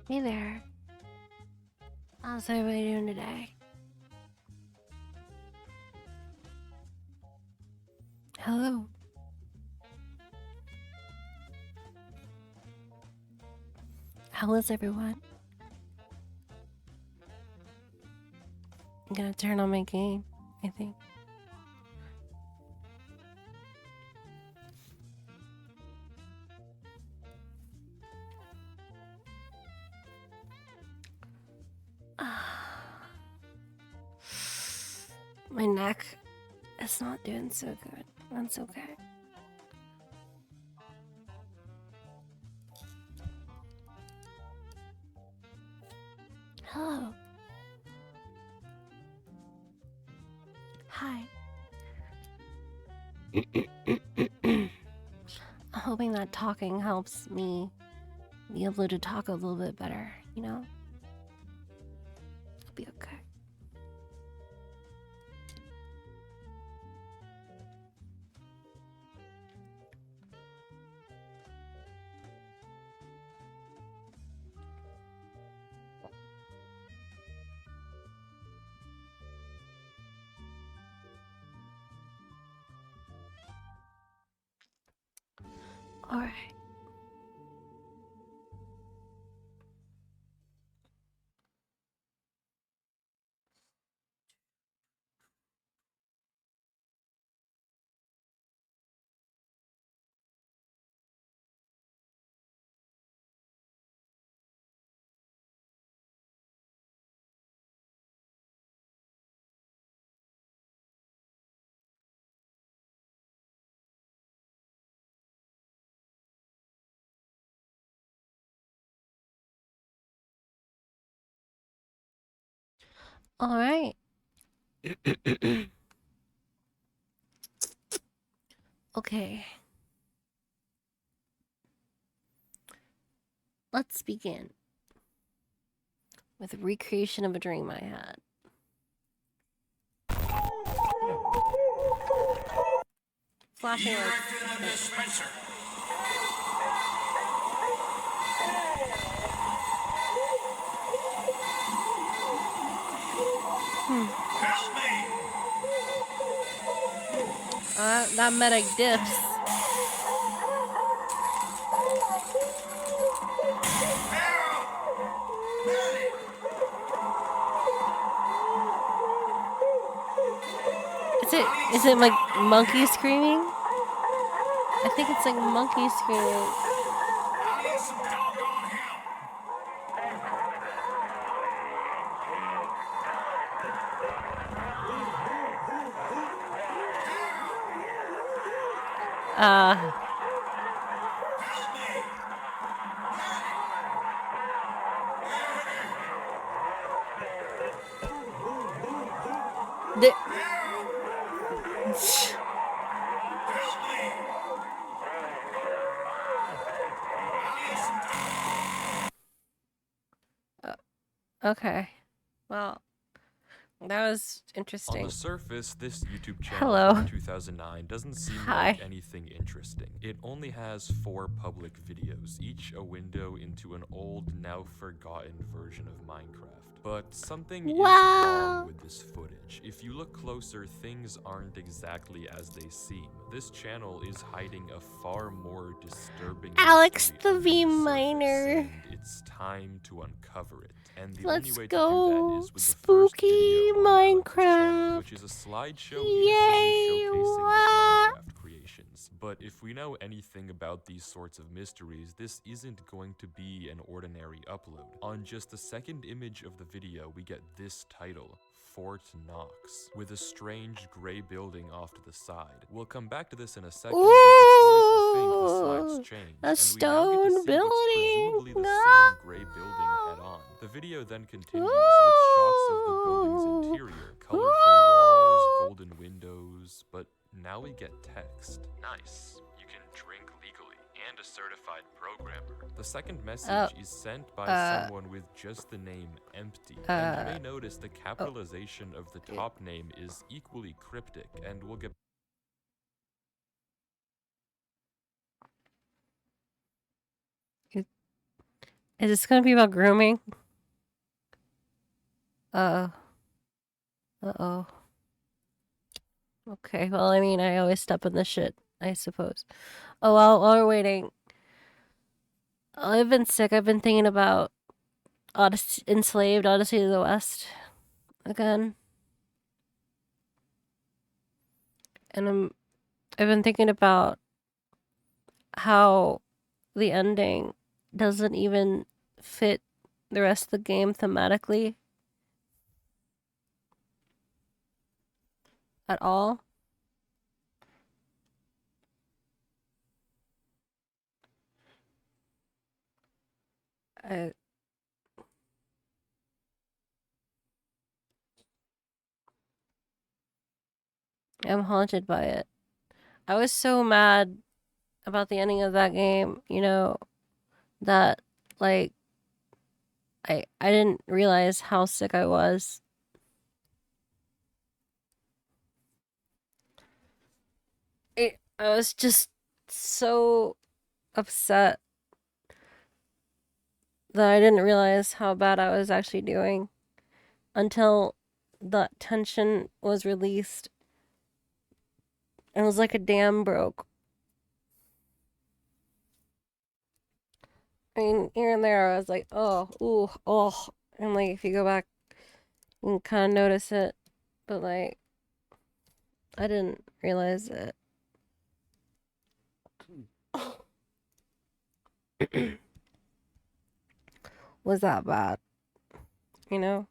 Hey there. How's everybody doing today? Hello. How is everyone? I'm gonna turn on my game, I think. My neck is not doing so good. That's okay. Hello. Hi. I'm hoping that talking helps me be able to talk a little bit better, you know? It'll be okay. Alright. Alright. Okay. Let's begin with a recreation of a dream I had. Flashing lights. That medic dips. Is it like monkeys screaming? I think it's like monkeys screaming. Okay. Well, that was interesting. On the surface, this YouTube channel from 2009 doesn't seem like anything interesting. It only has 4 public videos, each a window into an old, now forgotten version of Minecraft. But something is wrong with this footage. If you look closer, things aren't exactly as they seem. This channel is hiding a far more disturbing Alex mystery the V Miner. and it's time to uncover it. And the Let's only way go to do that is with spooky the first video on Minecraft. channel, which is a slideshow innocently showcasing his Minecraft creations. But if we know anything about these sorts of mysteries, this isn't going to be an ordinary upload. On just the second image of the video, we get this title: Fort Knox, with a strange gray building off to the side. We'll come back to this in a second, but before we can think, the slides change, a stone building. Presumably the same gray building head on. The video then continues with shots of the building's interior, colorful walls, golden windows, but now we get text. Nice. You can drink legally, and a certified programmer. The second message is sent by someone with just the name Empty. And you may notice the capitalization of the top name is equally cryptic, and we'll get... Is this gonna be about grooming? Uh-oh. Okay, well, I mean, I always step in the shit, I suppose. Oh, well, while we're waiting, I've been sick. I've been thinking about Enslaved, Odyssey of the West again. And I've been thinking about how the ending doesn't even fit the rest of the game thematically at all. I am haunted by it. I was so mad about the ending of that game, you know, that like I didn't realize how sick I was. I was just so upset that I didn't realize how bad I was actually doing until the tension was released. And it was like a dam broke. I mean, here and there, I was like, oh, ooh, oh. And like, if you go back, you can kind of notice it. But like, I didn't realize it was that bad, you know?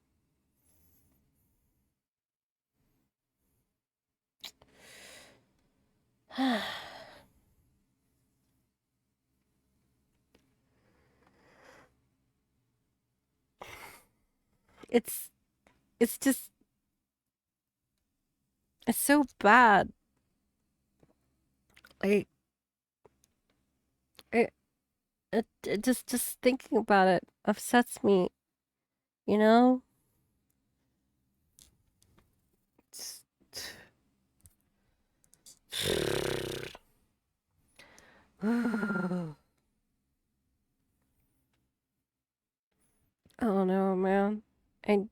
it's it's just it's so bad. Like it just thinking about it upsets me, you know? It's, oh no, man. I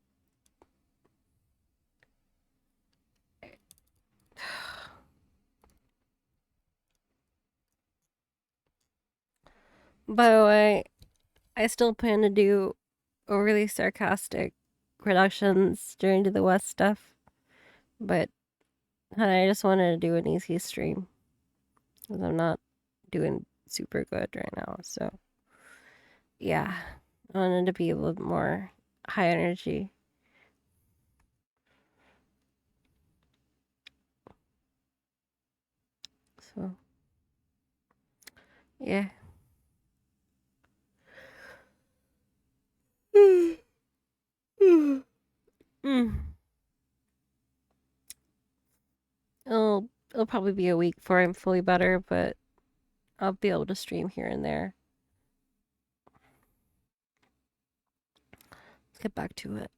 By the way, I still plan to do overly sarcastic reductions during to the West stuff, but I just wanted to do an easy stream because I'm not doing super good right now. So yeah, I wanted to be a little more high energy. So yeah. Mm. It'll probably be a week before I'm fully better, but I'll be able to stream here and there. Let's get back to it.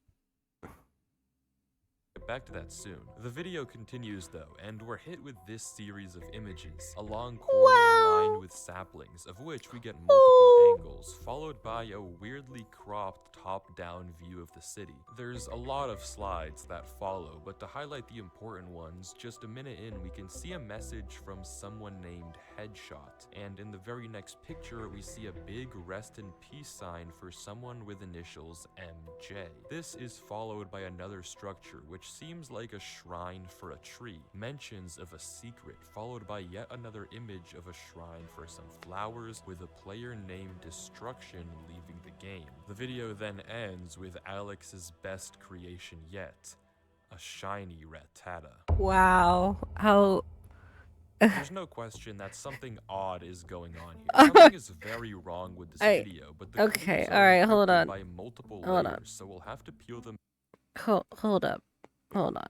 Get back to that soon. The video continues though, and we're hit with this series of images. A long corridor lined with saplings, of which we get multiple angles, followed by a weirdly cropped top-down view of the city. There's a lot of slides that follow, but to highlight the important ones, just a minute in we can see a message from someone named Headshot, and in the very next picture we see a big rest in peace sign for someone with initials MJ. This is followed by another structure which seems like a shrine for a tree, mentions of a secret, followed by yet another image of a shrine for some flowers with a player named Destruction leaving the game. The video then ends with Alex's best creation yet, a shiny Rattata. Wow, how There's no question that something odd is going on here. Something is very wrong with this video, but the okay, clues all are right, hold encrypted on. by multiple Hold on. layers, so we'll have to peel them. Hold up. Hold on.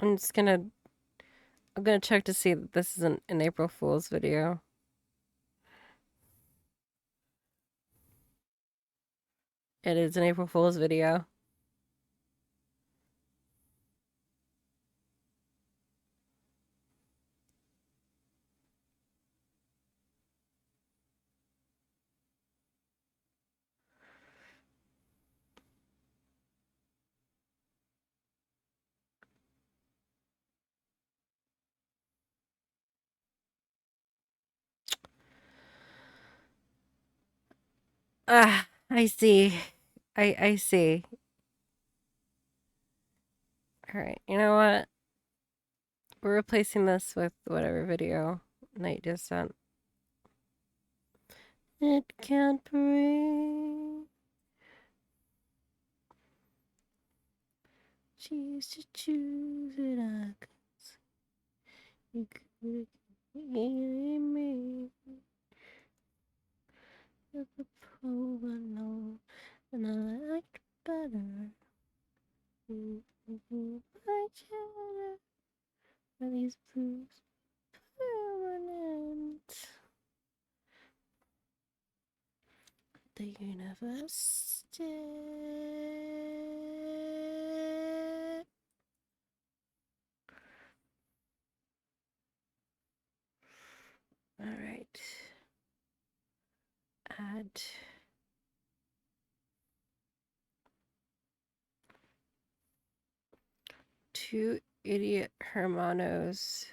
I'm gonna check to see that this isn't an April Fool's video. It is an April Fool's video. Ah, I see. I see. All right. You know what? We're replacing this with whatever video Knight just sent. It can't break. Choose to choose it. You could me at the provolone, and I liked better. My cheddar, are these blues permanent? The universe did. All right. Add two idiot hermanos.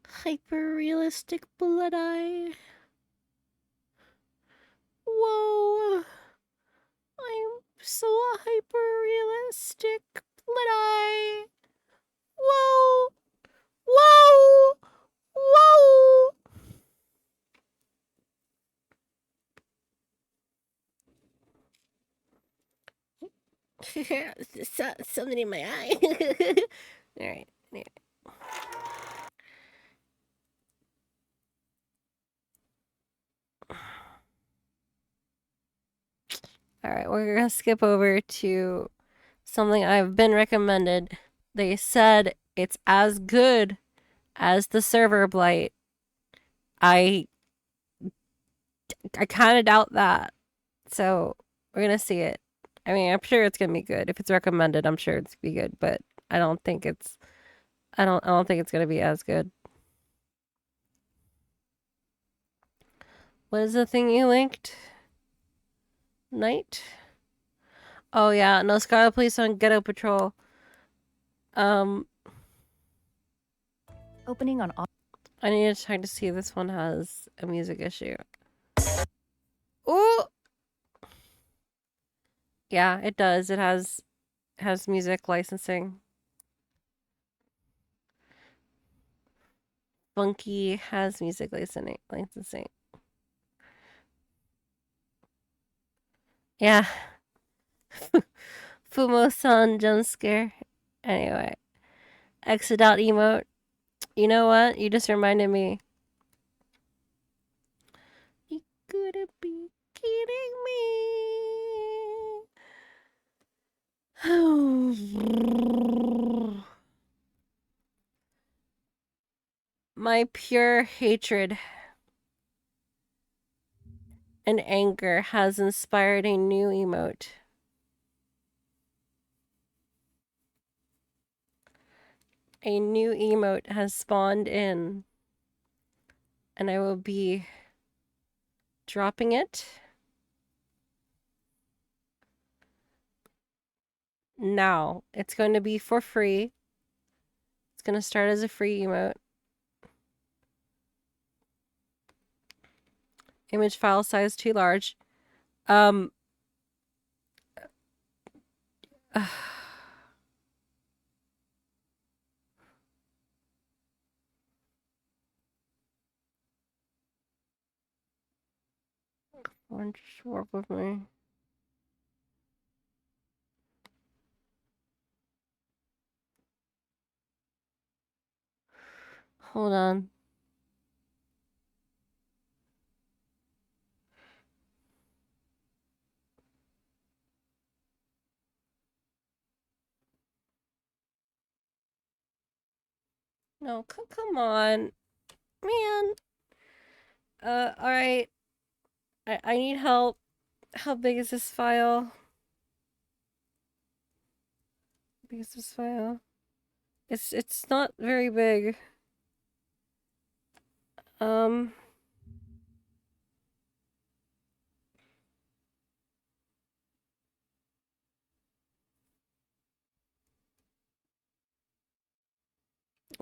Hyper realistic blood eye. Whoa. I'm so hyper realistic blood eye. Whoa. Whoa. Whoa. Something in my eye. All right. Anyway. All right, we're gonna skip over to something I've been recommended. They said it's as good as the server blight. I kind of doubt that. So we're gonna see it. I mean, I'm sure it's gonna be good. If it's recommended, I'm sure it's gonna be good. But I don't think it's. I don't think it's gonna be as good. What is the thing you linked? Night. Oh yeah, no Scarlet Police on Ghetto Patrol. Opening on. I need to check to see if this one has a music issue. Ooh. Yeah, it does. It has music licensing. Funky has music licensing. Yeah. Fumo-san jump scare. Anyway, exit out emote. You know what? You just reminded me. You couldn't be kidding me. My pure hatred and anger has inspired a new emote. A new emote has spawned in, and I will be dropping it now. It's going to be for free. It's going to start as a free emote. Image file size too large. I'm just work with me. Hold on. No, come on. Man. All right. I need help. How big is this file? How big is this file? It's not very big. Um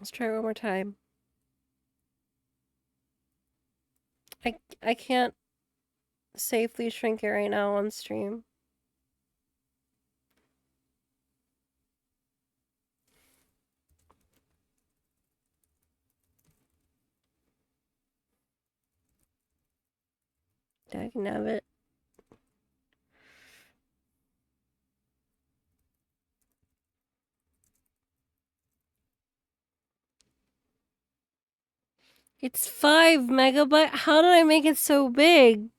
Let's try it one more time. I can't safely shrink it right now on stream. Dagnabbit. It's 5 megabyte. How did I make it so big?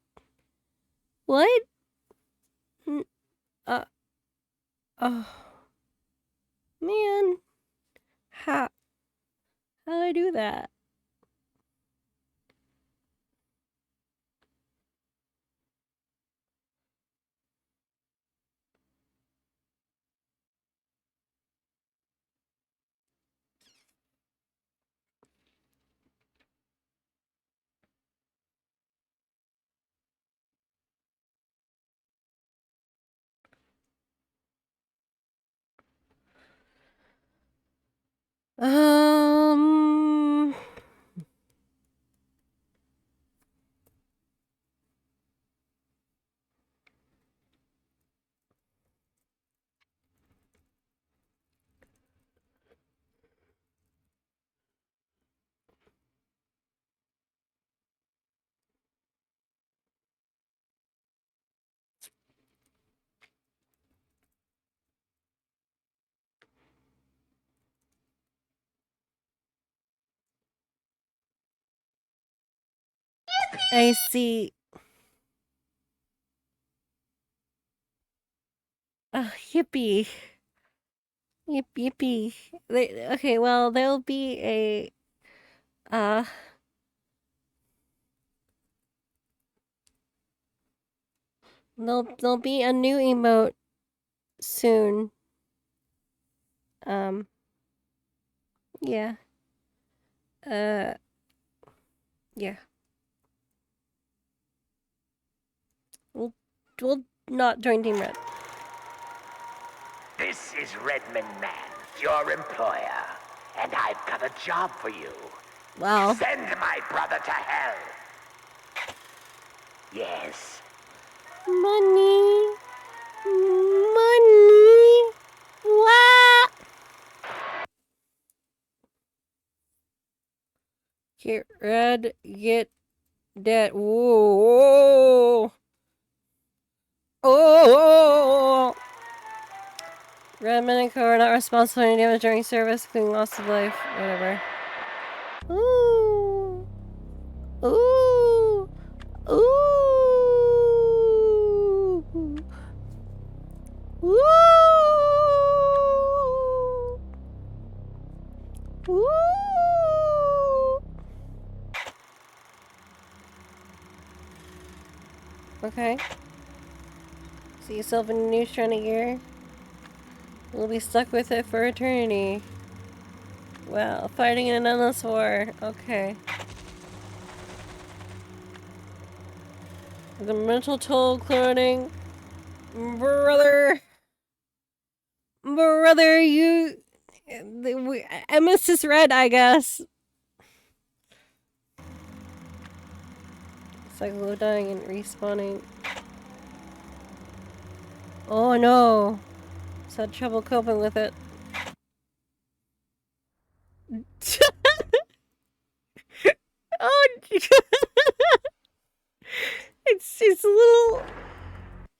What? Uh. Oh. Man. How did I do that? Um. I see. Yippee. Yippee. Okay, well, there'll be a. Uh. There'll be a new emote soon. Yeah. Uh. Yeah. We'll not join Team Red. This is Redmond Man, your employer, and I've got a job for you. Wow. Send my brother to hell. Yes. Money. Money. What? Get red. Get dead. Whoa. Oh. Redmond and Co. are not responsible for any damage during service, including loss of life. Whatever. Ooh. Ooh. Ooh. Ooh. Ooh. Okay. See yourself in a new shiny gear. We'll be stuck with it for eternity. Wow, fighting in an endless war. Okay. The mental toll cloning. Brother. Brother, you. I miss this red, I guess. Cycle of dying and respawning. Oh no. Just had trouble coping with it. Oh, it's a little.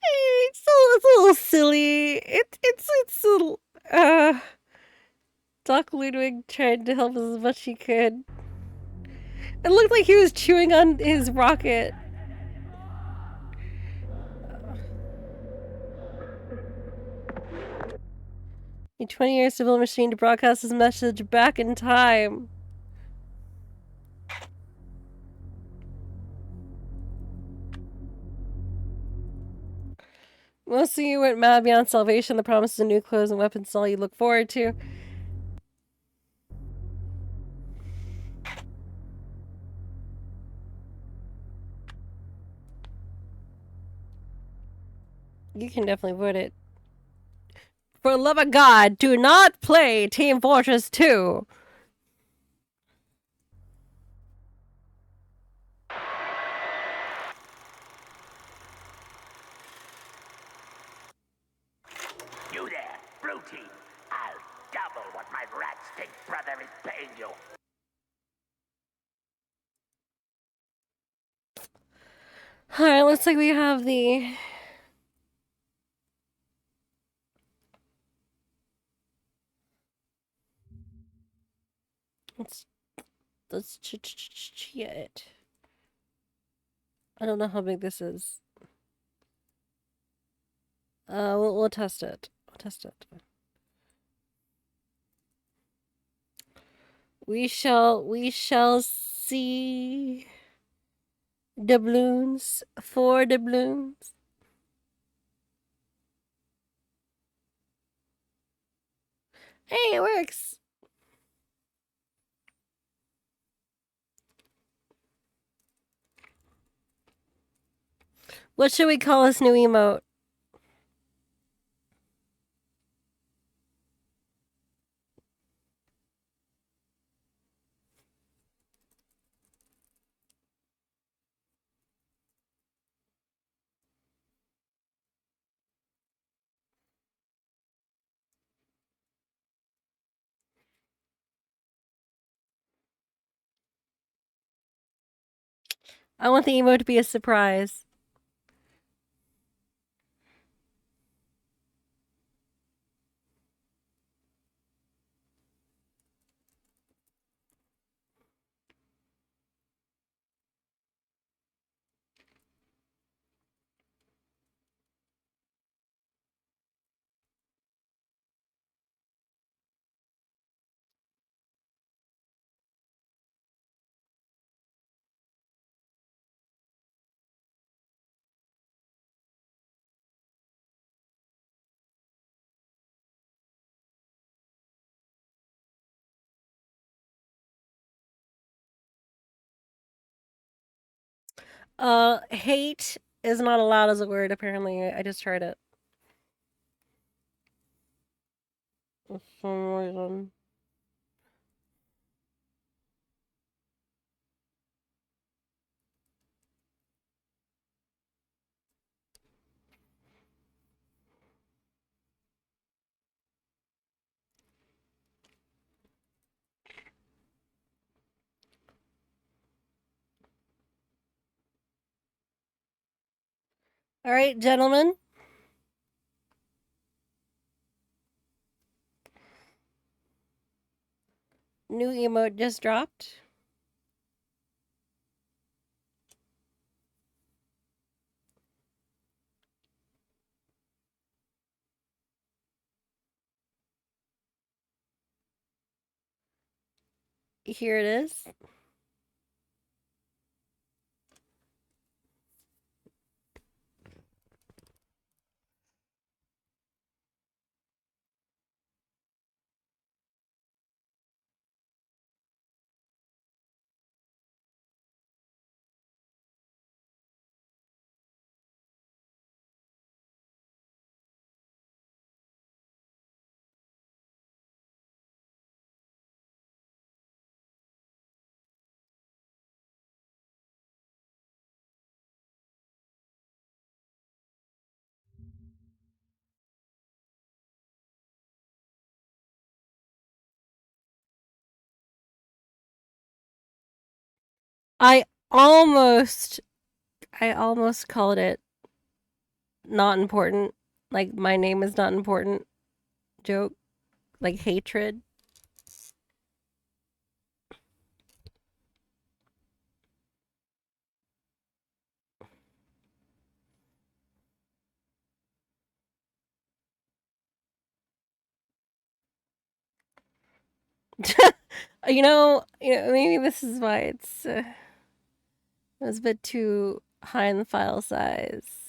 It's a little silly. It's a little. Doc Ludwig tried to help us as much as he could. It looked like he was chewing on his rocket. Need 20 years to build a machine to broadcast his message back in time. Most of you went mad beyond salvation. The promise of new clothes and weapons is all you look forward to. You can definitely put it. For the love of God, do not play Team Fortress 2. double what my rat stink brother is paying you. Alright, looks like we have the... Let's it. I don't know how big this is. We'll test it. We'll test it. We shall see doubloons for doubloons. Hey, it works. What should we call this new emote? I want the emote to be a surprise. Hate is not allowed as a word, apparently. I just heard it. For some reason. Alright, gentlemen. New emote just dropped. Here it is. I almost called it not important. Like, my name is not important joke. Like, hatred. Maybe this is why it was a bit too high in the file size.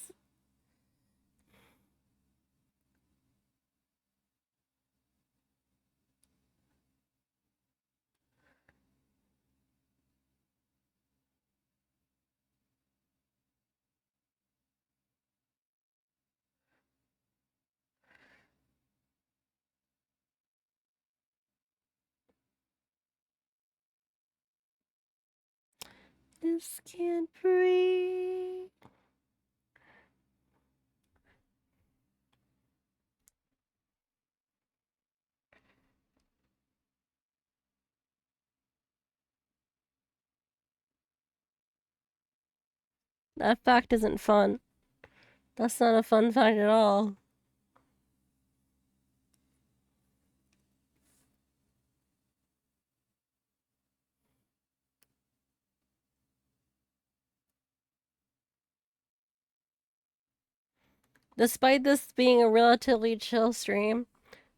This can't breathe. That fact isn't fun. That's not a fun fact at all. Despite this being a relatively chill stream,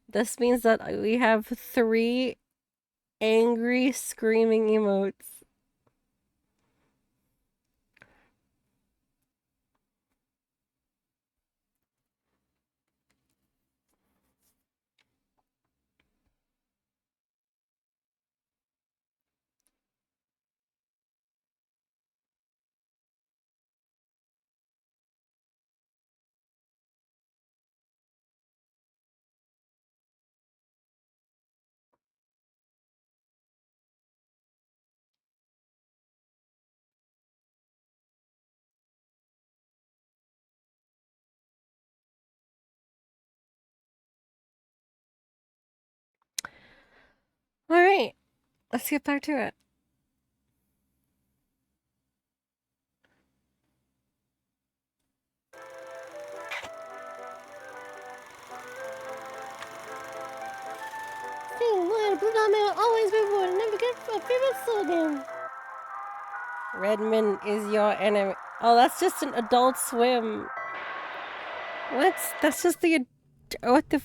this means that we have 3 angry screaming emotes. Alright, let's get back to it. Seeing what Blue Dot Man always reward and never get a favorite slogan. Redmond is your enemy. Oh, that's just an Adult Swim. What? That's just the. What the.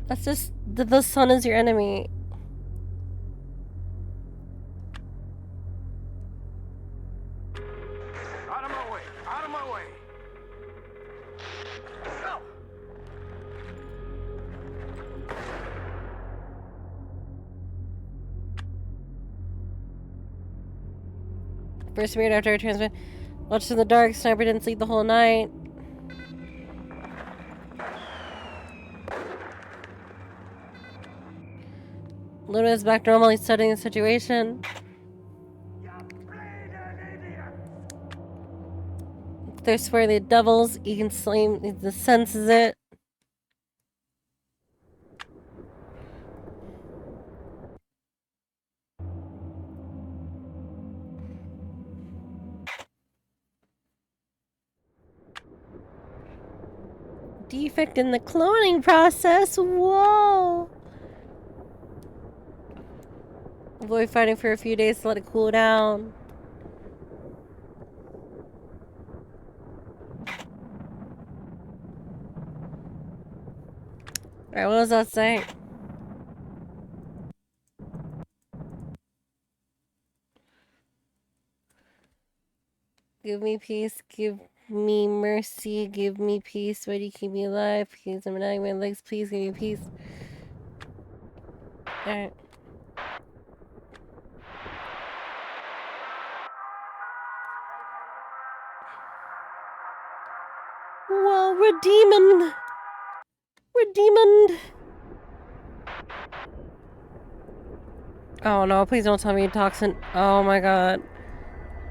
That's just. The sun is your enemy. Out of my way! Out of my way! No! First period after I transmit. Watched in the dark. Sniper didn't sleep the whole night. Luna is back normally studying the situation. They're swearing the devils. He can slay. He senses it. Defect in the cloning process. Whoa. Avoid fighting for a few days to let it cool down. Alright, what does that say? Give me peace, give me mercy, give me peace. Why do you keep me alive? Please, I'm dying my legs. Please give me peace. Alright. Whoa, redeeming. Redeeming. Oh no, please don't tell me toxin. Oh my god.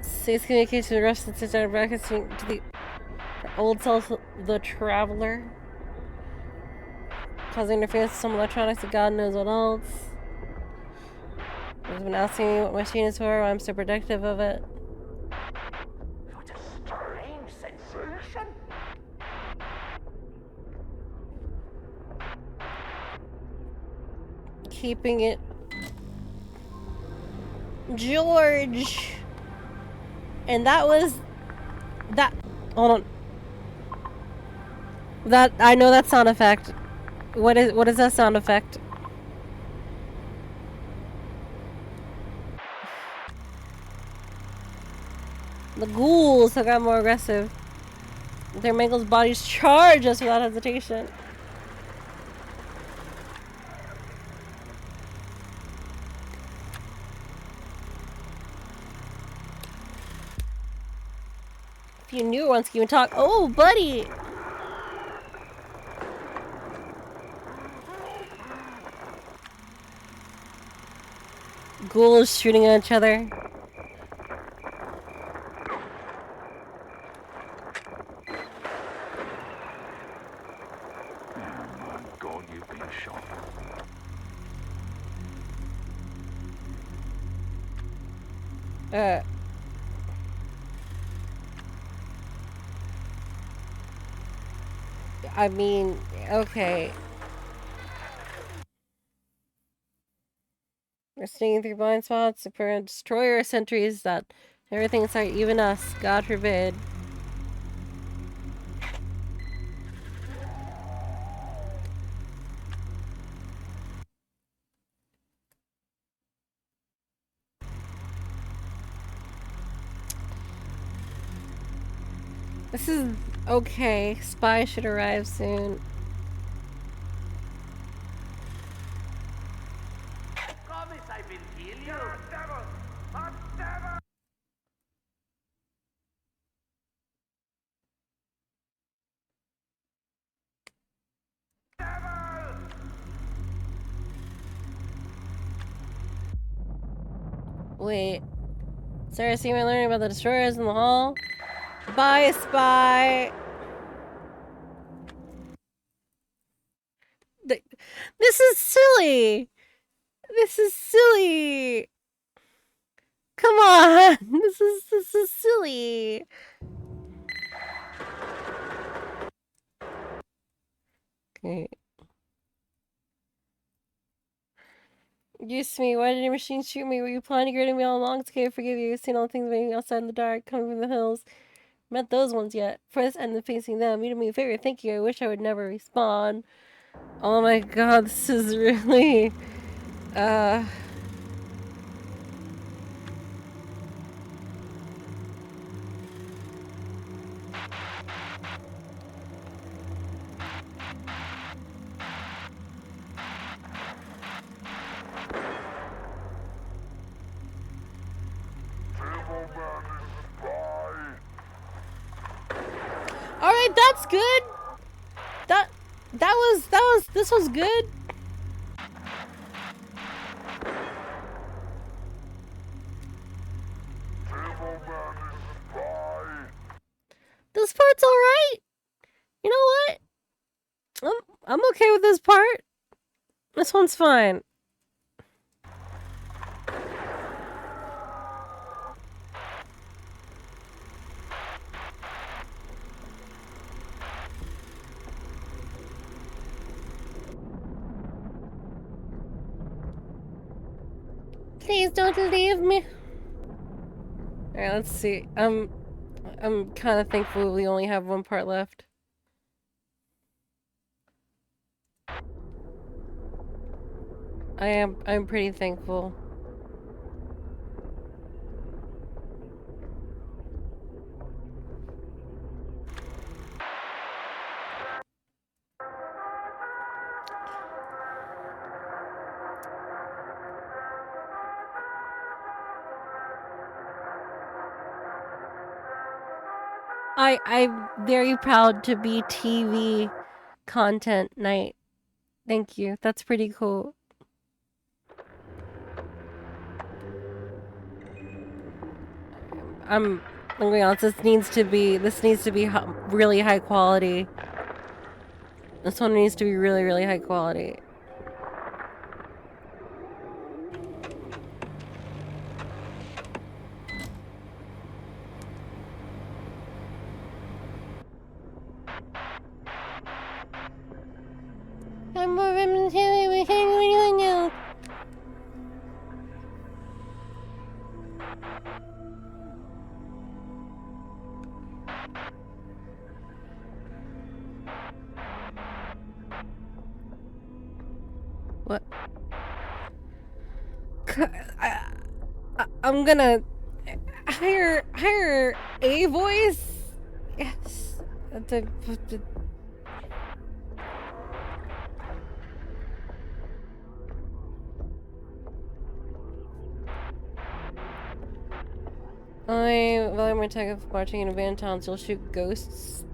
Safe communication with the rest of the system broadcasting to the old self, the traveler. Causing interference with some electronics and God knows what else. He's been asking me what my machine is for, why I'm so protective of it. What a strange sensation! Keeping it. George! And that was. That. Hold on. That. I know that sound effect. What is that sound effect? The ghouls have got more aggressive. Their mangled bodies charge us without hesitation. A few newer ones can even talk. Oh, buddy! Ghouls shooting at each other. My God, you've been shot. I mean, okay. We're sneaking through blind spots to prevent destroyer sentries that everything inside, even us. God forbid. This is okay. Spy should arrive soon. Promise I will heal you. Wait. Sarah, see me learning about the destroyers in the hall? Bye, spy. This is silly. This is silly. Come on. This is silly. Okay. Use me. Why did your machine shoot me? Were you planning to get me all along? It's okay, I forgive you. I've seen all the things waiting outside in the dark, coming from the hills. Met those ones yet. First, and then facing them. You did me a favor. Thank you. I wish I would never respawn. Oh my god, this is really... Alright, that's good! This was good. This part's alright. You know what? I'm okay with this part. This one's fine. Please don't leave me. Alright, let's see. I'm kind of thankful we only have one part left. I'm pretty thankful. I'm very proud to be TV content night. Thank you. That's pretty cool. I'm gonna be honest. This needs to be really high quality. This one needs to be really, really high quality. What? I'm gonna hire a voice. Yes. I value my tech of marching in abandoned towns. You'll shoot ghosts.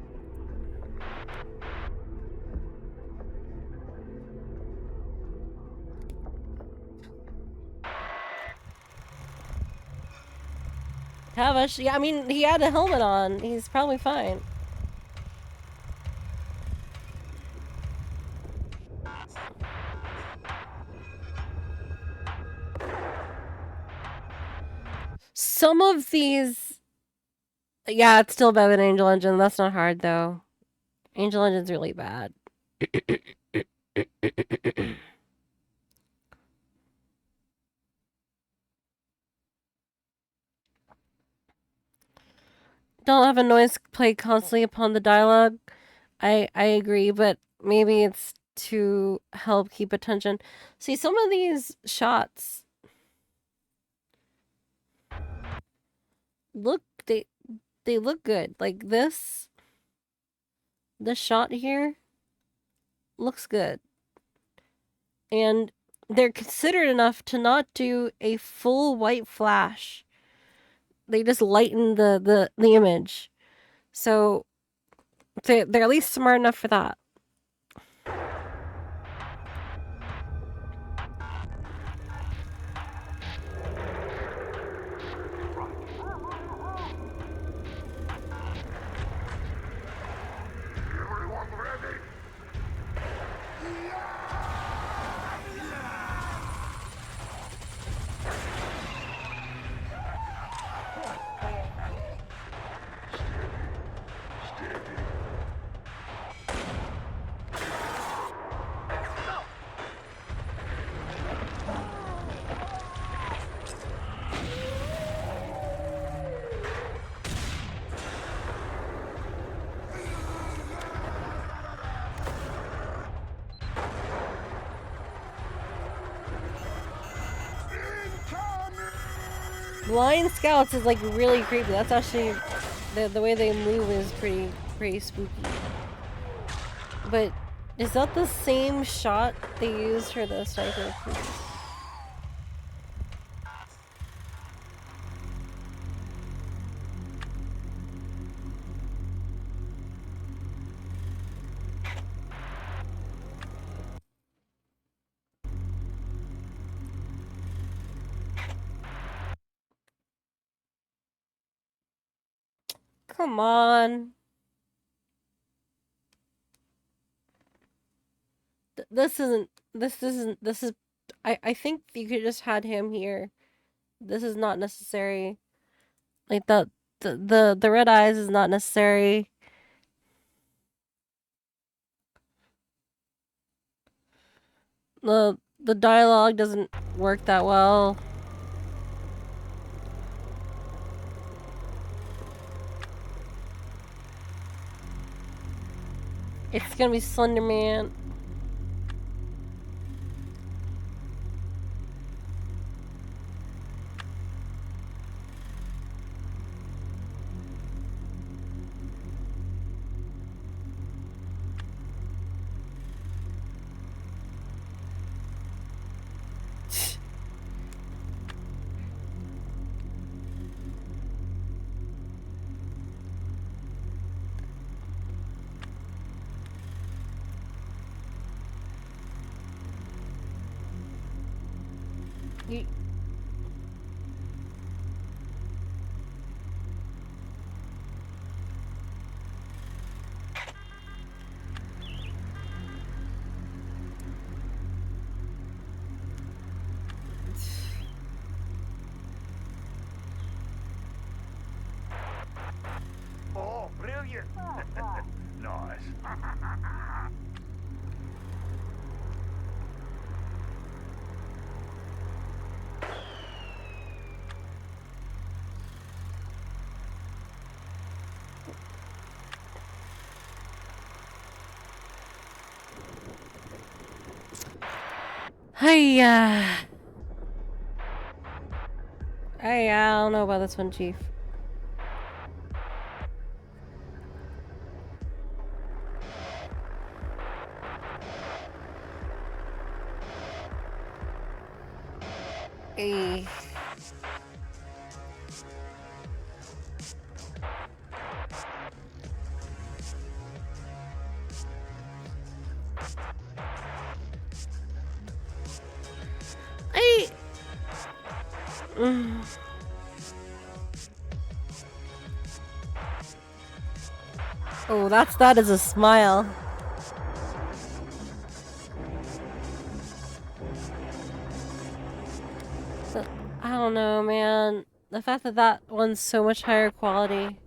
Tavish? Yeah, I mean, he had a helmet on. He's probably fine. Some of these, yeah, it's still better than Angel Engine. That's not hard though. Angel Engine's really bad. Don't have a noise play constantly upon the dialogue. I agree, but maybe it's to help keep attention. See, some of these shots look they look good. Like this shot here looks good. And they're considered enough to not do a full white flash. They just lighten the image. So they're at least smart enough for that. Blind Scouts is like really creepy. That's actually the way they move is pretty spooky. But is that the same shot they used for the sniper? Come on. This is I think you could just had him here. This is not necessary. Like the red eyes is not necessary. The dialogue doesn't work that well. It's gonna be Slender Man. You... Oh, brilliant. Nice. Hiya. I don't know about this one, Chief. Hey. Oh, that is a smile. I don't know, man. The fact that that one's so much higher quality.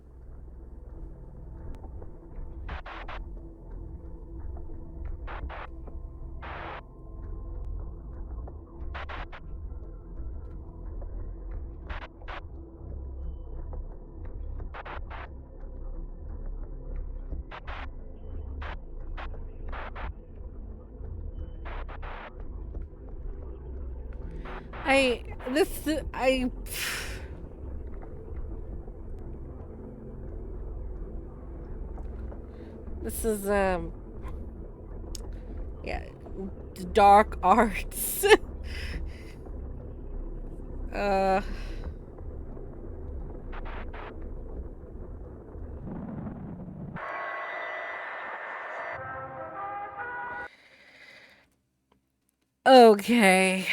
This is, yeah, dark arts. uh... Okay.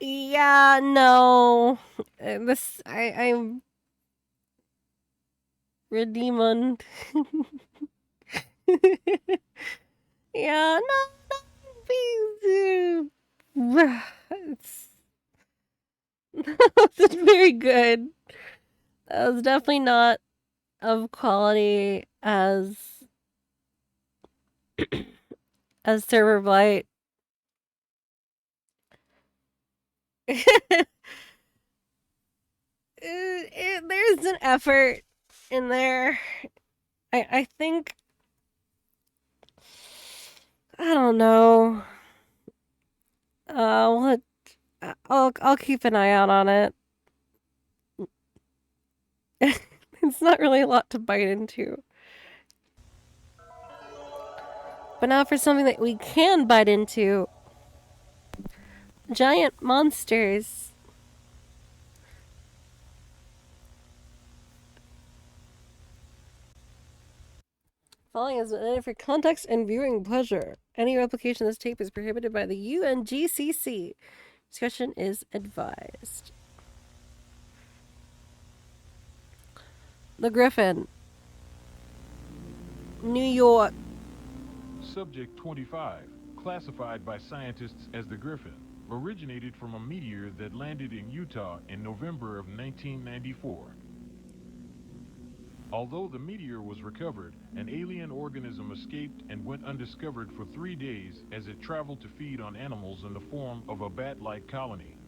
Yeah, no. I'm Redemon. Yeah, no, please. It's it's very good. That was definitely not of quality as Server Blight. There's an effort in there. I think I don't know. What? I'll keep an eye out on it. It's not really a lot to bite into. But now for something that we can bite into. Giant monsters. Following is intended for context and viewing pleasure. Any replication of this tape is prohibited by the UNGCC. Discussion is advised. The Griffin. New York. Subject 25, classified by scientists as the Griffin, originated from a meteor that landed in Utah in November of 1994. Although the meteor was recovered, an alien organism escaped and went undiscovered for 3 days as it traveled to feed on animals in the form of a bat-like colony.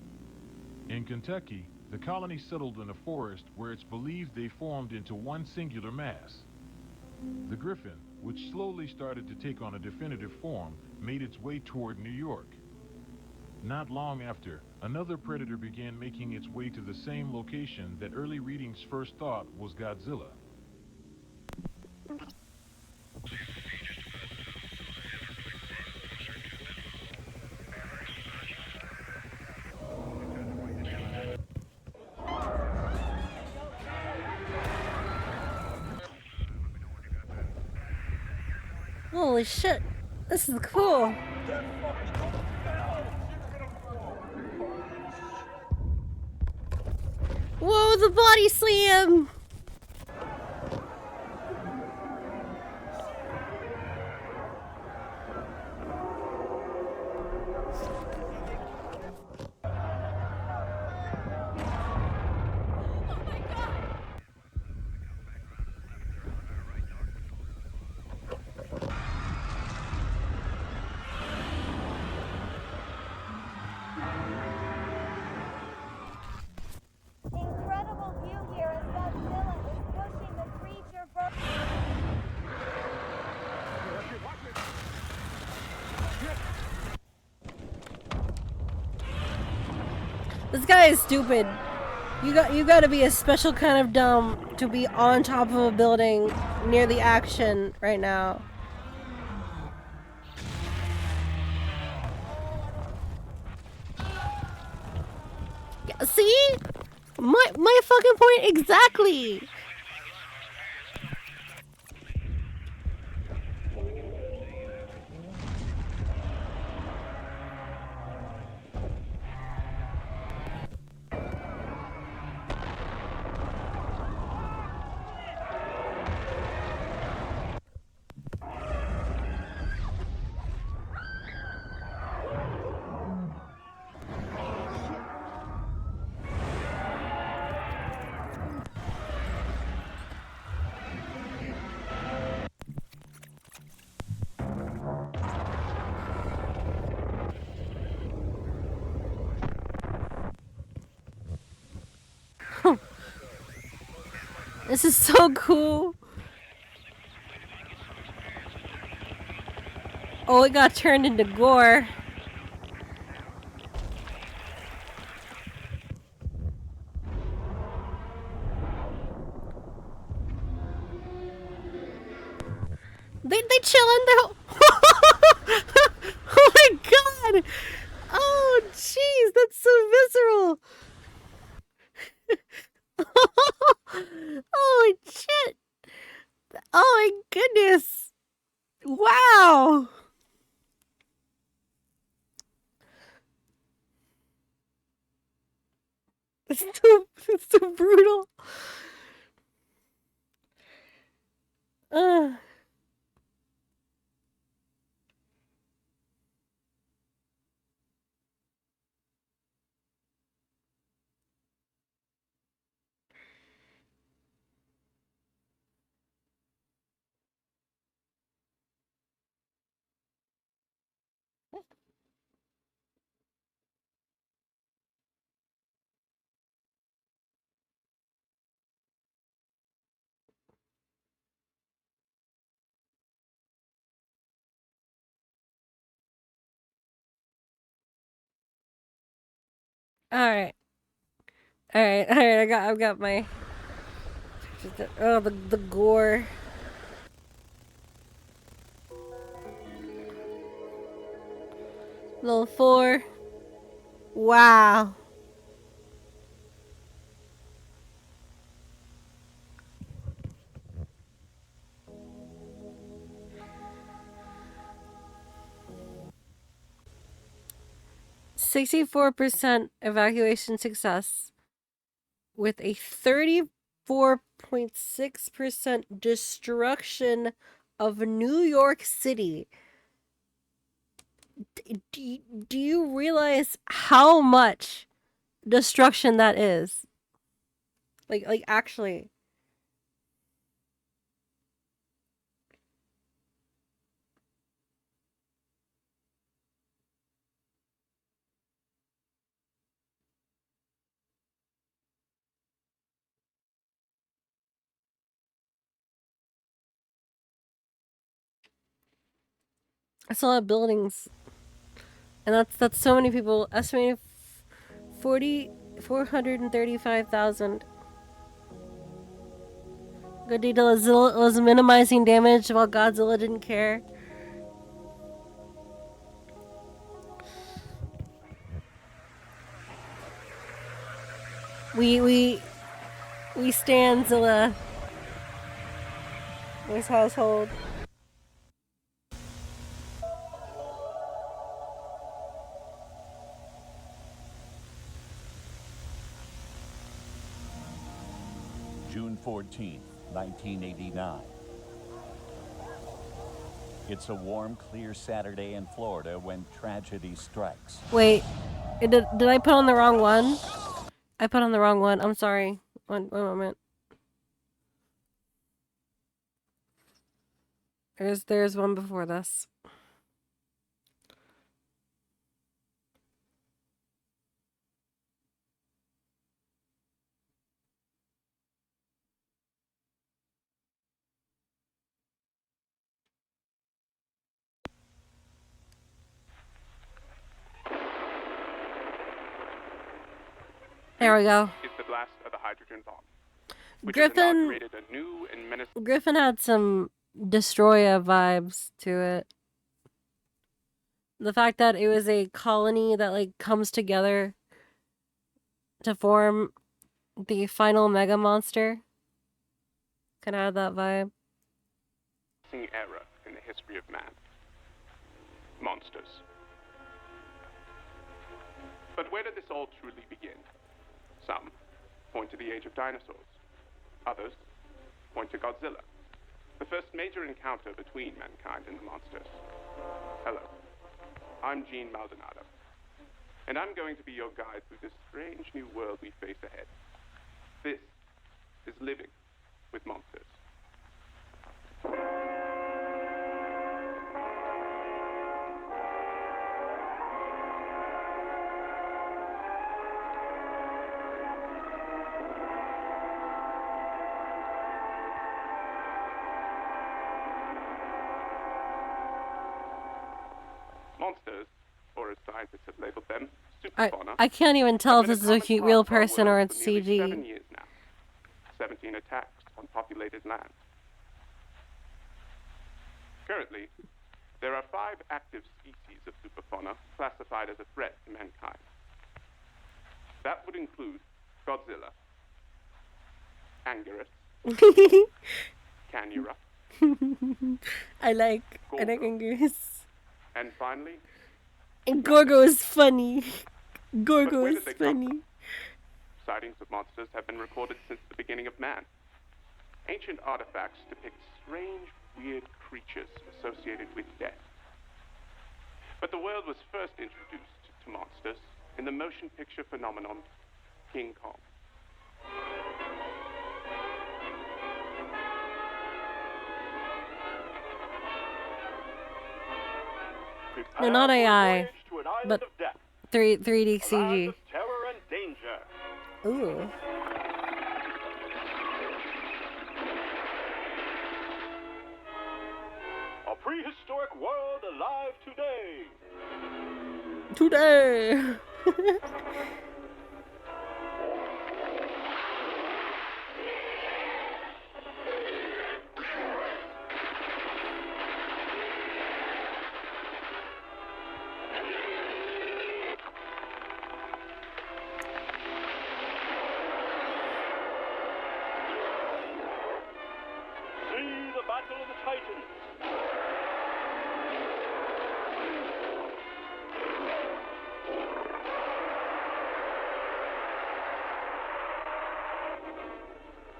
In Kentucky, the colony settled in a forest where it's believed they formed into one singular mass. The Griffin, which slowly started to take on a definitive form, made its way toward New York. Not long after, another predator began making its way to the same location that early readings first thought was Godzilla. Holy shit. This is cool. Whoa, the body slam! Incredible view here as Godzilla is pushing the creature from... This guy is stupid. You gotta be a special kind of dumb to be on top of a building near the action right now. Yeah, see? My fucking point exactly. This is so cool. Oh, it got turned into gore. They chilling though. Oh my god! Oh jeez, that's so visceral. Holy shit! Oh my goodness! Wow! It's so brutal. Uh. All right. All right. All right. I've got my. Oh, the gore. Little 4. Wow. %64 evacuation success with a 34.6% destruction of New York City. Do you realize how much destruction that is? Like actually. That's a lot of buildings. And that's so many people. Estimated 435,000. Godzilla was minimizing damage while Godzilla didn't care. We stand Zilla. This household. June 14th, 1989. It's a warm, clear Saturday in Florida when tragedy strikes. Wait, did I put on the wrong one? I put on the wrong one. I'm sorry. One moment. There's one before this. There we go. Is the blast of the hydrogen bomb, which has Griffin inaugurated a new and menacing. Griffin had some Destroya vibes to it. The fact that it was a colony that like comes together to form the final mega monster. Kind of had that vibe. Era in the history of man. Monsters. But where did this all truly begin? Some point to the age of dinosaurs. Others point to Godzilla, the first major encounter between mankind and the monsters. Hello, I'm Gene Maldonado, and I'm going to be your guide through this strange new world we face ahead. This is Living with Monsters. Monsters, or as scientists have labeled them, I superfauna, I can't even tell if have been this a is a common part real of our person or world it's for nearly 7 CG. years now. 17 attacks on populated land. Currently, there are 5 active species of superfauna classified as a threat to mankind. That would include Godzilla, Anguirus, Canura, I like Gorgo, Angus. and finally, And Gorgo is funny. but Gorgo where is did they come funny. from? Sightings of monsters have been recorded since the beginning of man. Ancient artifacts depict strange, weird creatures associated with death. But the world was first introduced to monsters in the motion picture phenomenon King Kong. No, not AI, but of death, 3D a land CG. of terror and danger. Ooh. A prehistoric world alive today. Today. See the battle of the Titans.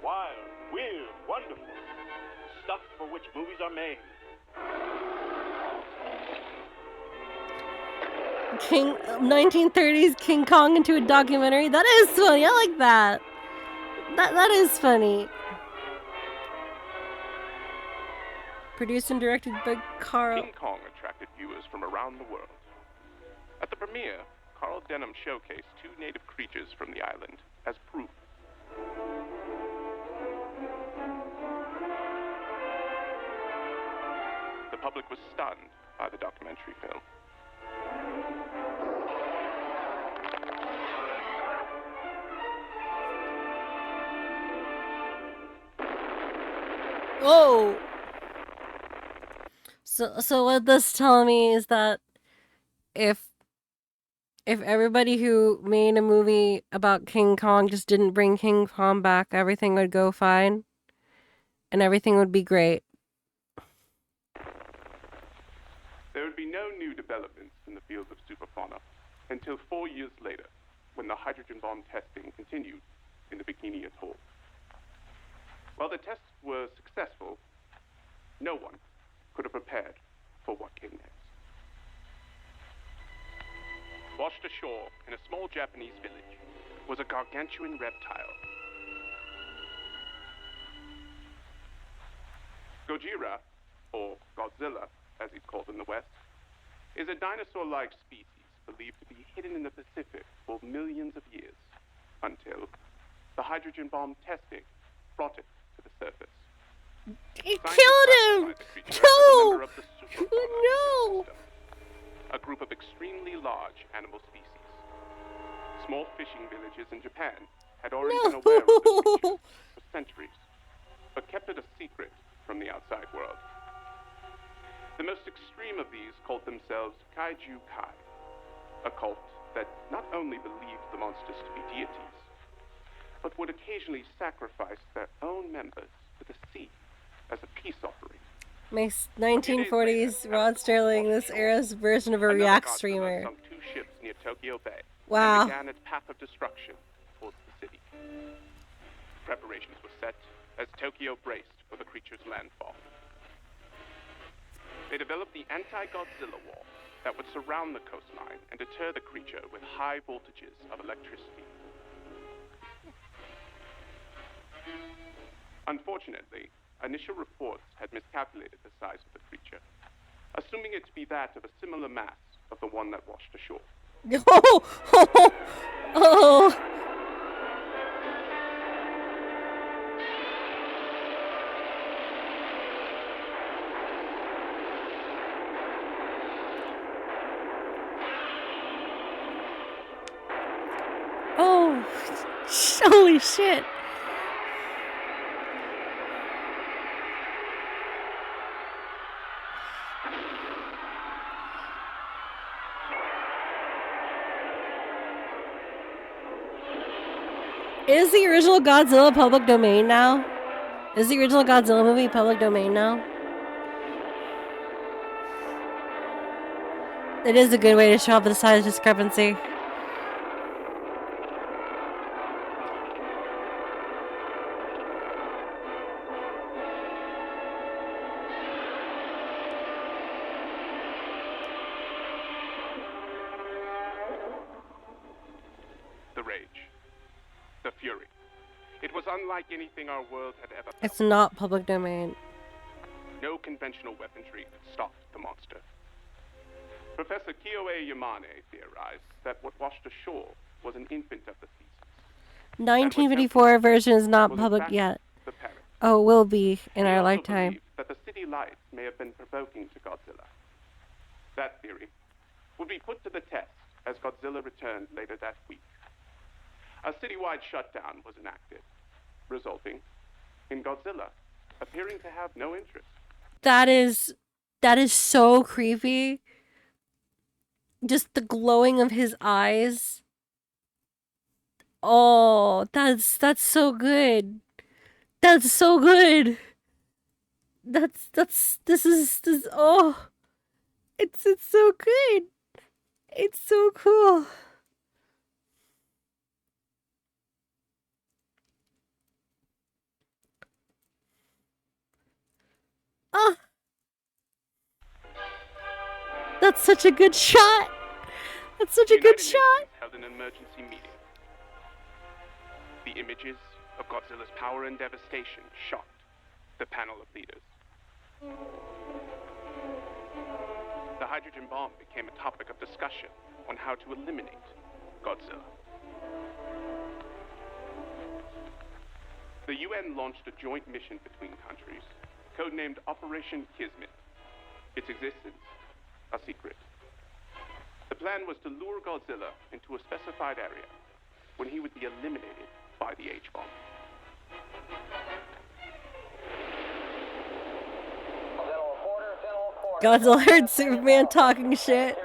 Wild, weird, wonderful. Stuff for which movies are made. King 1930s King Kong into a documentary. That is funny. I like that. That is funny. Produced and directed by Carl. King Kong attracted viewers from around the world. At the premiere, Carl Denham showcased 2 native creatures from the island as proof. The public was stunned by the documentary film. Oh. So what this telling me is that if everybody who made a movie about King Kong just didn't bring King Kong back, everything would go fine and everything would be great. There would be no new developments in the field of superfauna until 4 years later, when the hydrogen bomb testing continued in the Bikini Atoll. While the tests were successful, no one could have prepared for what came next. Washed ashore in a small Japanese village was a gargantuan reptile. Gojira, or Godzilla, as he's called in the West, is a dinosaur-like species believed to be hidden in the Pacific for millions of years, until the hydrogen bomb testing brought it to the surface. It Scientists killed him! classified the creature as a member No! of the superfauna No! ecosystem, a group of extremely large animal species. Small fishing villages in Japan had already been aware of the creature for centuries, but kept it a secret from the outside world. The most extreme of these called themselves Kaiju Kai, a cult that not only believed the monsters to be deities, but would occasionally sacrifice their own members to the sea as a peace offering. My 1940s Rod Sterling, this era's version of a Another React Godzilla streamer. sunk 2 ships near Tokyo Bay Wow. and began its path of destruction towards the city. Preparations were set as Tokyo braced for the creature's landfall. They developed the anti-Godzilla wall that would surround the coastline and deter the creature with high voltages of electricity. Unfortunately, initial reports had miscalculated the size of the creature, assuming it to be that of a similar mass of the one that washed ashore. Oh. Holy shit. Is the original Godzilla public domain now? Is the original Godzilla movie public domain now? It is a good way to show off the size discrepancy. The rage. The fury. It was unlike anything our world had ever felt. It's not public domain. No conventional weaponry could stop the monster. Professor Kyoe Yamane theorized that what washed ashore was an infant of the seas. 1954 version is not Was in public fact yet. the parrot. Oh, it will be in He our also lifetime. believed that the city lights may have been provoking to Godzilla. That theory would be put to the test as Godzilla returned later that week. A citywide shutdown was enacted, resulting in Godzilla appearing to have no interest. That is so creepy. Just the glowing of his eyes. Oh, that's so good. That's so good. This is oh. It's so good. It's so cool. Ah. That's such a good shot. That's such a good United shot. Nations held an emergency meeting. The images of Godzilla's power and devastation shocked the panel of leaders. The hydrogen bomb became a topic of discussion on how to eliminate Godzilla. The UN launched a joint mission between countries, codenamed Operation Kismet. Its existence, a secret. The plan was to lure Godzilla into a specified area when he would be eliminated by the H-bomb. Godzilla heard Superman talking shit.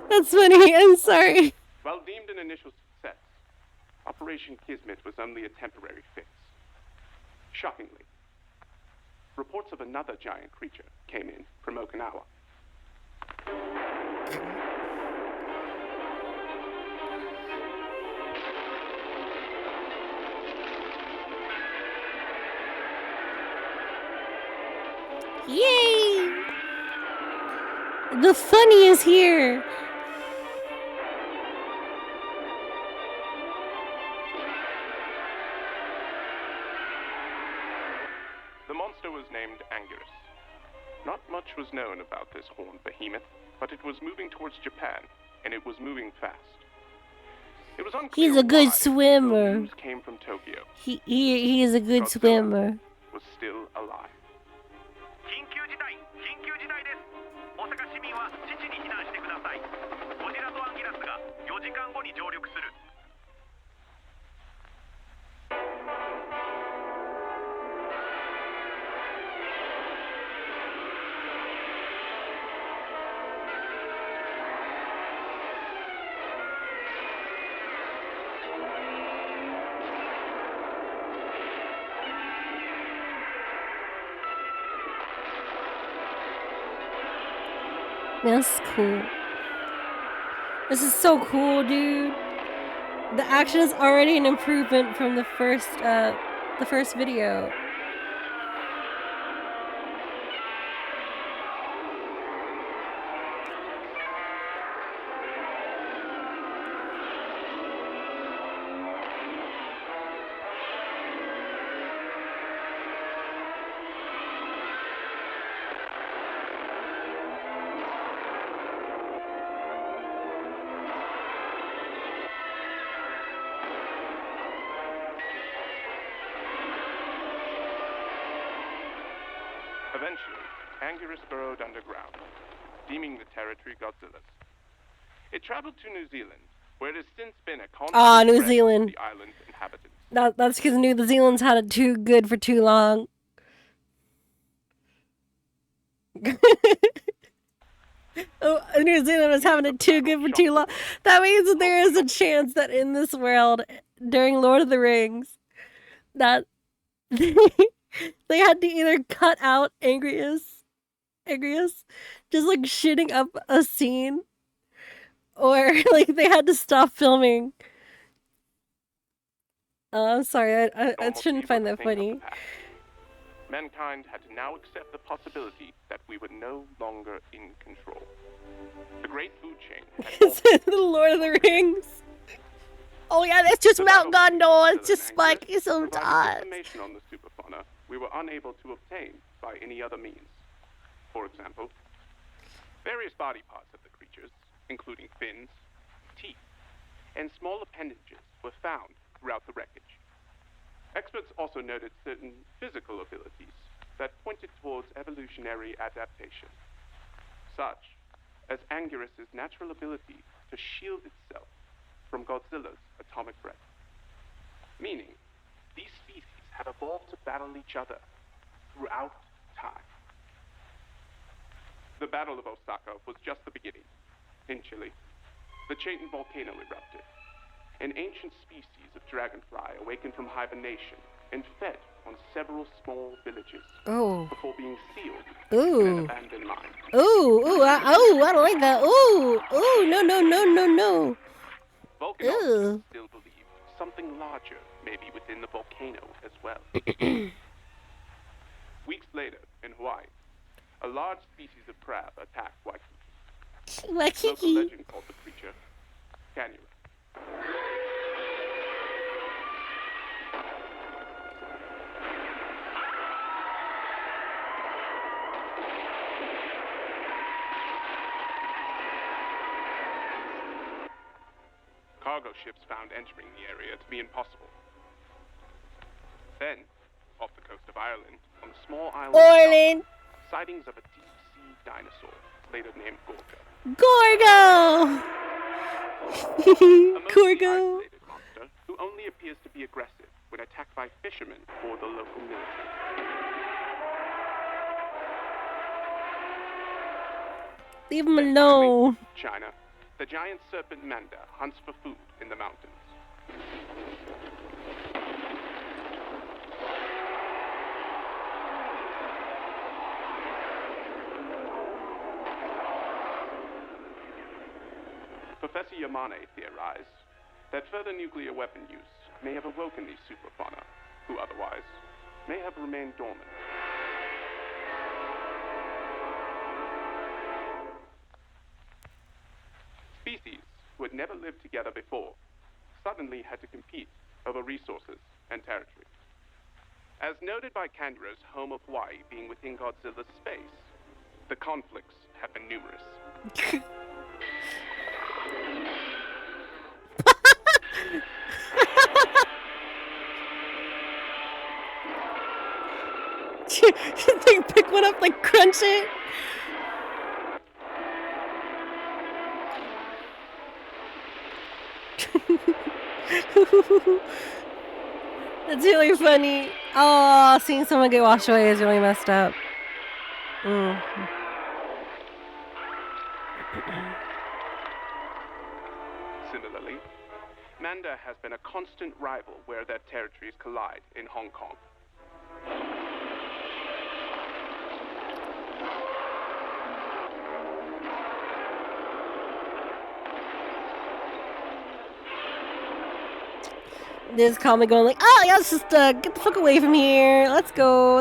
That's funny. I'm sorry. While deemed an initial success, Operation Kismet was only a temporary fix. Shockingly, reports of another giant creature came in from Okinawa. Yay! The funny is here. The monster was named Anguirus. Not much was known about this horned behemoth, but it was moving towards Japan, and it was moving fast. It was unclear He's a good why swimmer. the news came from Tokyo. He is a good Godzilla swimmer. was still alive. 緊急事態です大阪市民は基地に避難してくださいゴジラとアンギラスが4時間後に上陸する That's cool. This is so cool, dude. The action is already an improvement from the first video. Eventually, Anguirus burrowed underground, deeming the territory Godzilla's. It traveled to New Zealand, where it has since been a constant New threat to Zealand. the island's inhabitants. That's because New Zealand's had it too good for too long. Oh, New Zealand was having it too good for too long. That means that there is a chance that in this world, during Lord of the Rings, that they had to either cut out Angrius, just like shitting up a scene, or like they had to stop filming. I'm sorry, I shouldn't find that funny. Mankind had to now accept the possibility that we were no longer in control. The great food chain had The Lord of the Rings. Oh yeah, that's just Mount Gondor. It's just spiky sometimes. provided information on the superfauna we were unable to obtain by any other means. For example, various body parts of the creatures, including fins, teeth, and small appendages, were found throughout the wreckage. Experts also noted certain physical abilities that pointed towards evolutionary adaptation, such as Anguirus' natural ability to shield itself from Godzilla's atomic breath. Meaning, these species have evolved to battle each other throughout time. The Battle of Osaka was just the beginning. In Chile, the Chaitin volcano erupted. An ancient species of dragonfly awakened from hibernation and fed on several small villages before being sealed in an abandoned mine. I don't like that. No. Volcanologists still believe something larger may be within the volcano as well. Weeks later, in Hawaii, a large species of crab attacked Waikiki. Local legend called the creature Canula. Cargo ships found entering the area to be impossible. Then, off the coast of Ireland, on a small island, sightings of a deep-sea dinosaur, later named Gorgo. A mostly isolated monster who only appears to be aggressive when attacked by fishermen or the local military. Leave him alone. China, the giant serpent manda hunts for food in the mountains. Professor Yamane theorized that further nuclear weapon use may have awoken these superfauna, who otherwise may have remained dormant. Species who had never lived together before suddenly had to compete over resources and territory. As noted by Candra's home of Hawaii being within Godzilla's space, the conflicts have been numerous. They pick one up, like crunch it. That's really funny. Oh, seeing someone get washed away is really messed up. Similarly, Manda has been a constant rival where their territories collide in Hong Kong. This calmly going like, oh yeah, let's just get the fuck away from here. Let's go.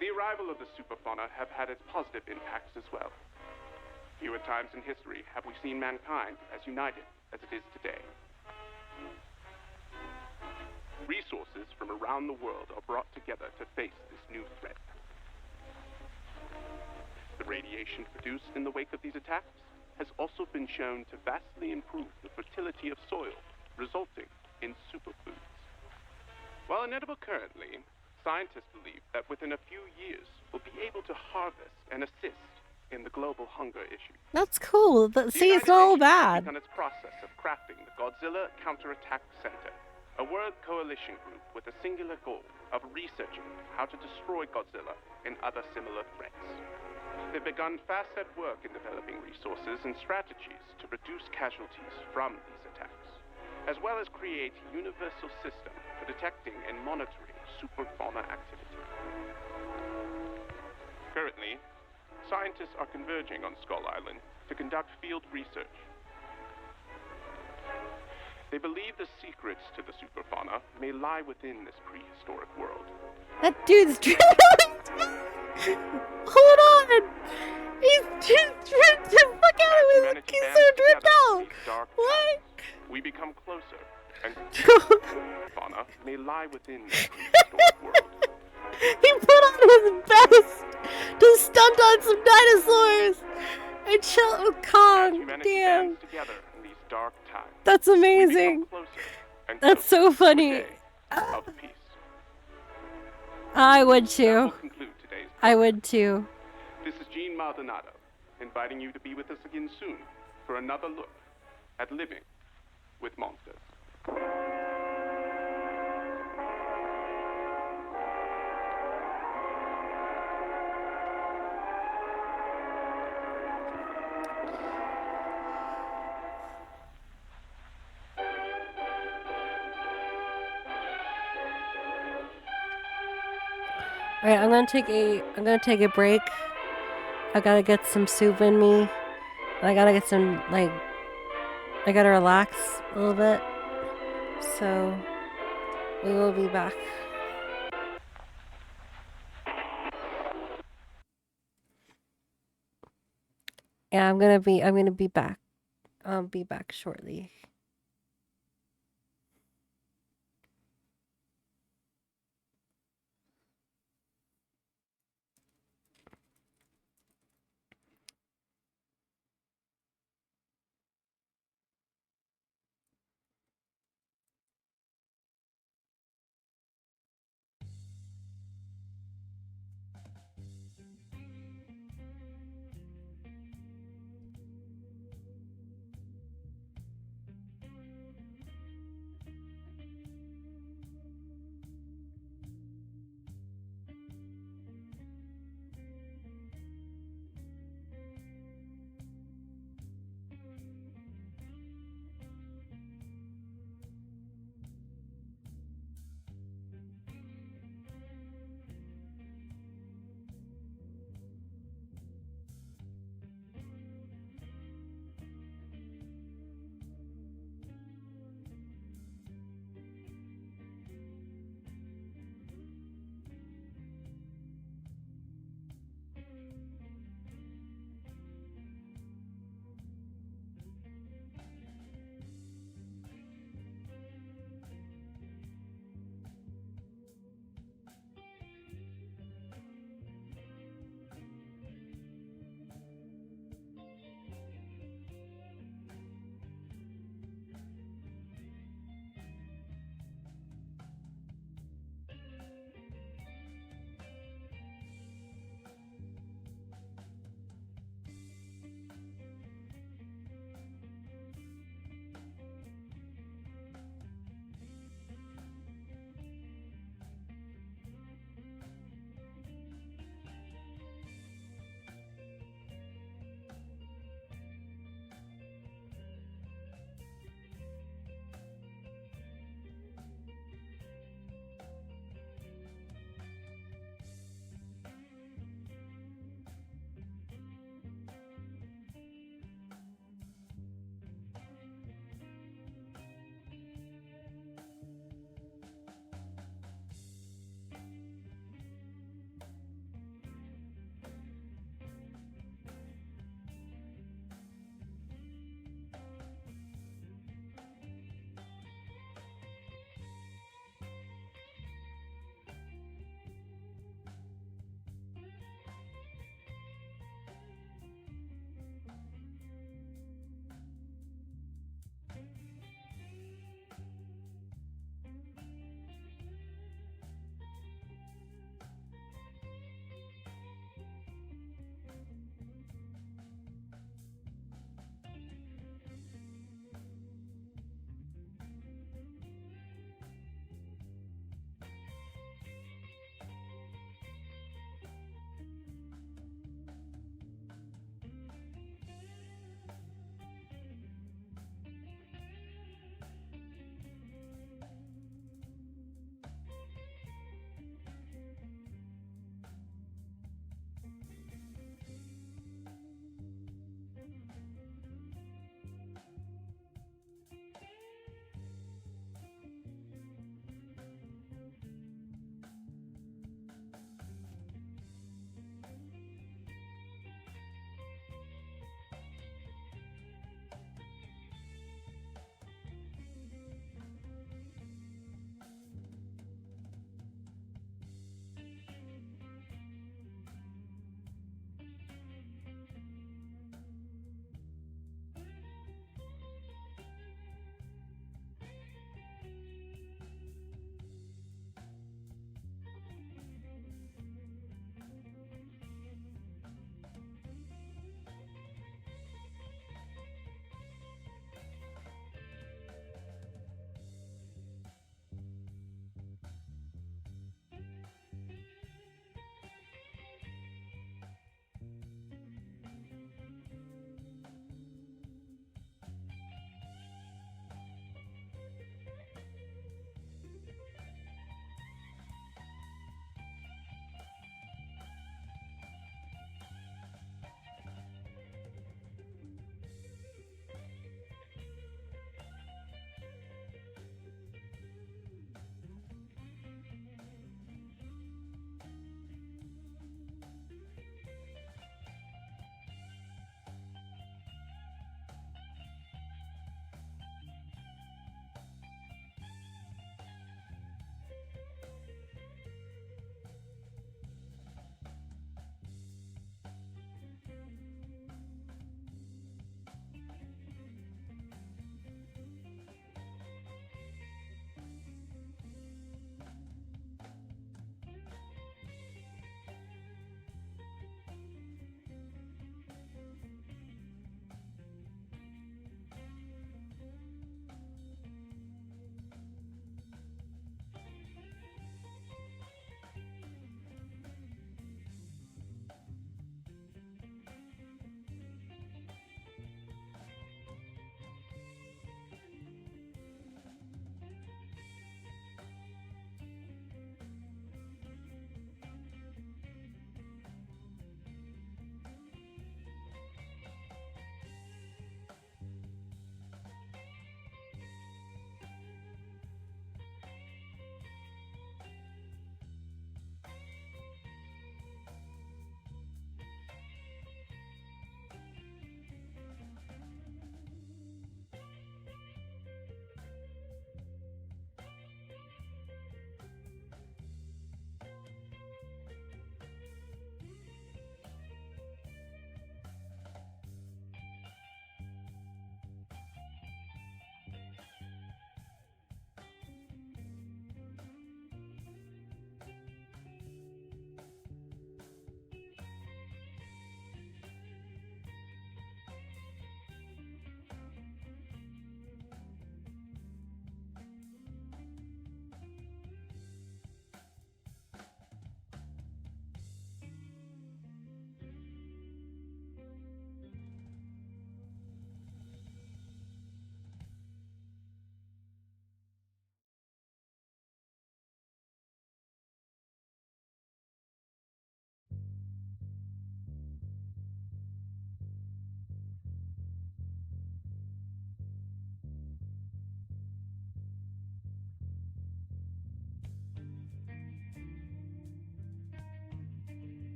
The arrival of the superfauna have had its positive impacts as well. Fewer times in history have we seen mankind as united as it is today. Resources from around the world are brought together to face this new threat. The radiation produced in the wake of these attacks has also been shown to vastly improve the fertility of soil, resulting in superfoods. While inedible currently, scientists believe that within a few years we'll be able to harvest and assist in the global hunger issue. That's cool. But see, it's The not all United Nations has bad. begun its process of crafting the Godzilla Counterattack Center, a world coalition group with a singular goal of researching how to destroy Godzilla and other similar threats. They've begun fast at work in developing resources and strategies to reduce casualties from these attacks, as well as create a universal system for detecting and monitoring superfauna activity. Currently, scientists are converging on Skull Island to conduct field research. They believe the secrets to the superfauna may lie within this prehistoric world. That dude's Hold on! He's just dripped the fuck out of his. Humanity He's bands so dripped together in out. these dark What? times, we become closer, and fauna may lie within this prehistoric world. He put on his best to stunt on some dinosaurs and chill with Kong. Humanity Damn. bands together in these dark times. That's We become amazing. closer and That's so closer to a funny. day of peace. I would That will too. conclude today's I would too. This is Gene Maldonado, inviting you to be with us again soon for another look at living with monsters. Alright, I'm gonna take a break. I gotta get some soup in me. I gotta get some I gotta relax a little bit. So we will be back. Yeah, I'm gonna be back. I'll be back shortly.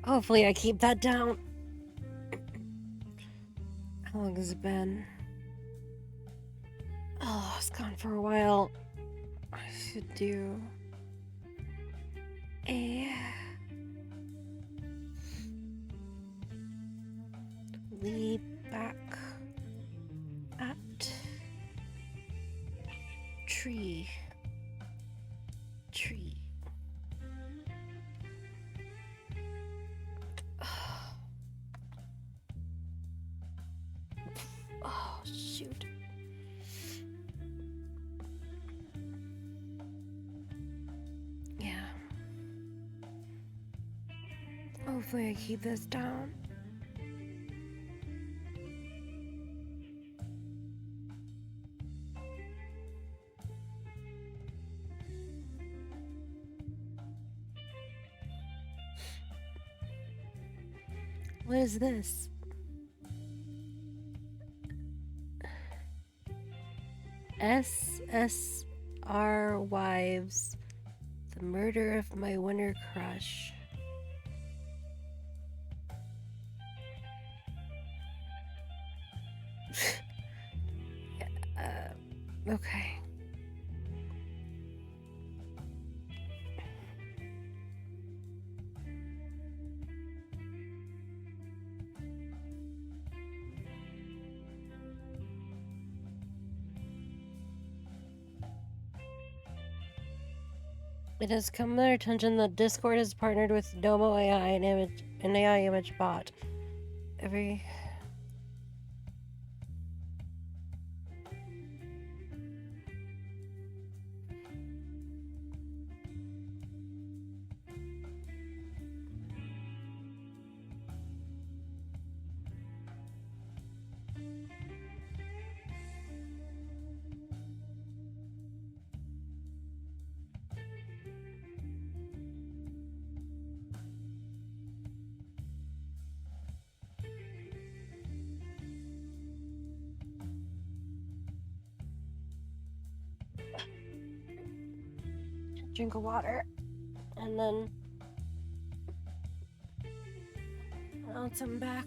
Hopefully I keep that down. How long has it been? Oh, it's gone for a while. I should do a lead back at tree. Oh, shoot. Yeah. Hopefully I keep this down. What is this? SSR Wives, the murder of my winter crush. Okay. It has come to their attention that Discord has partnered with Domo AI, an AI image bot. Drink of water, and then I'll come back.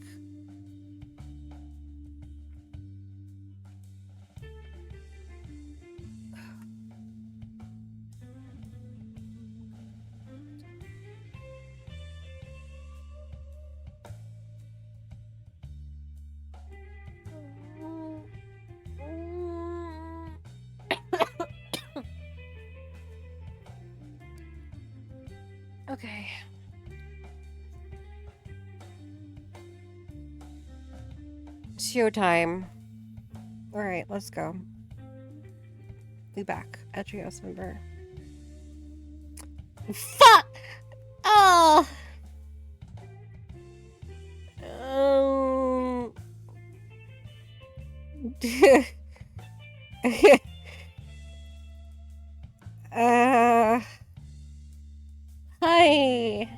Okay. Showtime. Alright, let's go. Be back at Trios member. Fuck! Oh! Hi.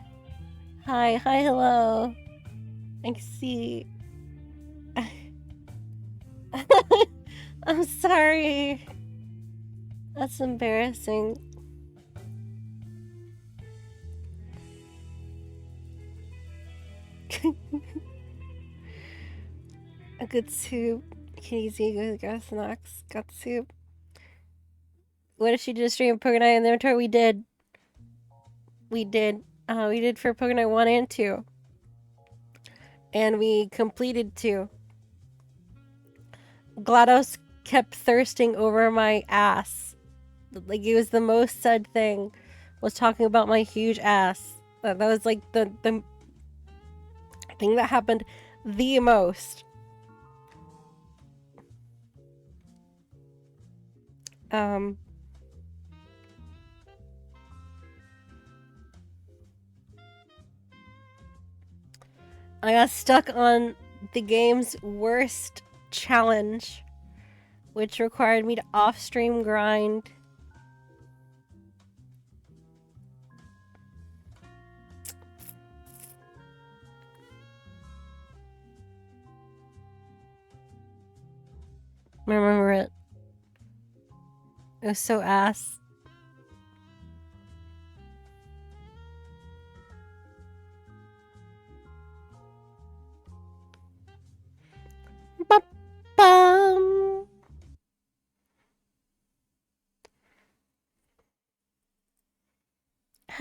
Hi, hello. I see. I'm sorry. That's embarrassing. A good soup. Easy, got snacks, got soup. What if she did a stream of Pokemon in the inventory? We did. We did for Pokemon 1 and 2. And we completed 2. GLaDOS kept thirsting over my ass. Like, it was the most said thing, was talking about my huge ass. That was like the thing that happened the most. I got stuck on the game's worst challenge, which required me to off-stream grind. I remember it. It was so ass.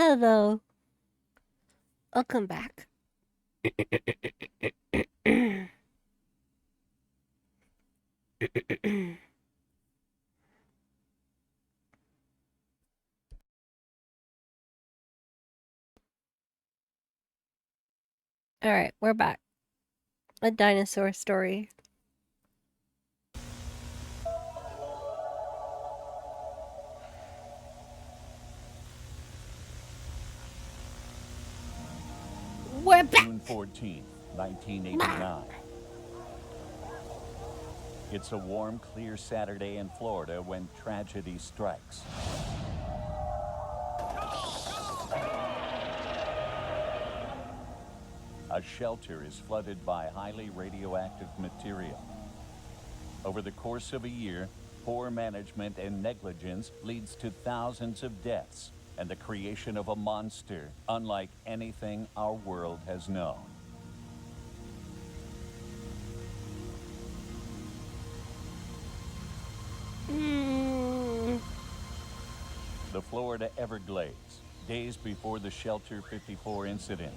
Hello. Welcome back. All right, we're back. A dinosaur story. We're back. June 14th, 1989. It's a warm, clear Saturday in Florida when tragedy strikes. A shelter is flooded by highly radioactive material. Over the course of a year, poor management and negligence leads to thousands of deaths and the creation of a monster unlike anything our world has known. The Florida Everglades, days before the Shelter 54 incident.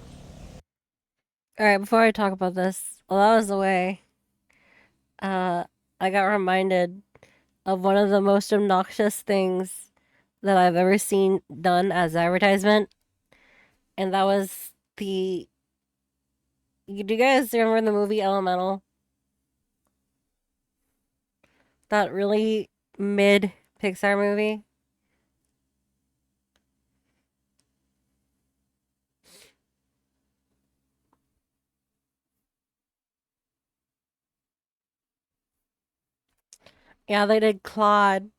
All right, before I talk about this, while I was away, I got reminded of one of the most obnoxious things that I've ever seen done as advertisement, and that was the. Do you guys remember the movie Elemental? That really mid Pixar movie? Yeah, they did Claude.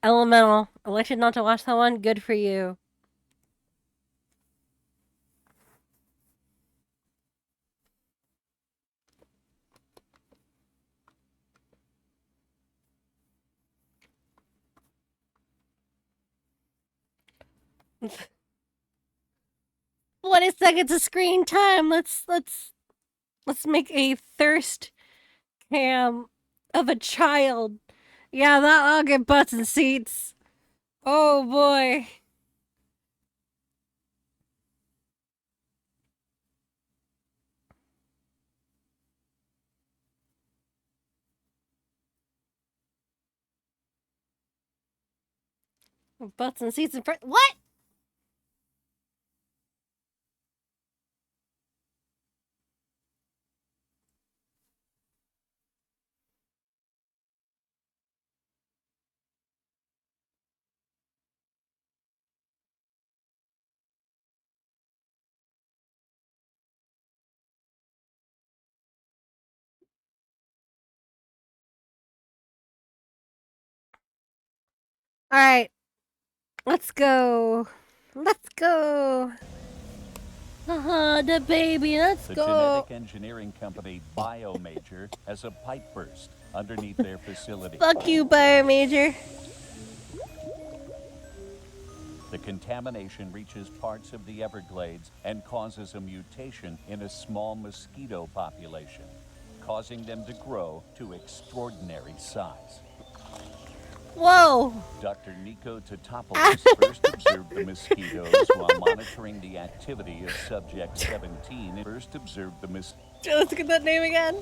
Elemental. Elected not to watch that one? Good for you. What is seconds of screen time? Let's make a thirst cam of a child. Yeah, that'll get butts and seats. Oh boy. Butts and seats in front. What? All right. Let's go. Let's go. The baby. Let's The go. genetic engineering company BioMajor has a pipe burst underneath their facility. Fuck you, Biomajor. The contamination reaches parts of the Everglades and causes a mutation in a small mosquito population, causing them to grow to extraordinary size. Whoa. Dr. Nico Totopoulos first observed the mosquitoes while monitoring the activity of subject 17. First observed the Let's get that name again.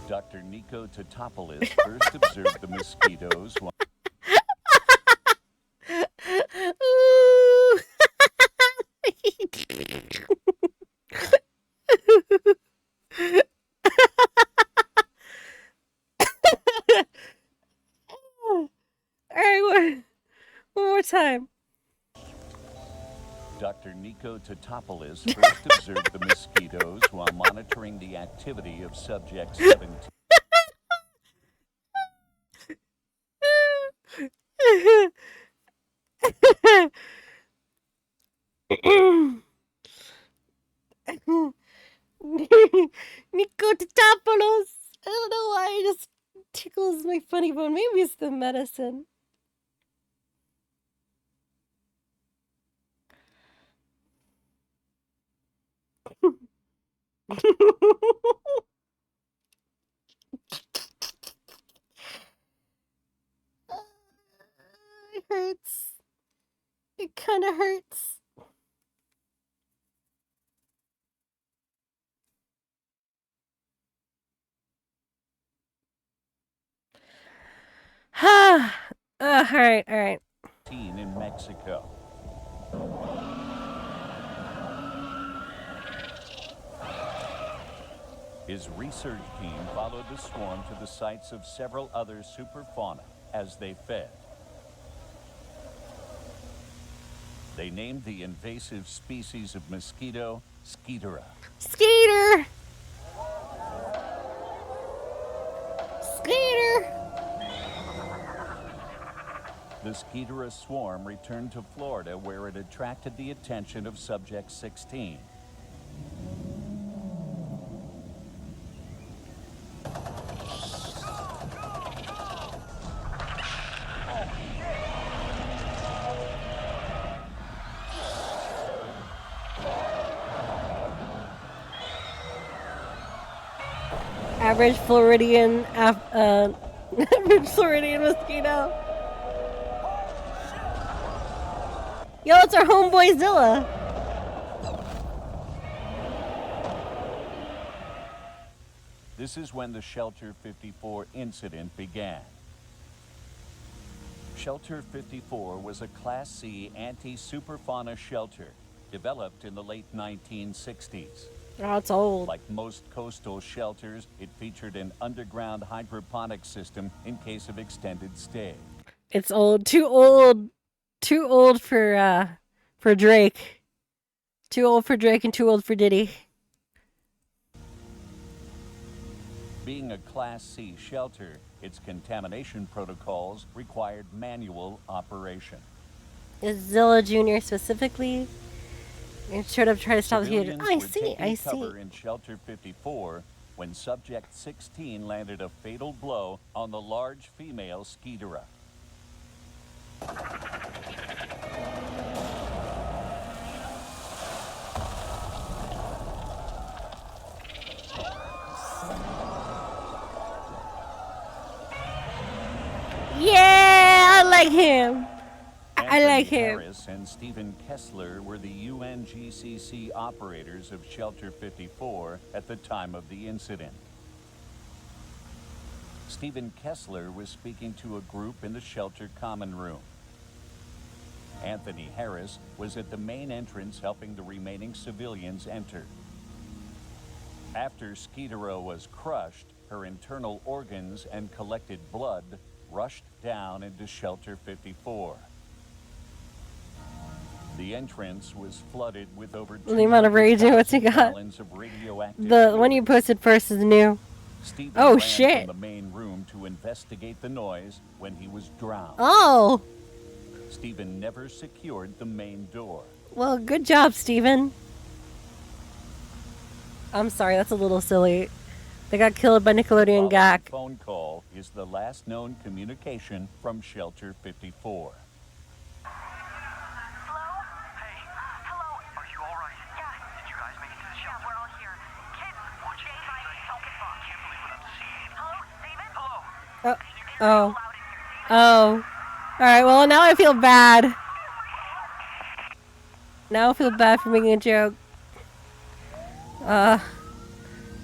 Dr. Nico Totopoulos first observed the mosquitoes while Ooh. All right, one more time. Dr. Nico Totopoulos first observed the mosquitoes while monitoring the activity of subject 17. Nico Totopoulos. I don't know why it just tickles my funny bone. Maybe it's the medicine. All right, all right. In Mexico. His research team followed the swarm to the sites of several other superfauna as they fed. They named the invasive species of mosquito Skeetera. Skeeter! Skeeter! The Skeetera swarm returned to Florida, where it attracted the attention of Subject 16. Average Floridian, average Floridian mosquito. Yo, it's our homeboy Zilla. This is when the Shelter 54 incident began. Shelter 54 was a Class C anti-superfauna shelter developed in the late 1960s. Oh, it's old. Like most coastal shelters, it featured an underground hydroponic system in case of extended stay. It's old. Too old. Too old for Drake. Too old for Drake and too old for Diddy. Being a Class C shelter, its contamination protocols required manual operation. Is Zilla Jr. specifically? It showed up trying to stop the kid. Civilians I were see, taking I see. cover in Shelter 54 when Subject 16 landed a fatal blow on the large female Skeetera. Yeah, I like him. I like Anthony him. Harris and Stephen Kessler were the UNGCC operators of Shelter 54 at the time of the incident. Stephen Kessler was speaking to a group in the shelter common room. Anthony Harris was at the main entrance helping the remaining civilians enter. After Skeetera was crushed, her internal organs and collected blood rushed down into Shelter 54. The entrance was flooded with over The amount of rage in what's he got. gallons of radioactive The one fluid. you posted first is new. Stephen Oh, ran shit. from the main room to investigate the noise when he was drowned. Oh, Stephen never secured the main door. well, good job, Steven. I'm sorry, that's a little silly. They got killed by Nickelodeon Following Gak. phone call is the last known communication from Shelter 54. Hello? Hey. Hello. Are you all right? Yeah. Did you guys make it to the shelter? Yeah, we're all here. Kids, watch it. Can't believe what I'm seeing. Hello, Steven? Hello. Oh. Oh. Alright, well, now I feel bad. Now I feel bad for making a joke.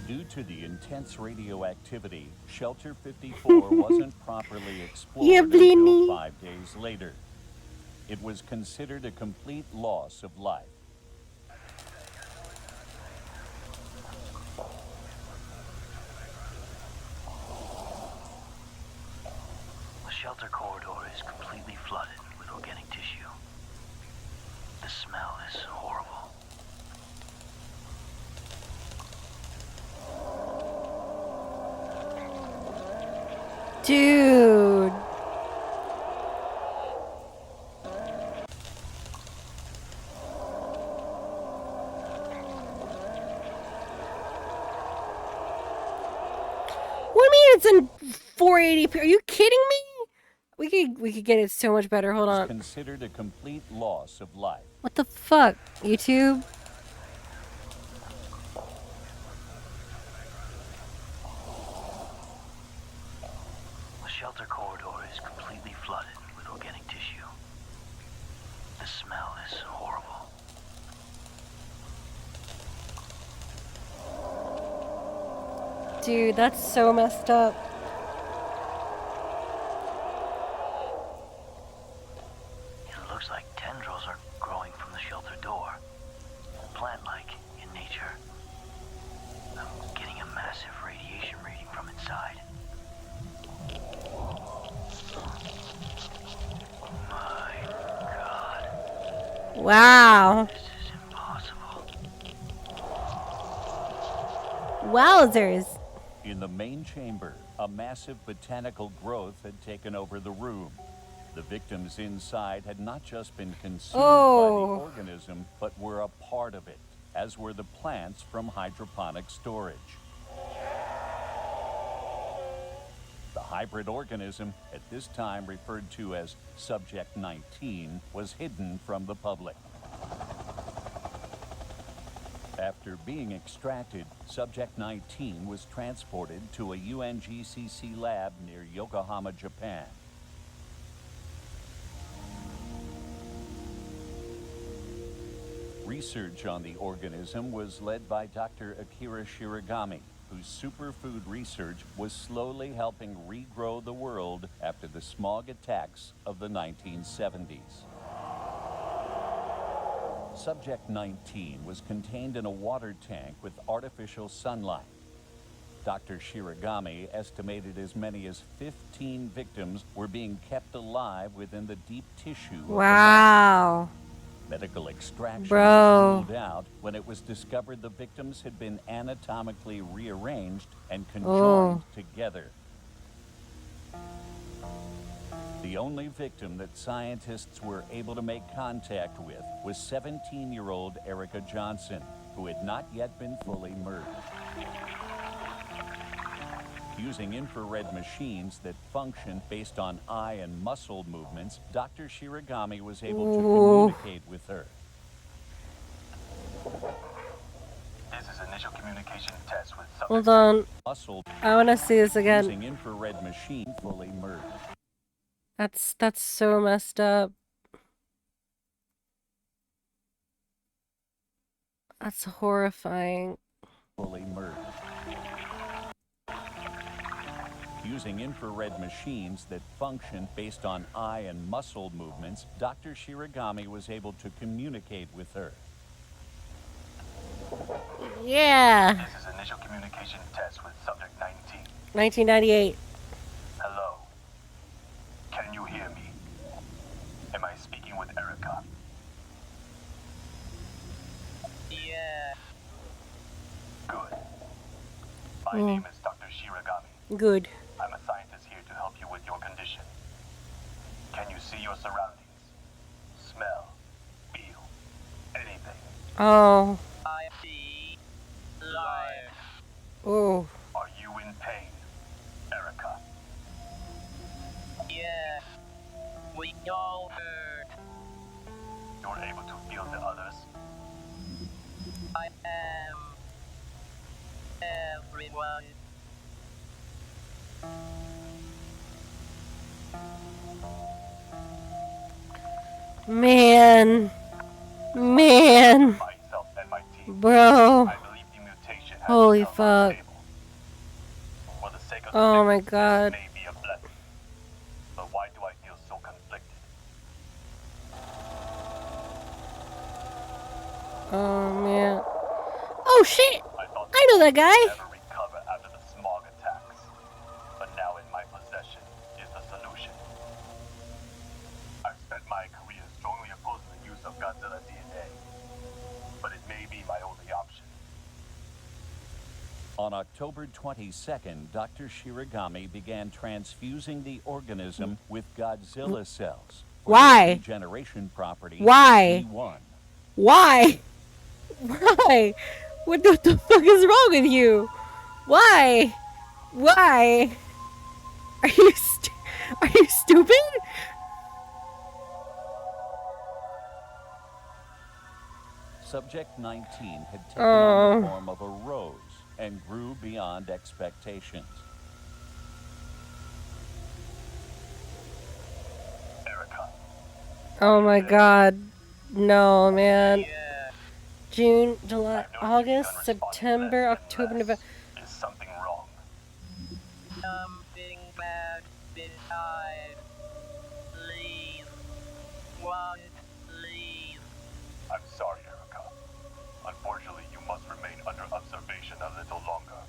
Due to the intense radioactivity, Shelter 54 wasn't properly explored Yeah, until Blini. 5 days later. It was considered a complete loss of life. The shelter corridor is completely flooded with organic tissue. The smell is horrible. Dude. What do you mean it's in 480p? Are you kidding me? We could get it so much better. Hold It's on. considered a complete loss of life. What the fuck? YouTube? The shelter corridor is completely flooded with organic tissue. The smell is horrible. Dude, that's so messed up. Wow. This is impossible. Wowzers. In the main chamber, a massive botanical growth had taken over the room. The victims inside had not just been consumed by the Oh. organism, but were a part of it, as were the plants from hydroponic storage. The hybrid organism, at this time referred to as Subject 19, was hidden from the public. After being extracted, Subject 19 was transported to a UNGCC lab near Yokohama, Japan. Research on the organism was led by Dr. Akira Shiragami, whose superfood research was slowly helping regrow the world after the smog attacks of the 1970s. Subject 19 was contained in a water tank with artificial sunlight. Dr. Shiragami estimated as many as 15 victims were being kept alive within the deep tissue of the Wow. medical extraction Bro. was ruled out when it was discovered the victims had been anatomically rearranged and conjoined together. The only victim that scientists were able to make contact with was 17-year-old Erica Johnson, who had not yet been fully murdered. Using infrared machines that function based on eye and muscle movements, Dr. Shiragami was able to communicate with her. This is initial communication test with subject. Hold on. Muscle I want to see this again. using infrared machine fully merged. That's so messed up. That's horrifying. Fully merged. Using infrared machines that function based on eye and muscle movements, Dr. Shiragami was able to communicate with her. Yeah. This is initial communication test with subject 19. 1998. Hello. Can you hear me? Am I speaking with Erica? Yes. Good. My name is Dr. Shiragami. Good. I'm a scientist here to help you with your condition. Can you see your surroundings? Smell? Feel? Anything? Oh. I see life. Oh. Are you in pain, Erica? Yes. We all hurt. You're able to feel the others? I am everyone. Man. Man. Myself and my team. Bro. I believe the mutation has Holy become fuck. unstable. For the sake of Oh the my victims, God. this may be a blessing. But why do I feel so conflicted? Oh man. Oh shit. I thought I know that guy. never recover after the smog attacks. But now in my possession is the solution. I've spent my career strongly opposing the use of Godzilla DNA. But it may be my only option. On October 22nd, Dr. Shiragami began transfusing the organism with Godzilla cells. for Why? the regeneration property Why? E1. Why? Why? What the fuck is wrong with you? Why? Why? Are you stupid? Subject 19 had taken on the Oh. form of a rose and grew beyond expectations. Erica. Oh my god. No, man. Yes. June, July, I know you can August, respond September, less and October, less. November. Is something wrong? Something bad beside. Leave. What? Leave. I'm sorry, Erica. Unfortunately, you must remain under observation a little longer.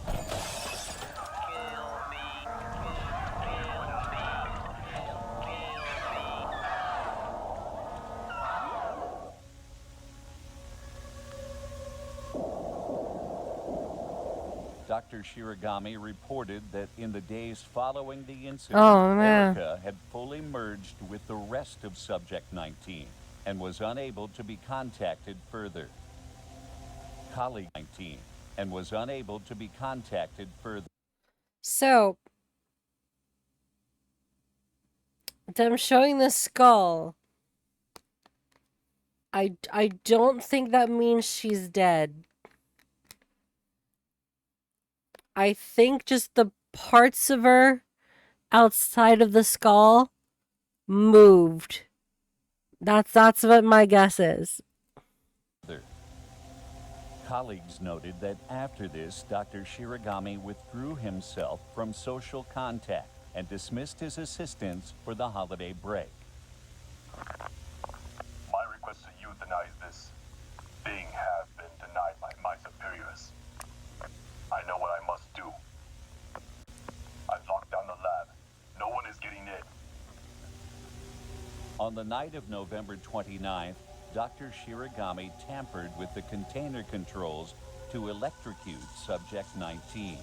Kill me. Kill me. Kill me. Dr. Shiragami reported that in the days following the incident, Oh, man. Erica had fully merged with the rest of Subject 19 and was unable to be contacted further. Colleague 19 and was unable to be contacted further. So, them showing the skull, I don't think that means she's dead. I think just the parts of her outside of the skull moved. That's what my guess is. Colleagues noted that after this, Dr. Shiragami withdrew himself from social contact and dismissed his assistants for the holiday break. My request to euthanize this being have been denied by my superiors. I know what I must do. I've locked down the lab. No one is getting in. On the night of November 29th, Dr. Shiragami tampered with the container controls to electrocute Subject 19.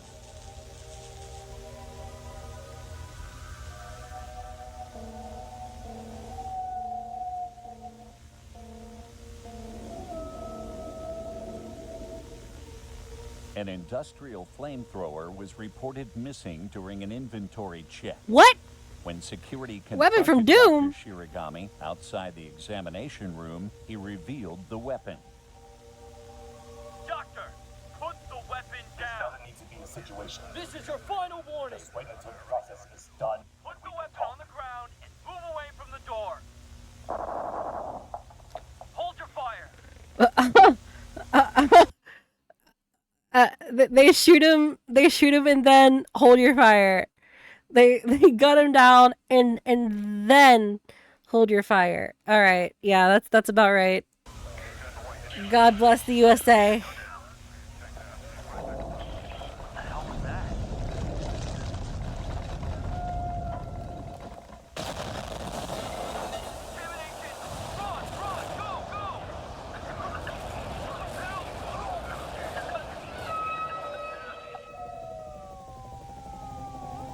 An industrial flamethrower was reported missing during an inventory check. What? When security Weapon from confronted Doom? Dr. Shiragami outside the examination room, he revealed the weapon. Doctor, put the weapon down. Doesn't need to be a situation. This is your final warning. Just wait until the process is done. Put the weapon on the ground and move away from the door. Hold your fire. They shoot him, and then hold your fire. They gun him down and then hold your fire. All right, yeah, that's about right. God bless the USA.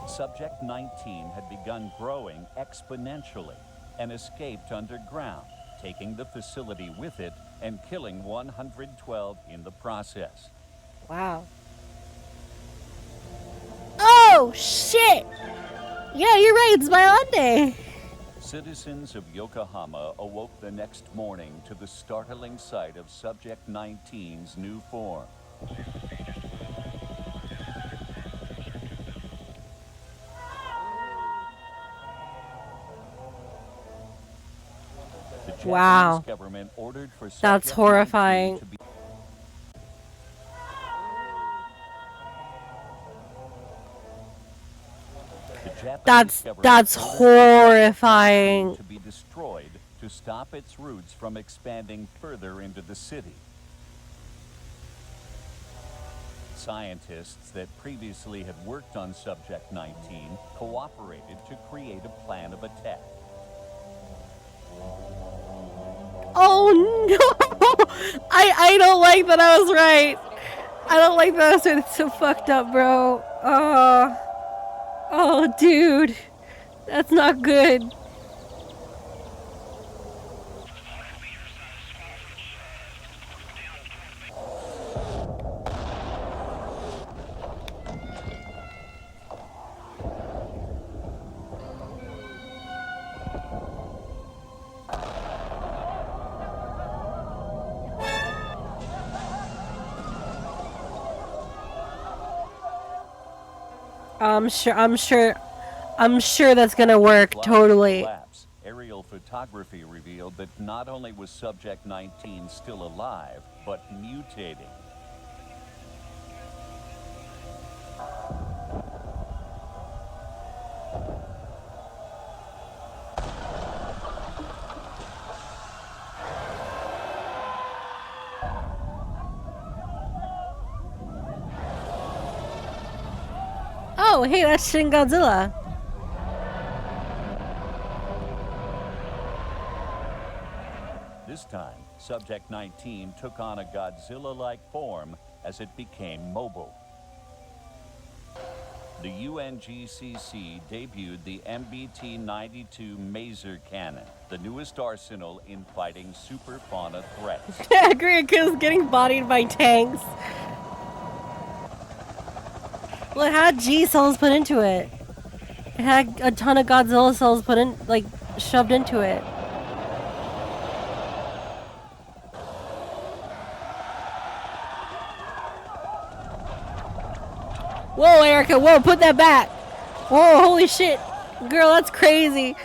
Subject 19 had begun growing exponentially and escaped underground, taking the facility with it and killing 112 in the process. Wow. Oh, shit! Yeah, you're right, it's my Monday. Citizens of Yokohama awoke the next morning to the startling sight of Subject 19's new form. The Wow. Japanese government ordered for That's Subject horrifying. 19 to be The Japanese government That's ordered horrifying. to be destroyed to stop its roots from expanding further into the city. Scientists that previously had worked on Subject 19 cooperated to create a plan of attack. Oh no! I don't like that I was right. I don't like that I was right. It's so fucked up, bro. Oh, dude. That's not good. I'm sure that's gonna work totally. Collapse. Aerial photography revealed that not only was Subject 19 still alive, but mutating. Oh, hey, that's Shin Godzilla. This time, Subject 19 took on a Godzilla-like form as it became mobile. The UNGCC debuted the MBT-92 Maser Cannon, the newest arsenal in fighting superfauna threats. Agrico's getting bodied by tanks. Well, it had G cells put into it. It had a ton of Godzilla cells put in, like, shoved into it. Whoa, Erica, whoa, put that back. Whoa, holy shit. Girl, that's crazy.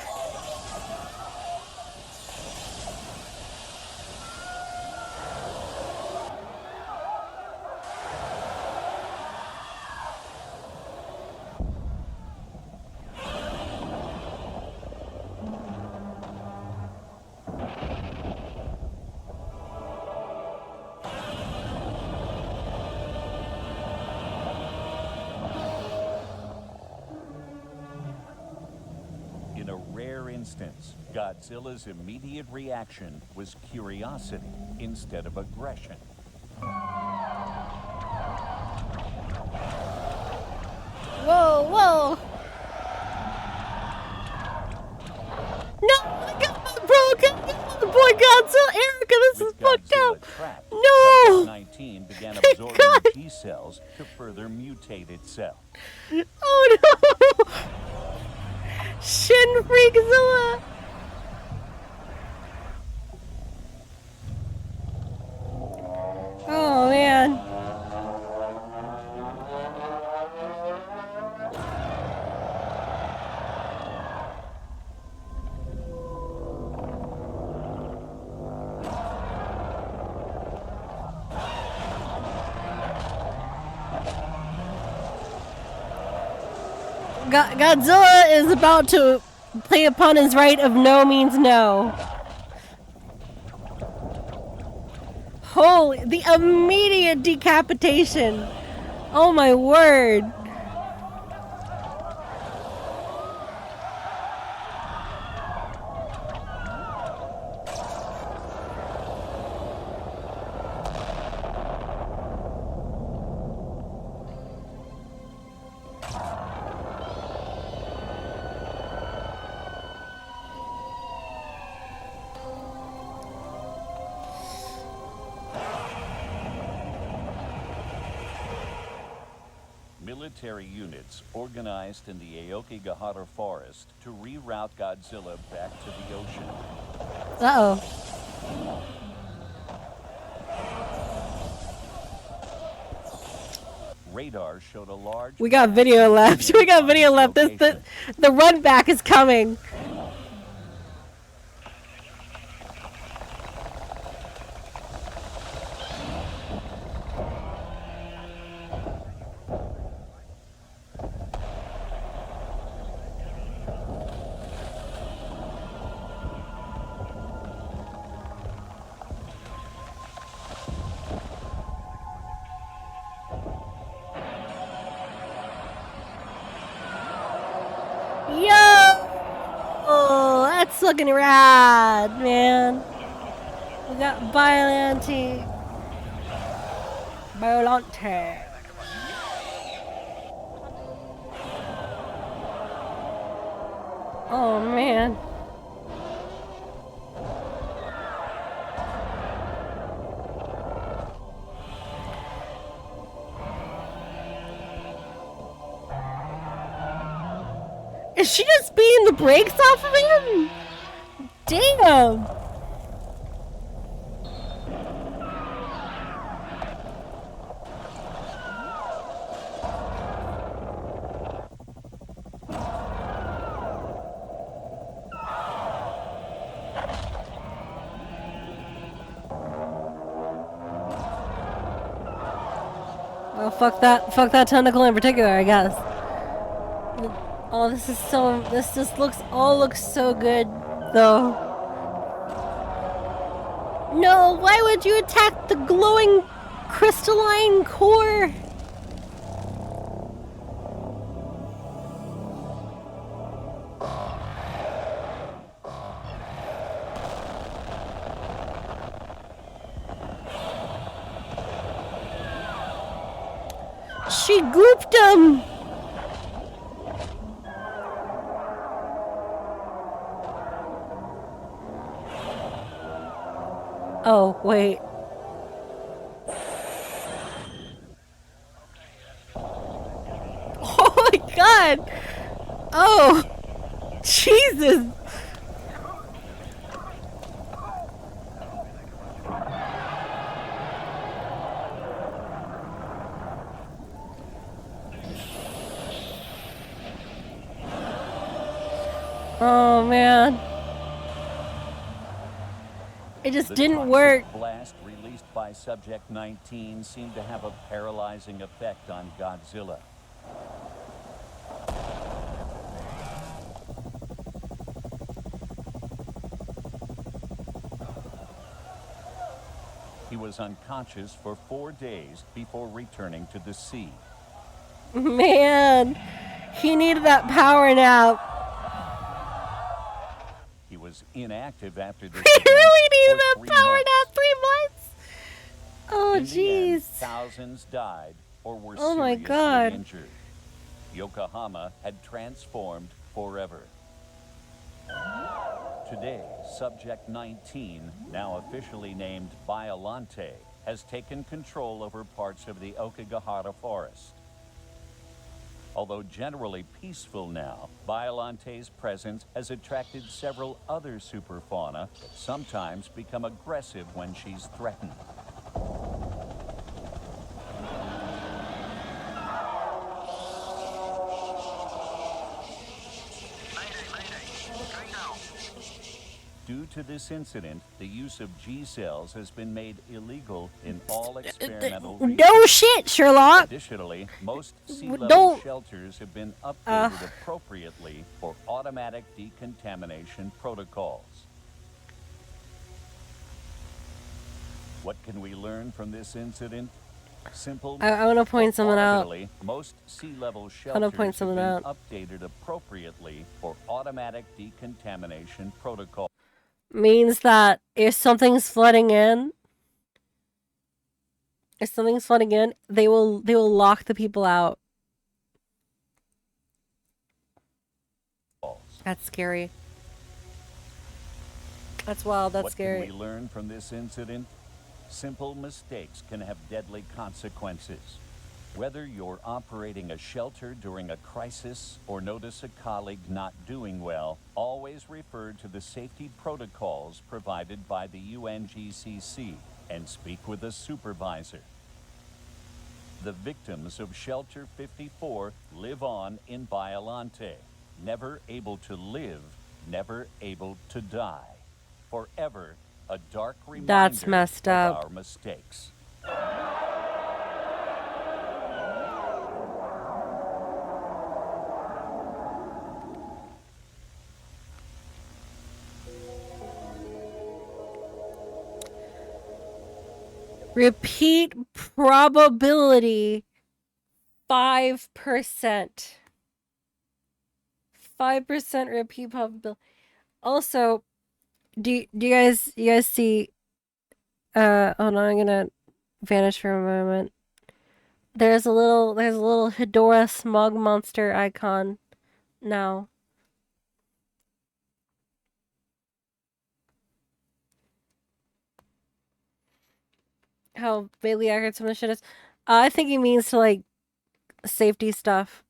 In a rare instance, Godzilla's immediate reaction was curiosity instead of aggression. Whoa, whoa. No, I got my boy Godzilla. Erica, this is fucked up. Trapped, No. 19 began absorbing T cells to further mutate itself. Oh no. Shin Freakzilla. Oh man. Godzilla is about to play upon his right of no means no. Holy, the immediate decapitation. Oh my word. Military units organized in the Aokigahara forest to reroute Godzilla back to the ocean. Uh-oh. Radar showed a large... We got video left. We got video left. The run back is coming. That's looking rad, man. We got Biolante. Oh, man. Is she just beating the brakes off of him? Damn! Well, fuck that tentacle in particular, I guess. Oh, this just looks so good, though. No, why would you attack the glowing crystalline core? She gooped him! Wait. Oh my god! Oh! Jesus! Oh man. It just The didn't toxic work. blast released by Subject 19 seemed to have a paralyzing effect on Godzilla. He was unconscious for 4 days before returning to the sea. Man, he needed that power nap. He was inactive after this He event really needed for that 3 power months. nap. 3 months. Oh In the end, jeez. thousands died or were Oh my seriously god. injured. Yokohama had transformed forever. Today, Subject 19, now officially named Biollante, has taken control over parts of the Okigahara forest. Although generally peaceful now, Biollante's presence has attracted several other superfauna that sometimes become aggressive when she's threatened. Due to this incident, the use of G-cells has been made illegal in all experimental research. No shit, Sherlock. Additionally, most sea-level Don't. shelters have been updated appropriately for automatic decontamination protocols. What can we learn from this incident? Simple. I want to point something out. Most sea-level I want to point shelters have something been out. updated appropriately for automatic decontamination protocols. Means that if something's flooding in, they will lock the people out. That's scary. That's wild. That's scary. What can we learn from this incident? Simple mistakes can have deadly consequences. Whether you're operating a shelter during a crisis or notice a colleague not doing well, always refer to the safety protocols provided by the UNGCC and speak with a supervisor. The victims of Shelter 54 live on in Biollante, never able to live, never able to die. Forever a dark reminder That's messed up. of our mistakes. Repeat probability 5%. 5% repeat probability. Also, do you guys see hold on, I'm gonna vanish for a moment. There's a little Hedora smog monster icon now. How vaguely accurate some of the shit is. I think he means to like safety stuff.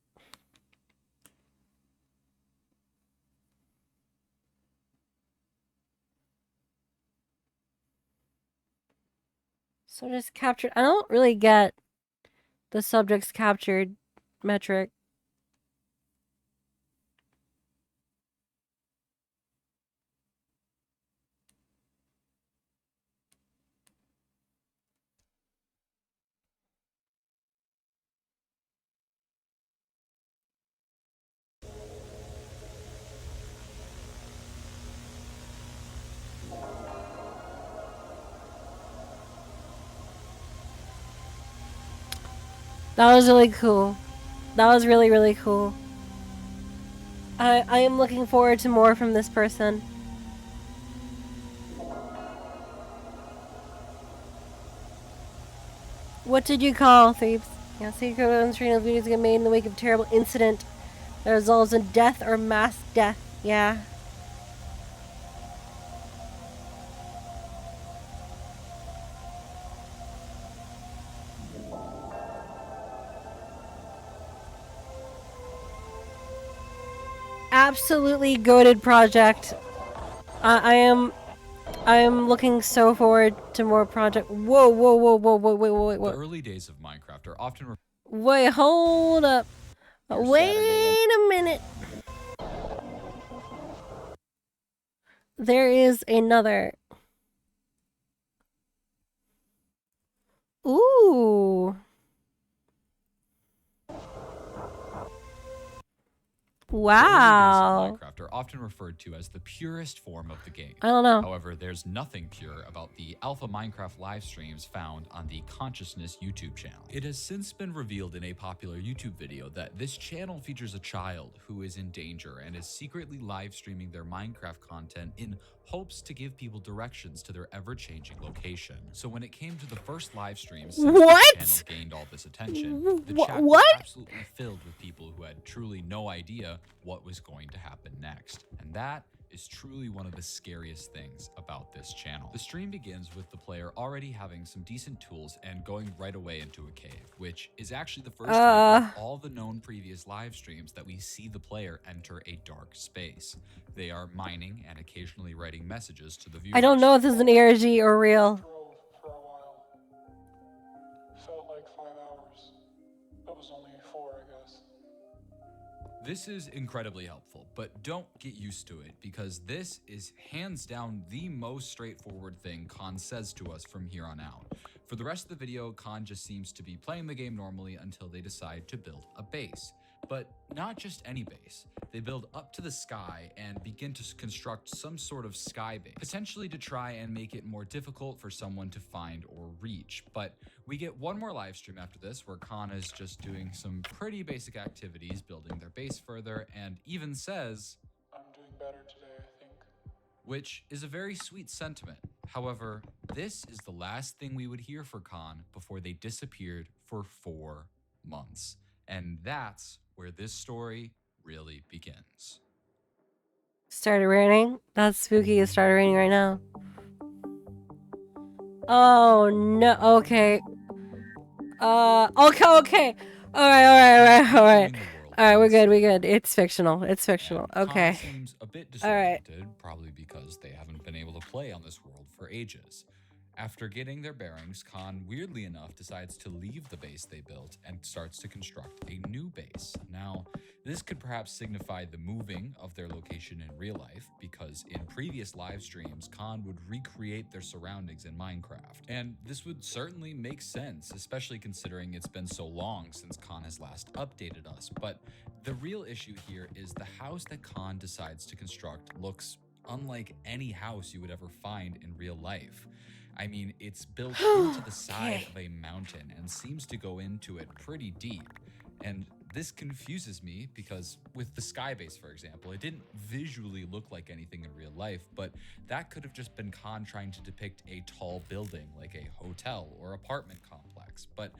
So just captured. I don't really get the subjects captured metric. That was really cool. That was really, really cool. I am looking forward to more from this person. What did you call Thebes? Yeah, secret code on videos get made in the wake of a terrible incident that results in death or mass death. Yeah. absolutely goated project. I am looking so forward to more project. Whoa, whoa, whoa, whoa, whoa, wait, wait, The wait. early days of Minecraft are often Wait, hold up. Wait a minute. There is another. Ooh. Wow. Minecraft are often referred to as the purest form of the game. I don't know. However, there's nothing pure about the alpha Minecraft live streams found on the Consciousness YouTube channel. It has since been revealed in a popular YouTube video that this channel features a child who is in danger and is secretly live streaming their Minecraft content in hopes to give people directions to their ever-changing location. So when it came to the first live stream since the channel gained all this attention, the chat was absolutely filled with people who had truly no idea what was going to happen next. And that is truly one of the scariest things about this channel. The stream begins with the player already having some decent tools and going right away into a cave, which is actually the first time of all the known previous live streams that we see the player enter a dark space. They are mining and occasionally writing messages to the viewers. I don't know if this is an ARG or real. For a while. Felt like 5 hours. It was only 4, I guess. This is incredibly helpful, but don't get used to it because this is hands down the most straightforward thing Khan says to us from here on out. For the rest of the video, Khan just seems to be playing the game normally until they decide to build a base. But not just any base. They build up to the sky and begin to construct some sort of sky base, potentially to try and make it more difficult for someone to find or reach. But we get one more live stream after this where Khan is just doing some pretty basic activities, building their base further, and even says, "I'm doing better today, I think." Which is a very sweet sentiment. However, this is the last thing we would hear for Khan before they disappeared for 4 months. And that's where this story really begins. Started raining? That's spooky. It started raining right now. Oh no. Okay. Okay. All right. We're good. It's fictional. Okay. Khan seems a bit disoriented, probably because they haven't been able to play on this world for ages. After getting their bearings, Khan, weirdly enough, decides to leave the base they built and starts to construct a new base. Now, this could perhaps signify the moving of their location in real life, because in previous live streams, Khan would recreate their surroundings in Minecraft. And this would certainly make sense, especially considering it's been so long since Khan has last updated us. But the real issue here is the house that Khan decides to construct looks unlike any house you would ever find in real life. I mean, it's built into the side of a mountain and seems to go into it pretty deep. And this confuses me because with the sky base, for example, it didn't visually look like anything in real life, but that could have just been Khan trying to depict a tall building like a hotel or apartment complex. But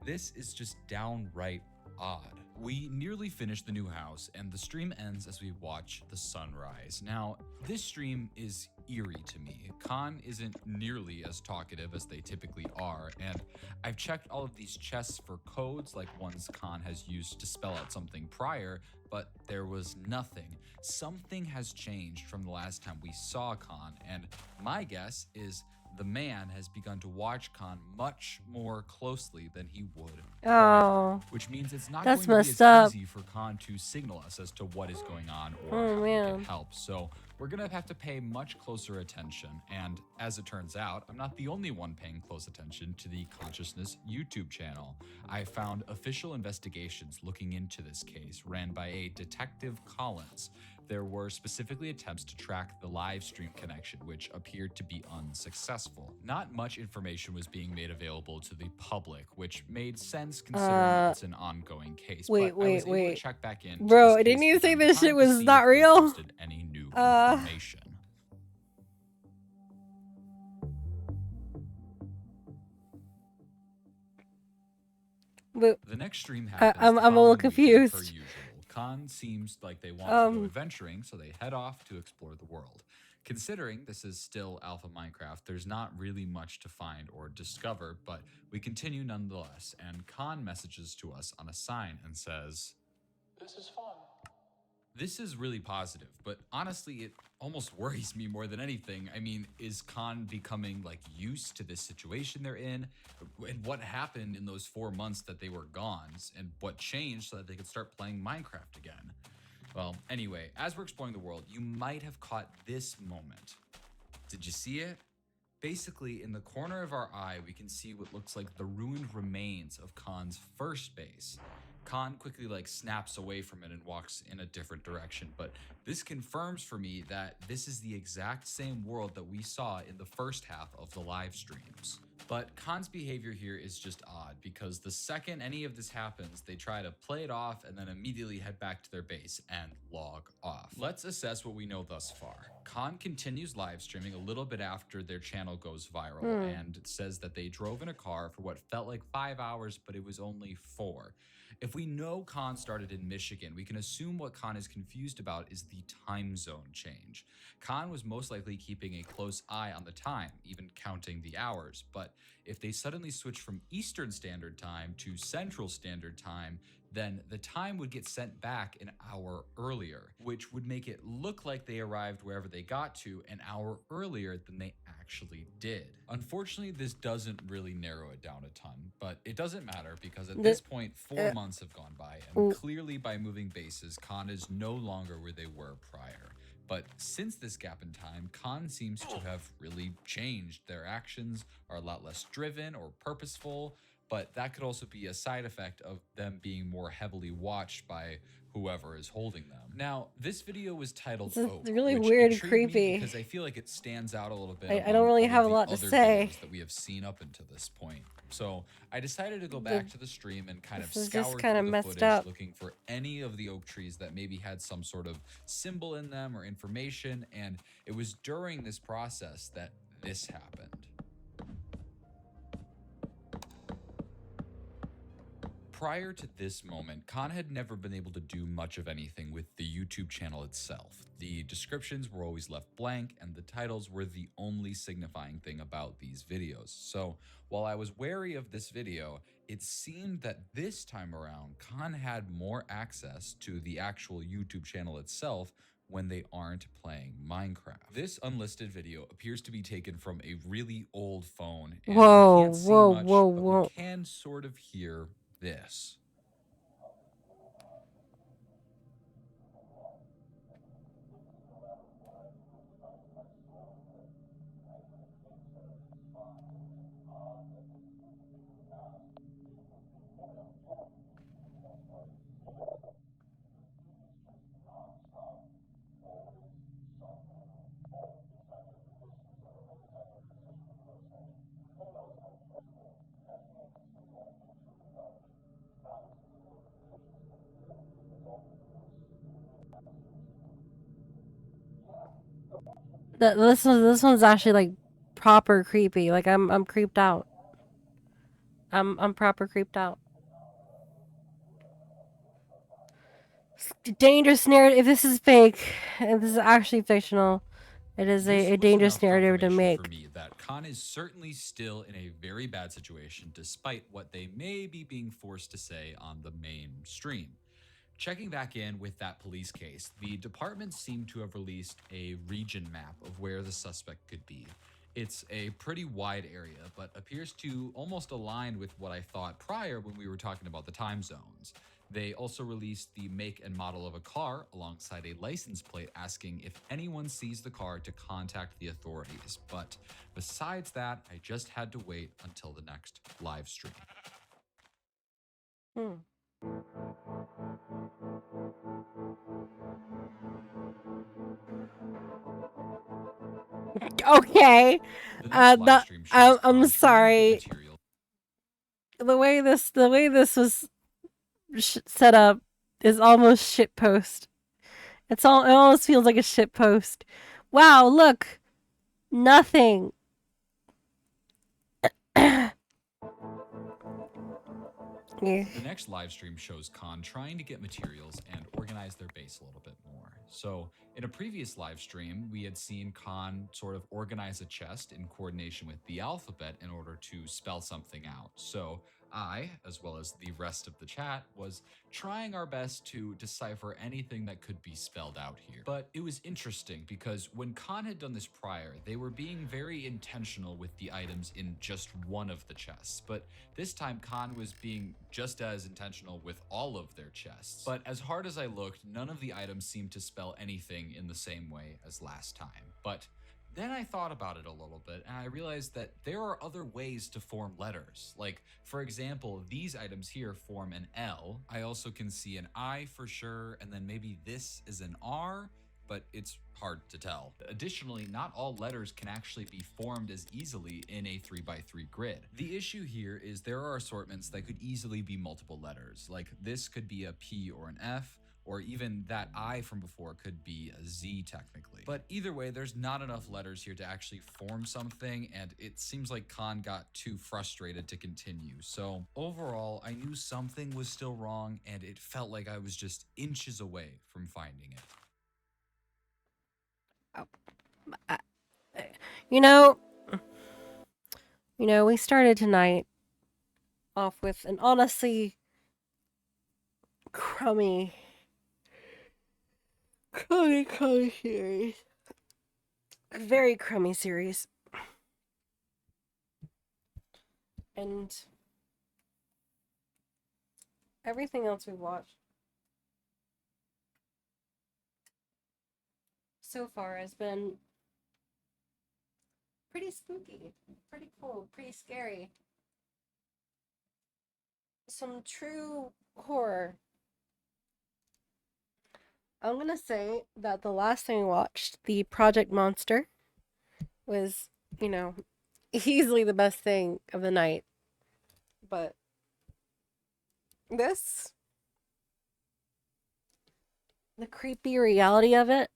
this is just downright odd. We nearly finish the new house and the stream ends as we watch the sunrise. Now, this stream is eerie to me. Khan isn't nearly as talkative as they typically are, and I've checked all of these chests for codes like ones Khan has used to spell out something prior, but there was nothing. Something has changed from the last time we saw Khan, and my guess is the man has begun to watch Khan much more closely than he would. Oh, which means it's not that's going to be messed as up. easy for Khan to signal us as to what is going on or how to get help. So we're going to have to pay much closer attention. And as it turns out, I'm not the only one paying close attention to the Consciousness YouTube channel. I found official investigations looking into this case ran by a Detective Collins. There were specifically attempts to track the live stream connection, which appeared to be unsuccessful. Not much information was being made available to the public, which made sense considering it's an ongoing case. Wait. To check back in. Bro, didn't you say this shit was not real? Any new information. But the next stream happens. I'm a little confused. Khan seems like they want to go adventuring, so they head off to explore the world. Considering this is still Alpha Minecraft, there's not really much to find or discover, but we continue nonetheless, and Khan messages to us on a sign and says, "This is fun." This is really positive, but honestly, it almost worries me more than anything. I mean, is Khan becoming like used to this situation they're in? And what happened in those 4 months that they were gone? And what changed so that they could start playing Minecraft again? Well, anyway, as we're exploring the world, you might have caught this moment. Did you see it? Basically, in the corner of our eye, we can see what looks like the ruined remains of Khan's first base. Khan quickly snaps away from it and walks in a different direction, but this confirms for me that this is the exact same world that we saw in the first half of the live streams. But Khan's behavior here is just odd because the second any of this happens, they try to play it off and then immediately head back to their base and log off. Let's assess what we know thus far. Khan continues live streaming a little bit after their channel goes viral and says that they drove in a car for what felt like 5 hours, but it was only 4. If we know Khan started in Michigan, we can assume what Khan is confused about is the time zone change. Khan was most likely keeping a close eye on the time, even counting the hours, but if they suddenly switch from Eastern Standard Time to Central Standard Time, then the time would get sent back an hour earlier, which would make it look like they arrived wherever they got to an hour earlier than they actually did. Unfortunately, this doesn't really narrow it down a ton, but it doesn't matter because at this point, 4 months have gone by, and clearly by moving bases, Khan is no longer where they were prior. But since this gap in time, Khan seems to have really changed. Their actions are a lot less driven or purposeful, but that could also be a side effect of them being more heavily watched by whoever is holding them. Now, this video was titled This is Oak, really which weird and intrigued me creepy. because I feel like it stands out a little bit. I don't really have a lot to other say. videos that we have seen up until this point. So I decided to go back to the stream and kind of This is scour just kind of through the messed footage, up. looking for any of the oak trees that maybe had some sort of symbol in them or information. And it was during this process that this happened. Prior to this moment, Khan had never been able to do much of anything with the YouTube channel itself. The descriptions were always left blank, and the titles were the only signifying thing about these videos. So while I was wary of this video, it seemed that this time around, Khan had more access to the actual YouTube channel itself when they aren't playing Minecraft. This unlisted video appears to be taken from a really old phone, and we can't see much, but we can sort of hear this. This one's actually like proper creepy. Like I'm creeped out. I'm proper creeped out. Dangerous narrative. If this is fake, if this is actually fictional, it is a dangerous narrative to make. For me, that Khan is certainly still in a very bad situation, despite what they may be being forced to say on the main stream. Checking back in with that police case, the department seemed to have released a region map of where the suspect could be. It's a pretty wide area, but appears to almost align with what I thought prior when we were talking about the time zones. They also released the make and model of a car alongside a license plate asking if anyone sees the car to contact the authorities. But besides that, I just had to wait until the next live stream. Okay. I'm sorry. The way this was set up is almost shitpost. It almost feels like a shitpost. Wow, look. Nothing. The next live stream shows Khan trying to get materials and organize their base a little bit more. So in a previous live stream, we had seen Khan sort of organize a chest in coordination with the alphabet in order to spell something out. So I, as well as the rest of the chat, was trying our best to decipher anything that could be spelled out here. But it was interesting because when Khan had done this prior, they were being very intentional with the items in just one of the chests. But this time, Khan was being just as intentional with all of their chests. But as hard as I looked, none of the items seemed to spell anything in the same way as last time. But then I thought about it a little bit and I realized that there are other ways to form letters. Like, for example, these items here form an L. I also can see an I for sure, and then maybe this is an R, but it's hard to tell. Additionally, not all letters can actually be formed as easily in a 3x3 grid. The issue here is there are assortments that could easily be multiple letters. Like this could be a P or an F, or even that I from before could be a Z technically. But either way, there's not enough letters here to actually form something, and it seems like Khan got too frustrated to continue. So overall, I knew something was still wrong, and it felt like I was just inches away from finding it. You know, we started tonight off with an honestly crummy series. A very crummy series. And everything else we watched so far has been pretty spooky, pretty cool, pretty scary. Some true horror. I'm gonna say that the last thing we watched, the Project Monster, was, easily the best thing of the night. But this, the creepy reality of it,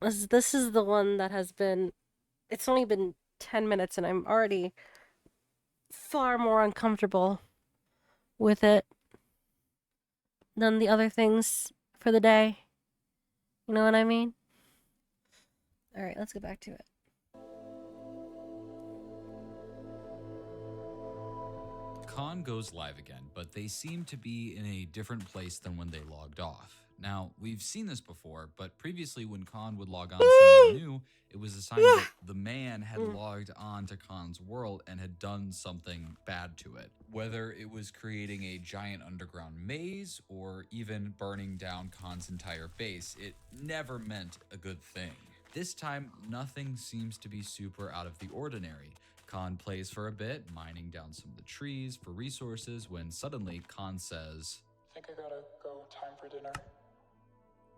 this is the one that has been, it's only been 10 minutes and I'm already far more uncomfortable with it than the other things for the day. You know what I mean? Alright, let's get back to it. Khan goes live again, but they seem to be in a different place than when they logged off. Now, we've seen this before, but previously when Khan would log on somewhere new, it was a sign that the man had logged on to Khan's world and had done something bad to it. Whether it was creating a giant underground maze or even burning down Khan's entire base, it never meant a good thing. This time, nothing seems to be super out of the ordinary. Khan plays for a bit, mining down some of the trees for resources, when suddenly Khan says, Think I gotta go. Time for dinner.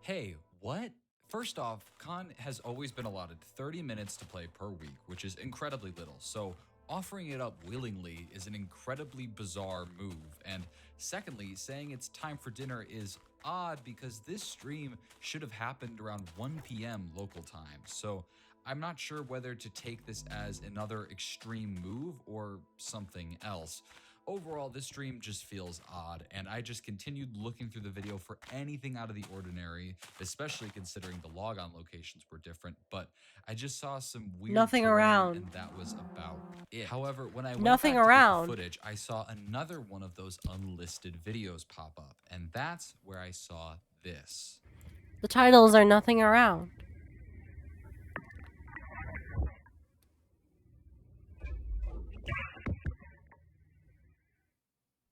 Hey, what? First off, Khan has always been allotted 30 minutes to play per week, which is incredibly little, so offering it up willingly is an incredibly bizarre move. And secondly, saying it's time for dinner is odd because this stream should have happened around 1 p.m. local time, so I'm not sure whether to take this as another extreme move or something else. Overall, this stream just feels odd, and I just continued looking through the video for anything out of the ordinary, especially considering the logon locations were different, but I just saw some weird Nothing terrain, around. and that was about it. However, when I went Nothing back to get around. the footage, I saw another one of those unlisted videos pop up, and that's where I saw this. The titles are nothing around.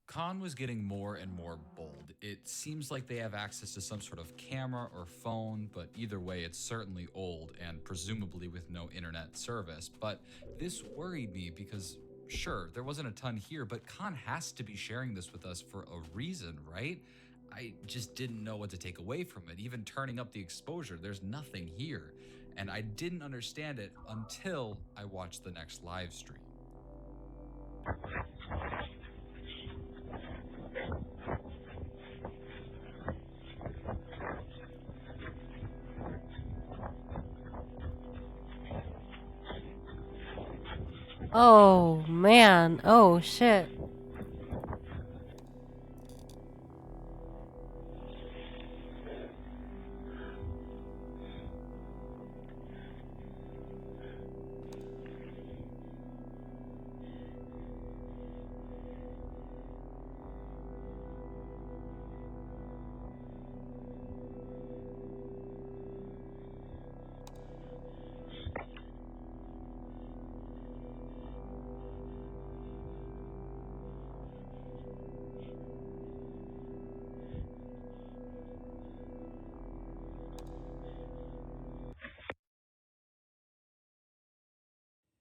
Khan was getting more and more bold. It seems like they have access to some sort of camera or phone, but either way, it's certainly old and presumably with no internet service. But this worried me because, sure, there wasn't a ton here, but Khan has to be sharing this with us for a reason, right? I just didn't know what to take away from it. Even turning up the exposure, there's nothing here. And I didn't understand it until I watched the next live stream. Oh, man. Oh, shit.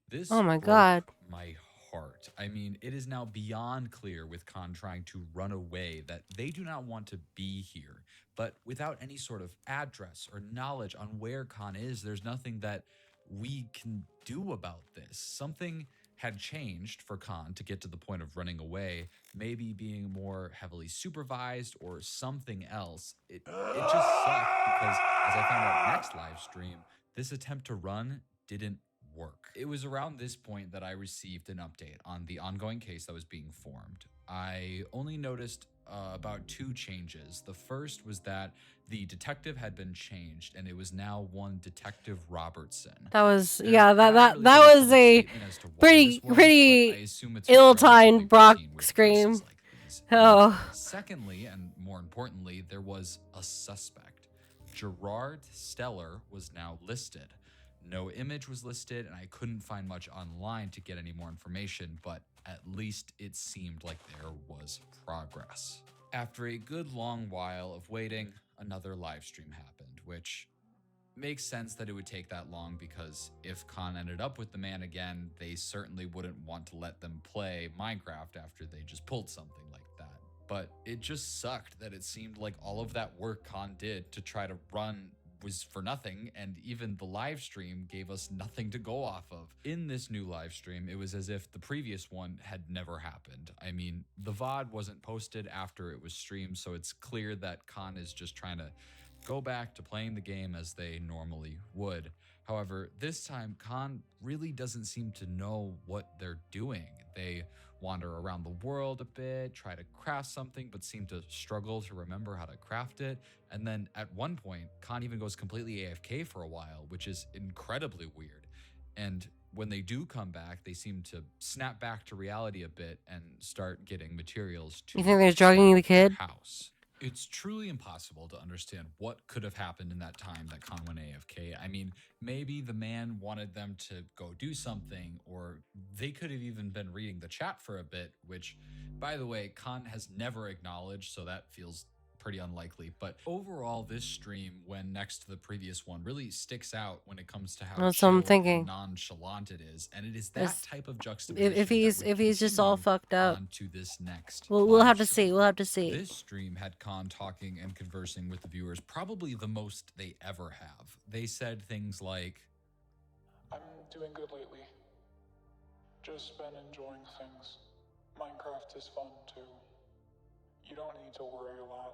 This Oh my broke god. my heart. I mean, it is now beyond clear with Khan trying to run away that they do not want to be here. But without any sort of address or knowledge on where Khan is, there's nothing that we can do about this. Something had changed for Khan to get to the point of running away, maybe being more heavily supervised or something else. It just sucked because, as I found out next live stream, this attempt to run didn't work. It was around this point that I received an update on the ongoing case that was being formed. I only noticed about 2 changes. The first was that the detective had been changed and it was now one Detective Robertson. That was There yeah, that hasn't that really been was public a statement as to why pretty this was, but I pretty assume it's relatively ill-timed Brock routine with scream. cases like these. Oh. Secondly, and more importantly, there was a suspect. Gerard Steller was now listed. No image was listed, and I couldn't find much online to get any more information, but at least it seemed like there was progress. After a good long while of waiting, another live stream happened, which makes sense that it would take that long because if Khan ended up with the man again, they certainly wouldn't want to let them play Minecraft after they just pulled something like that. But it just sucked that it seemed like all of that work Khan did to try to run was for nothing, and even the live stream gave us nothing to go off of. In this new live stream, it was as if the previous one had never happened. I mean, the VOD wasn't posted after it was streamed, so it's clear that Khan is just trying to go back to playing the game as they normally would. However, this time, Khan really doesn't seem to know what they're doing. They wander around the world a bit, try to craft something, but seem to struggle to remember how to craft it. And then at one point, Khan even goes completely AFK for a while, which is incredibly weird. And when they do come back, they seem to snap back to reality a bit and start getting materials to You think they're drugging the kid? house. It's truly impossible to understand what could have happened in that time that Khan went AFK. I mean, maybe the man wanted them to go do something, or they could have even been reading the chat for a bit, which, by the way, Khan has never acknowledged, so that feels pretty unlikely. But overall, this stream, when next to the previous one, really sticks out when it comes to how That's what I'm chill thinking. and nonchalant it is. And it is that This- type of juxtaposition if he's just all fucked up, on to this next we'll have to live see. stream. We'll have to see. This stream had Khan talking and conversing with the viewers probably the most they ever have. They said things like, I'm doing good lately. Just been enjoying things. Minecraft is fun too. You don't need to worry a lot.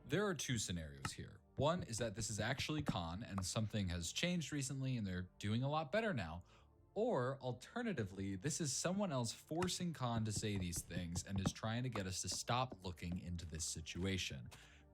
there are 2 scenarios here. One is that this is actually Khan and something has changed recently and they're doing a lot better now. Or alternatively, this is someone else forcing Khan to say these things and is trying to get us to stop looking into this situation.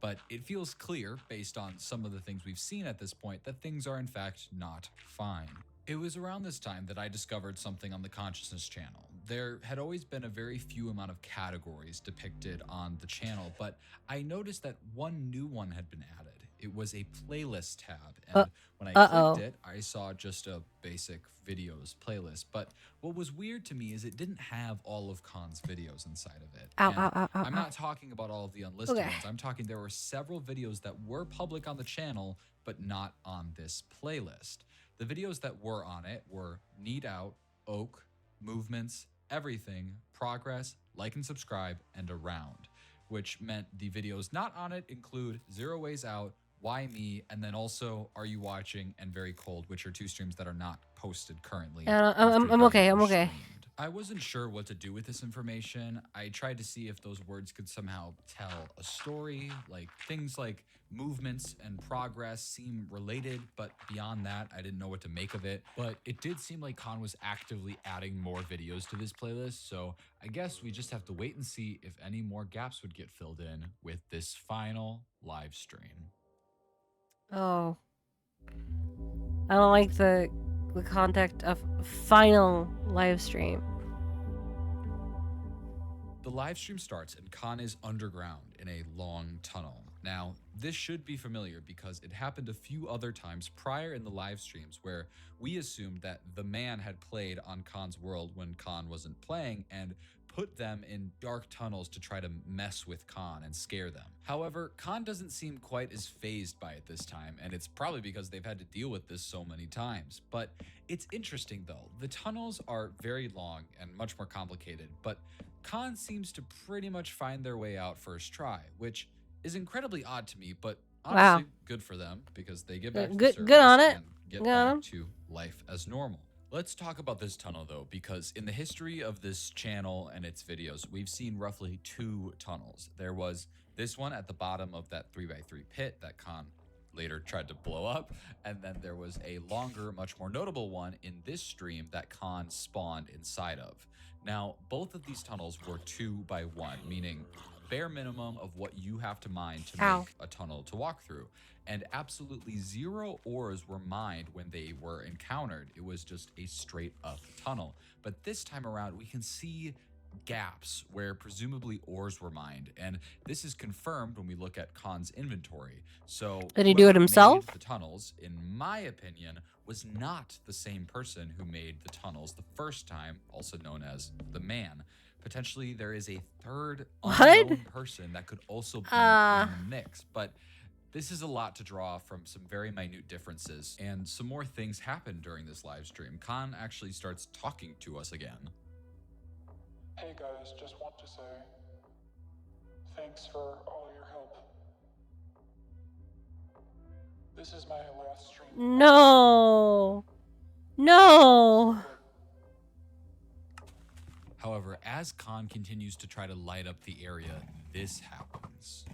But it feels clear, based on some of the things we've seen at this point, that things are in fact not fine. It was around this time that I discovered something on the Consciousness channel. There had always been a very few amount of categories depicted on the channel, but I noticed that one new one had been added. It was a playlist tab, and when I clicked it, I saw just a basic videos playlist. But what was weird to me is it didn't have all of Khan's videos inside of it. I'm not talking about all of the unlisted ones. I'm talking there were several videos that were public on the channel, but not on this playlist. The videos that were on it were Need Out, Oak, Movements, Everything, Progress, Like and Subscribe, and Around, which meant the videos not on it include 0 Ways Out, Why Me, and then also Are You Watching and Very Cold, which are 2 streams that are not posted currently. I'm okay. I wasn't sure what to do with this information. I tried to see if those words could somehow tell a story, like things like movements and progress seem related, but beyond that, I didn't know what to make of it. But it did seem like Khan was actively adding more videos to this playlist, so I guess we just have to wait and see if any more gaps would get filled in with this final live stream. Oh. I don't like the context of final live stream. The live stream starts and Khan is underground in a long tunnel. Now, this should be familiar because it happened a few other times prior in the live streams where we assumed that the man had played on Khan's world when Khan wasn't playing and put them in dark tunnels to try to mess with Khan and scare them. However, Khan doesn't seem quite as fazed by it this time, and it's probably because they've had to deal with this so many times. But it's interesting though. The tunnels are very long and much more complicated, but Khan seems to pretty much find their way out first try, which is incredibly odd to me, but honestly, good for them because they get back to the surface good on it. and get back to life as normal. Let's talk about this tunnel though, because in the history of this channel and its videos, we've seen roughly 2 tunnels. There was this one at the bottom of that 3x3 pit that Khan later tried to blow up, and then there was a longer, much more notable one in this stream that Khan spawned inside of. Now, both of these tunnels were 2x1, meaning bare minimum of what you have to mine to make a tunnel to walk through. And absolutely 0 ores were mined when they were encountered. It was just a straight up tunnel. But this time around, we can see gaps where presumably ores were mined, and this is confirmed when we look at Khan's inventory. So did he do it himself? The tunnels, in my opinion, was not the same person who made the tunnels the first time, also known as the man. Potentially there is a third unknown person that could also be in the mix, but this is a lot to draw from some very minute differences, and some more things happen during this live stream. Khan actually starts talking to us again. Hey guys, just want to say thanks for all your help. This is my last stream. No. However, as Khan continues to try to light up the area, this happens.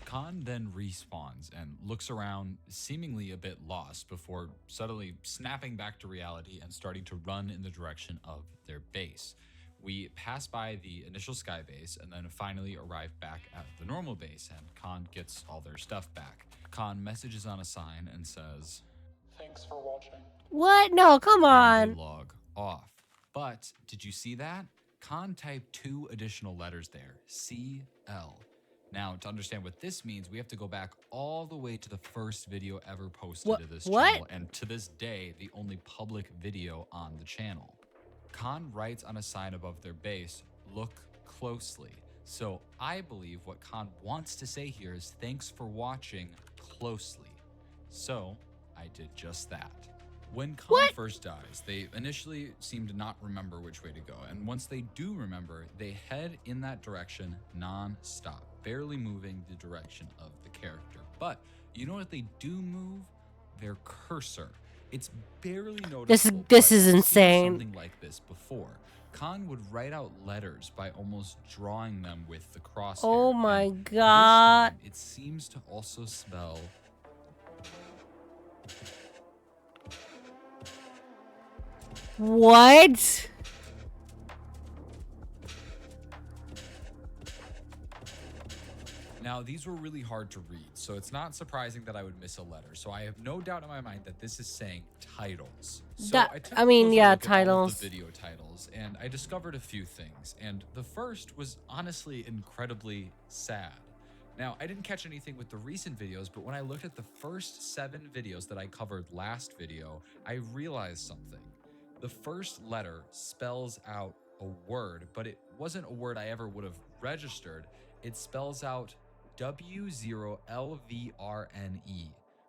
Khan then respawns and looks around, seemingly a bit lost, before suddenly snapping back to reality and starting to run in the direction of their base. We pass by the initial sky base and then finally arrive back at the normal base, and Khan gets all their stuff back. Khan messages on a sign and says, "Thanks for watching." What? No, come on. And they log off. But did you see that? Khan typed 2 additional letters there, CL. Now, to understand what this means, we have to go back all the way to the first video ever posted to this channel, and to this day, the only public video on the channel. Khan writes on a sign above their base, "Look closely." So I believe what Khan wants to say here is thanks for watching closely. So I did just that. When Khan first dies, they initially seem to not remember which way to go, and once they do remember, they head in that direction non-stop, barely moving the direction of the character. But you know what they do move? Their cursor. It's barely noticeable. This is insane. Something like this before. Khan would write out letters by almost drawing them with the crosshair. Oh my and god. This time, it seems to also spell what? Now, these were really hard to read, so it's not surprising that I would miss a letter. So I have no doubt in my mind that this is saying titles. So I took a closer look at all of titles. the video titles, and I discovered a few things. And the first was honestly incredibly sad. Now, I didn't catch anything with the recent videos, but when I looked at the first 7 videos that I covered last video, I realized something. The first letter spells out a word, but it wasn't a word I ever would have registered. It spells out W0LVRNE,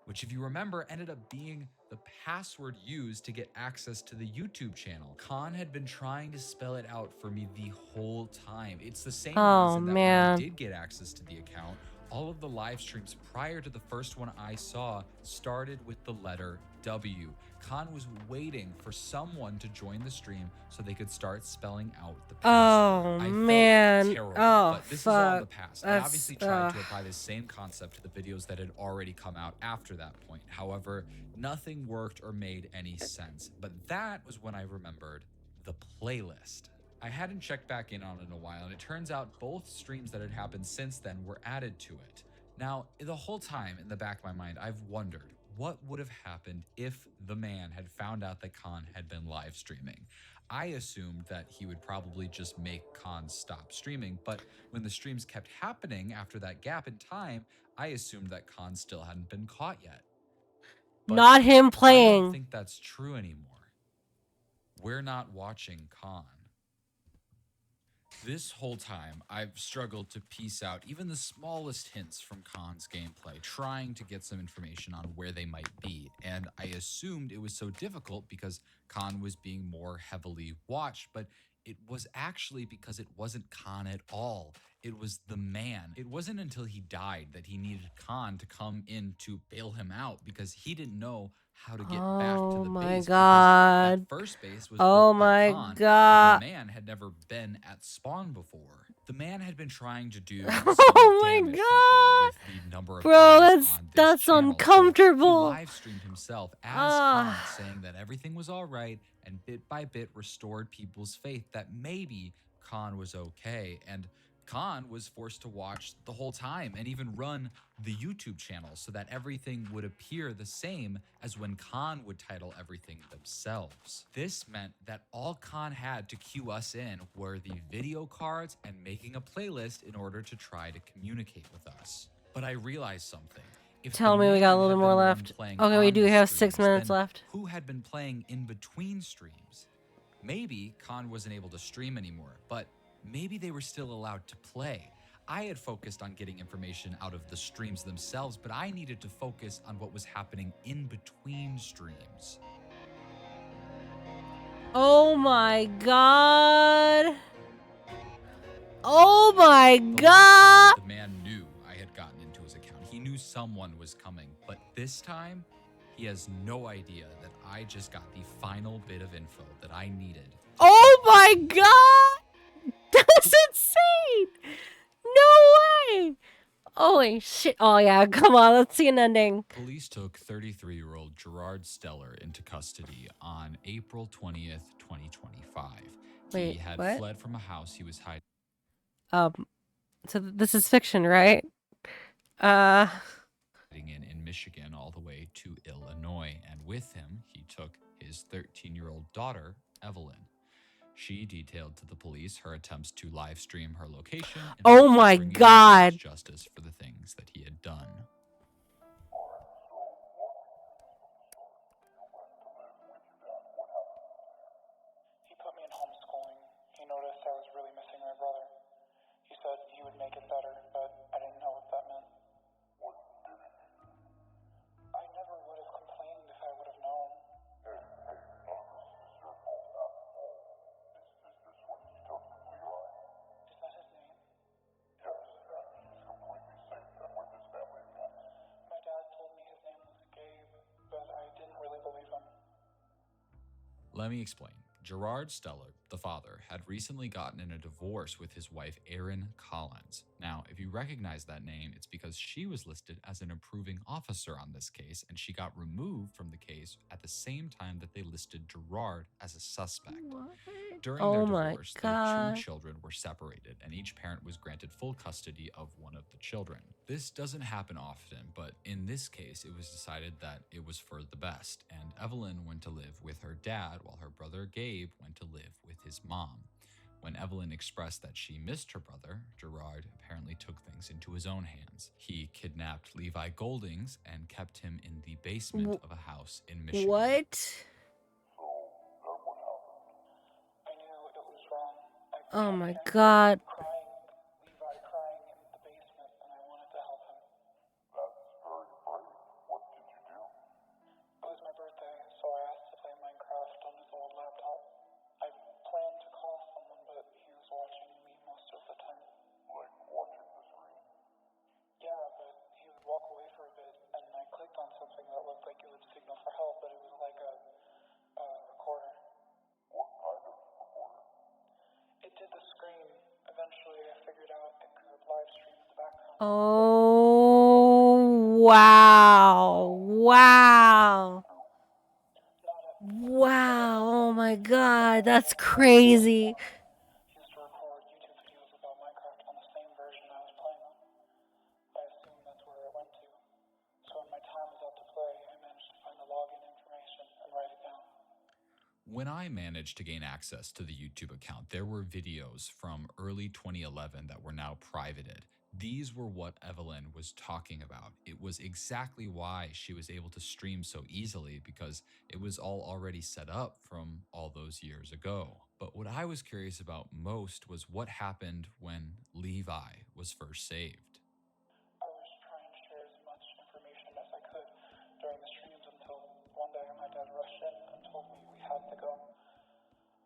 which, if you remember, ended up being the password used to get access to the YouTube channel. Khan had been trying to spell it out for me the whole time. It's the same reason that when I did get access to the account, all of the live streams prior to the first one I saw started with the letter W. Khan was waiting for someone to join the stream so they could start spelling out the password. I felt terrible, but this is all the past. I obviously tried to apply the same concept to the videos that had already come out after that point. However, nothing worked or made any sense. But that was when I remembered the playlist. I hadn't checked back in on it in a while, and it turns out both streams that had happened since then were added to it. Now, the whole time in the back of my mind, I've wondered, what would have happened if the man had found out that Khan had been live streaming? I assumed that he would probably just make Khan stop streaming, but when the streams kept happening after that gap in time, I assumed that Khan still hadn't been caught yet. But not him I don't playing. think that's true anymore. We're not watching Khan. This whole time, I've struggled to piece out even the smallest hints from Khan's gameplay, trying to get some information on where they might be, and I assumed it was so difficult because Khan was being more heavily watched, but it was actually because it wasn't Khan at all. It was the man. It wasn't until he died that he needed Khan to come in to bail him out because he didn't know how to get back to Oh the my base because god. that first base was Oh built by my Khan. god. The man had never been at spawn before. The man had been trying to do Oh some my damage control with the number of Bro, eyes on this that's channel. uncomfortable. So he live streamed himself as Khan, saying that everything was all right, and bit by bit restored people's faith that maybe Khan was okay. And Khan was forced to watch the whole time and even run the YouTube channel so that everything would appear the same as when Khan would title everything themselves. This meant that all Khan had to cue us in were the video cards and making a playlist in order to try to communicate with us. But I realized something. If Tell me we got a little bit more left. Okay, we do have 6 minutes left. Who had been playing in between streams? Maybe Khan wasn't able to stream anymore, but maybe they were still allowed to play. I had focused on getting information out of the streams themselves, but I needed to focus on what was happening in between streams. Oh my god. Oh my god. The man knew I had gotten into his account. He knew someone was coming, but this time, he has no idea that I just got the final bit of info that I needed. Oh my god! That's insane! No way! Holy shit. Oh yeah, come on, let's see an ending. Police took 33-year-old Gerard Steller into custody on April 20th, 2025. Wait, he had what? fled from a house he was hiding So this is fiction, right? in Michigan all the way to Illinois, and with him, he took his 13-year-old daughter, Evelyn. She detailed to the police her attempts to live stream her location. Oh my god. Justice for the things that he had done. He put me in homeschooling. He noticed I was really missing my brother. He said he would make it better, but I didn't know what that meant. I never would have complained if I would have known. Is that his name? My dad told me his name was Gabe, but I didn't really believe him. Let me explain. Gerard Steller, the father, had recently gotten in a divorce with his wife, Erin Collins. Now, if you recognize that name, it's because she was listed as an approving officer on this case, and she got removed from the case at the same time that they listed Gerard as a suspect. During their divorce, their 2 children were separated, and each parent was granted full custody of one of the children. This doesn't happen often, but in this case, it was decided that it was for the best, and Evelyn went to live with her dad while her brother Gabe went to live with his mom. When Evelyn expressed that she missed her brother, Gerard apparently took things into his own hands. He kidnapped Levi Goldings and kept him in the basement of a house in Michigan. What? I knew it was wrong. Oh my god. Levi crying in the basement, and I wanted to help him. It was my birthday, so I asked to play Minecraft on his old laptop. I planned to call someone, but he was watching me most of the time. Like watching the screen? Yeah, but he would walk away for a bit, and I clicked on something that looked like it would signal for help, but it was like a recorder. What kind of recorder? It did the scream. Eventually, I figured out it could live stream in the background. Oh, wow. Wow. Wow. Oh my god, that's crazy. He used to record YouTube videos about Minecraft on the same version I was playing on. I assume that's where it went to. So when my time was up to play, I managed to find the login information and write it down. When I managed to gain access to the YouTube account, there were videos from early 2011 that were now privated. These were what Evelyn was talking about. It was exactly why she was able to stream so easily, because it was all already set up from all those years ago. But what I was curious about most was what happened when Levi was first saved. I was trying to share as much information as I could during the streams until one day my dad rushed in and told me we had to go.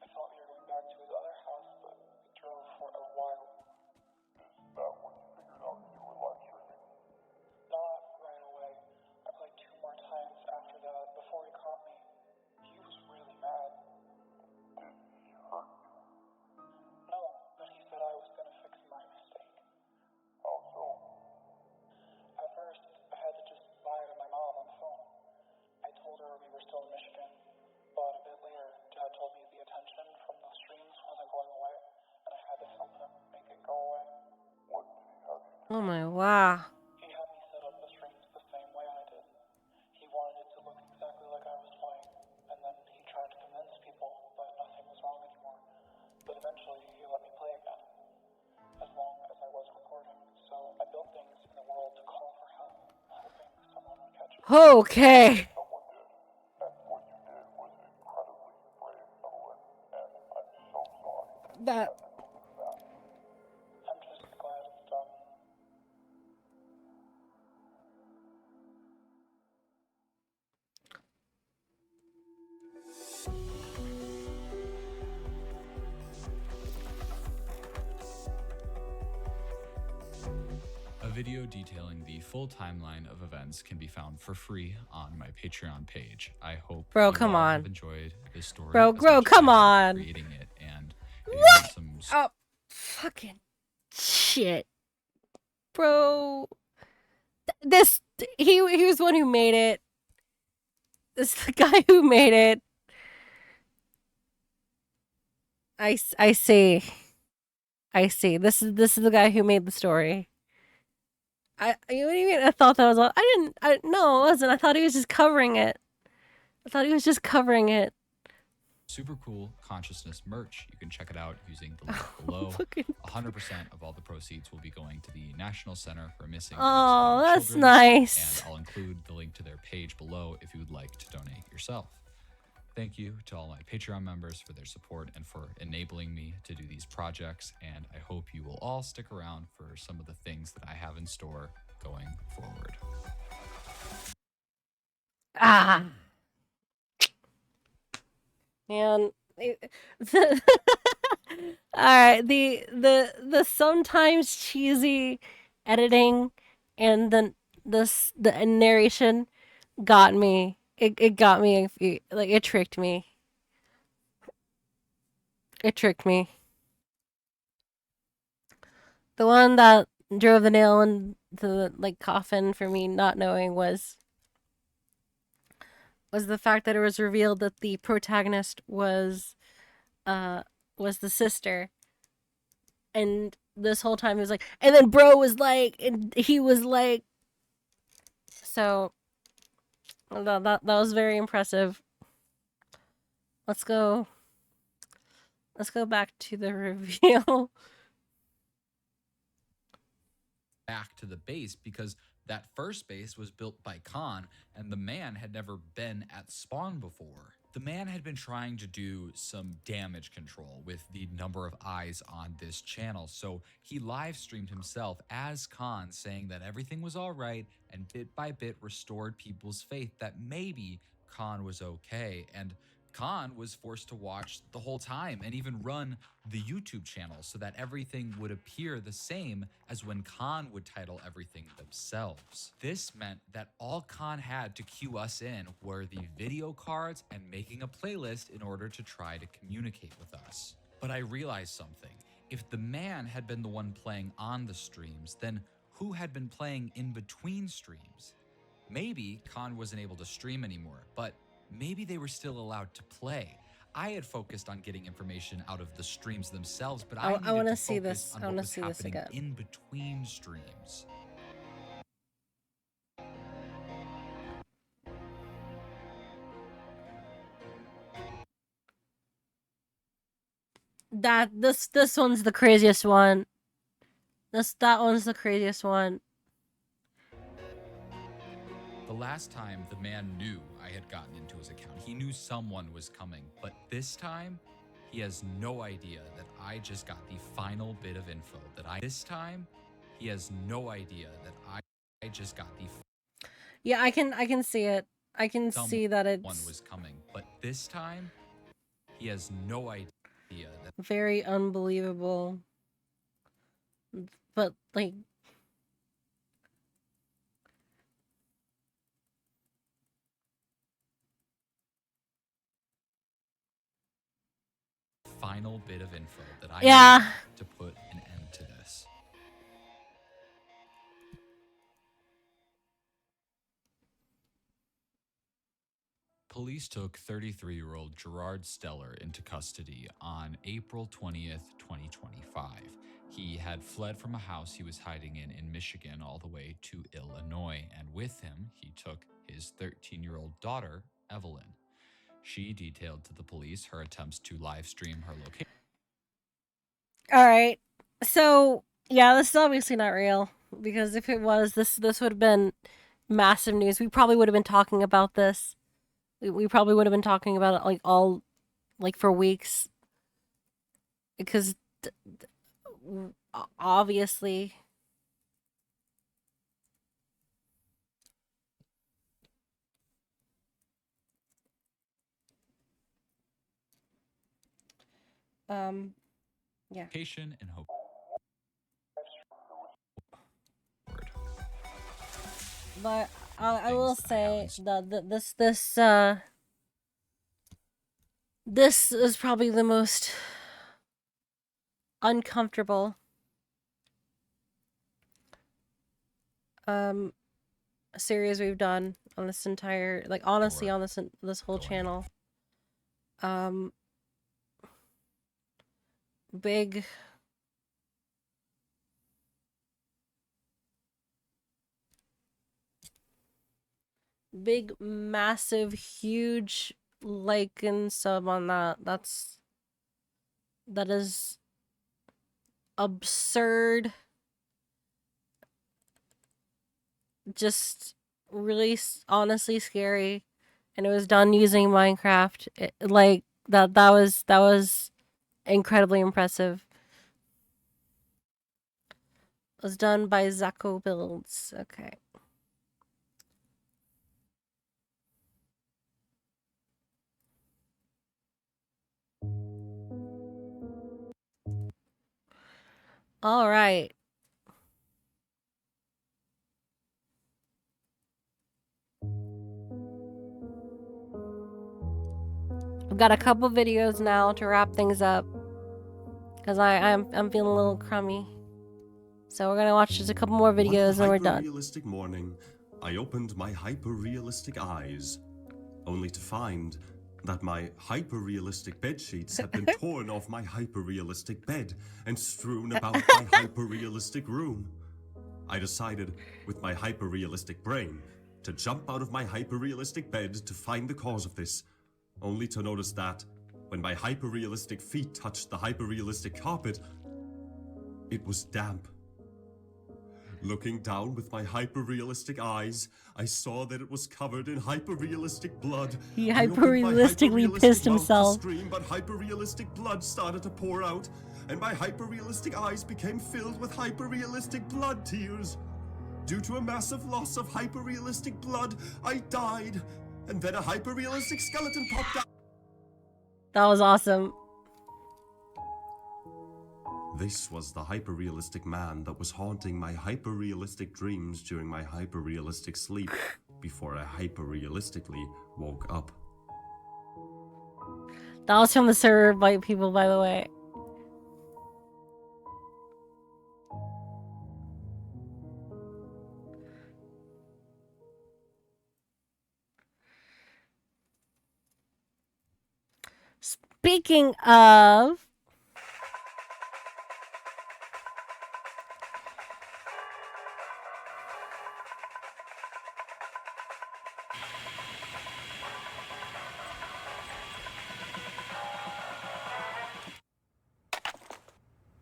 I thought we were going back to his other house, but we drove for a while. Is that when you figured out you were live streaming? Not right away. I played 2 more times after that before he caught me. He was really mad. Did he hurt you? No, but he said I was going to fix my mistake. How so? At first, I had to just lie to my mom on the phone. I told her we were still in Michigan, but a bit later, Dad told me the attention from the streams wasn't going away, and I had to help him make it go away. What did he have you do? Oh my wow. He had me set up the streams the same way I did. He wanted it to look exactly like I was playing, and then he tried to convince people that nothing was wrong anymore. But eventually, he let me play again, as long as I was recording. So I built things in the world to call for help, hoping someone would catch me. Okay. Someone did. And what you did was incredibly brave, Evelyn. And I'm so sorry. That. I'm just glad it's done. A video detailing the full timeline of events can be found for free on my Patreon page. I hope Bro, you come all on. have enjoyed this story. Bro, as bro, much as come I have on. creating it, and if you What? want some Oh, fucking shit. Bro. He was the one who made it. This is the guy who made it. I see. I see. This is the guy who made the story. What do you mean? I thought that was all. No, it wasn't. I thought he was just covering it. super cool consciousness merch. You can check it out using the link below. 100% of all the proceeds will be going to the National Center for Missing and Oh, Exploited that's Children, nice. And I'll include the link to their page below if you would like to donate yourself. Thank you to all my Patreon members for their support and for enabling me to do these projects, and I hope you will all stick around for some of the things that I have in store going forward. Ah. Man, all right, the sometimes cheesy editing and the narration got me. It got me, like, it tricked me. The one that drove the nail into the, like, coffin for me not knowing was the fact that it was revealed that the protagonist was the sister. And this whole time he was like, and then bro was like, and he was like, so that was very impressive. Let's go back to the reveal. Back to the base, because that first base was built by Khan, and the man had never been at spawn before. The man had been trying to do some damage control with the number of eyes on this channel, so he live streamed himself as Khan, saying that everything was all right, and bit by bit restored people's faith that maybe Khan was okay. And Khan was forced to watch the whole time and even run the YouTube channel so that everything would appear the same as when Khan would title everything themselves. This meant that all Khan had to cue us in were the video cards and making a playlist in order to try to communicate with us. But I realized something. If the man had been the one playing on the streams, then who had been playing in between streams? Maybe Khan wasn't able to stream anymore, but maybe they were still allowed to play. I had focused on getting information out of the streams themselves, but I needed wanna to see focus this. on I what wanna was see this happening again. in between streams. This one's the craziest one. That one's the craziest one. The last time the man knew I had gotten into his account, he knew someone was coming, but this time he has no idea that I just got the final bit of info this time he has no idea that I just got the Yeah, I can see it. I can see that it's one was coming, but this time he has no idea that very unbelievable. But like final bit of info that I yeah. need to put an end to this. Police took 33-year-old Gerard Steller into custody on April 20th, 2025. He had fled from a house he was hiding in Michigan all the way to Illinois, and with him, he took his 13-year-old daughter, Evelyn. She detailed to the police her attempts to live stream her location. All right. So, yeah, this is obviously not real because if it was, this would have been massive news. We probably would have been talking about this. We probably would have been talking about it like for weeks because obviously yeah. Location and hope. But I will say that this is probably the most uncomfortable series we've done on this entire, like, honestly, on this whole channel. Big massive huge like and sub on that. That is absurd. Just really honestly scary, and it was done using Minecraft. Like that was incredibly impressive. It was done by Zaco Builds. Okay. All right. I've got a couple videos now to wrap things up because I'm feeling a little crummy. So we're gonna watch just a couple more videos and we're done. One hyper-realistic morning, I opened my hyper-realistic eyes, only to find that my hyper-realistic bed sheets had been torn off my hyper-realistic bed and strewn about my hyper-realistic room. I decided, with my hyper-realistic brain, to jump out of my hyper-realistic bed to find the cause of this, only to notice that, when my hyper-realistic feet touched the hyper-realistic carpet, it was damp. Looking down with my hyper-realistic eyes, I saw that it was covered in hyper-realistic blood. He hyper-realistically pissed himself. Scream, but hyper-realistic blood started to pour out, and my hyper-realistic eyes became filled with hyper-realistic blood tears. Due to a massive loss of hyper-realistic blood, I died, and then a hyper-realistic skeleton popped out. That was awesome. This was the hyper-realistic man that was haunting my hyper-realistic dreams during my hyper-realistic sleep before I hyper-realistically woke up. That was from the server by people, by the way. Speaking of...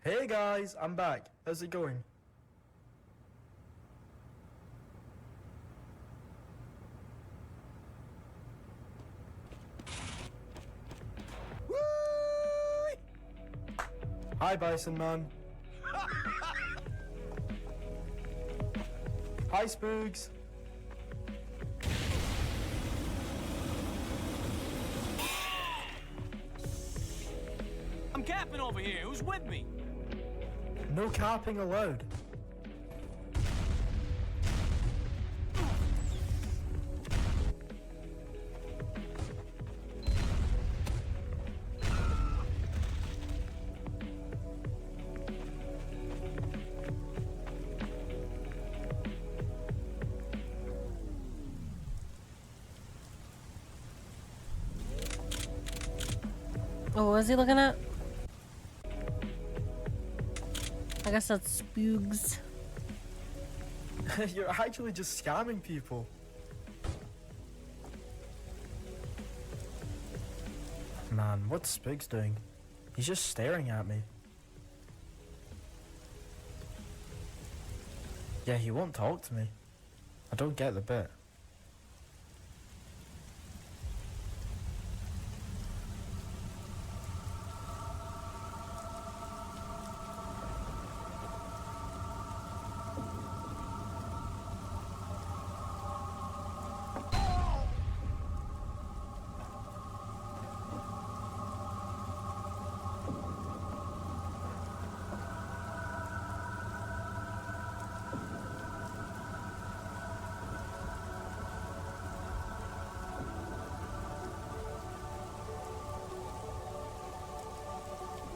Hey guys, I'm back. How's it going? Hi, Bison Man. Hi, Spooks. I'm capping over here. Who's with me? No capping allowed. Oh, what was he looking at? I guess that's Spoogs. You're actually just scamming people. Man, what's Spooks doing? He's just staring at me. Yeah, he won't talk to me. I don't get the bit.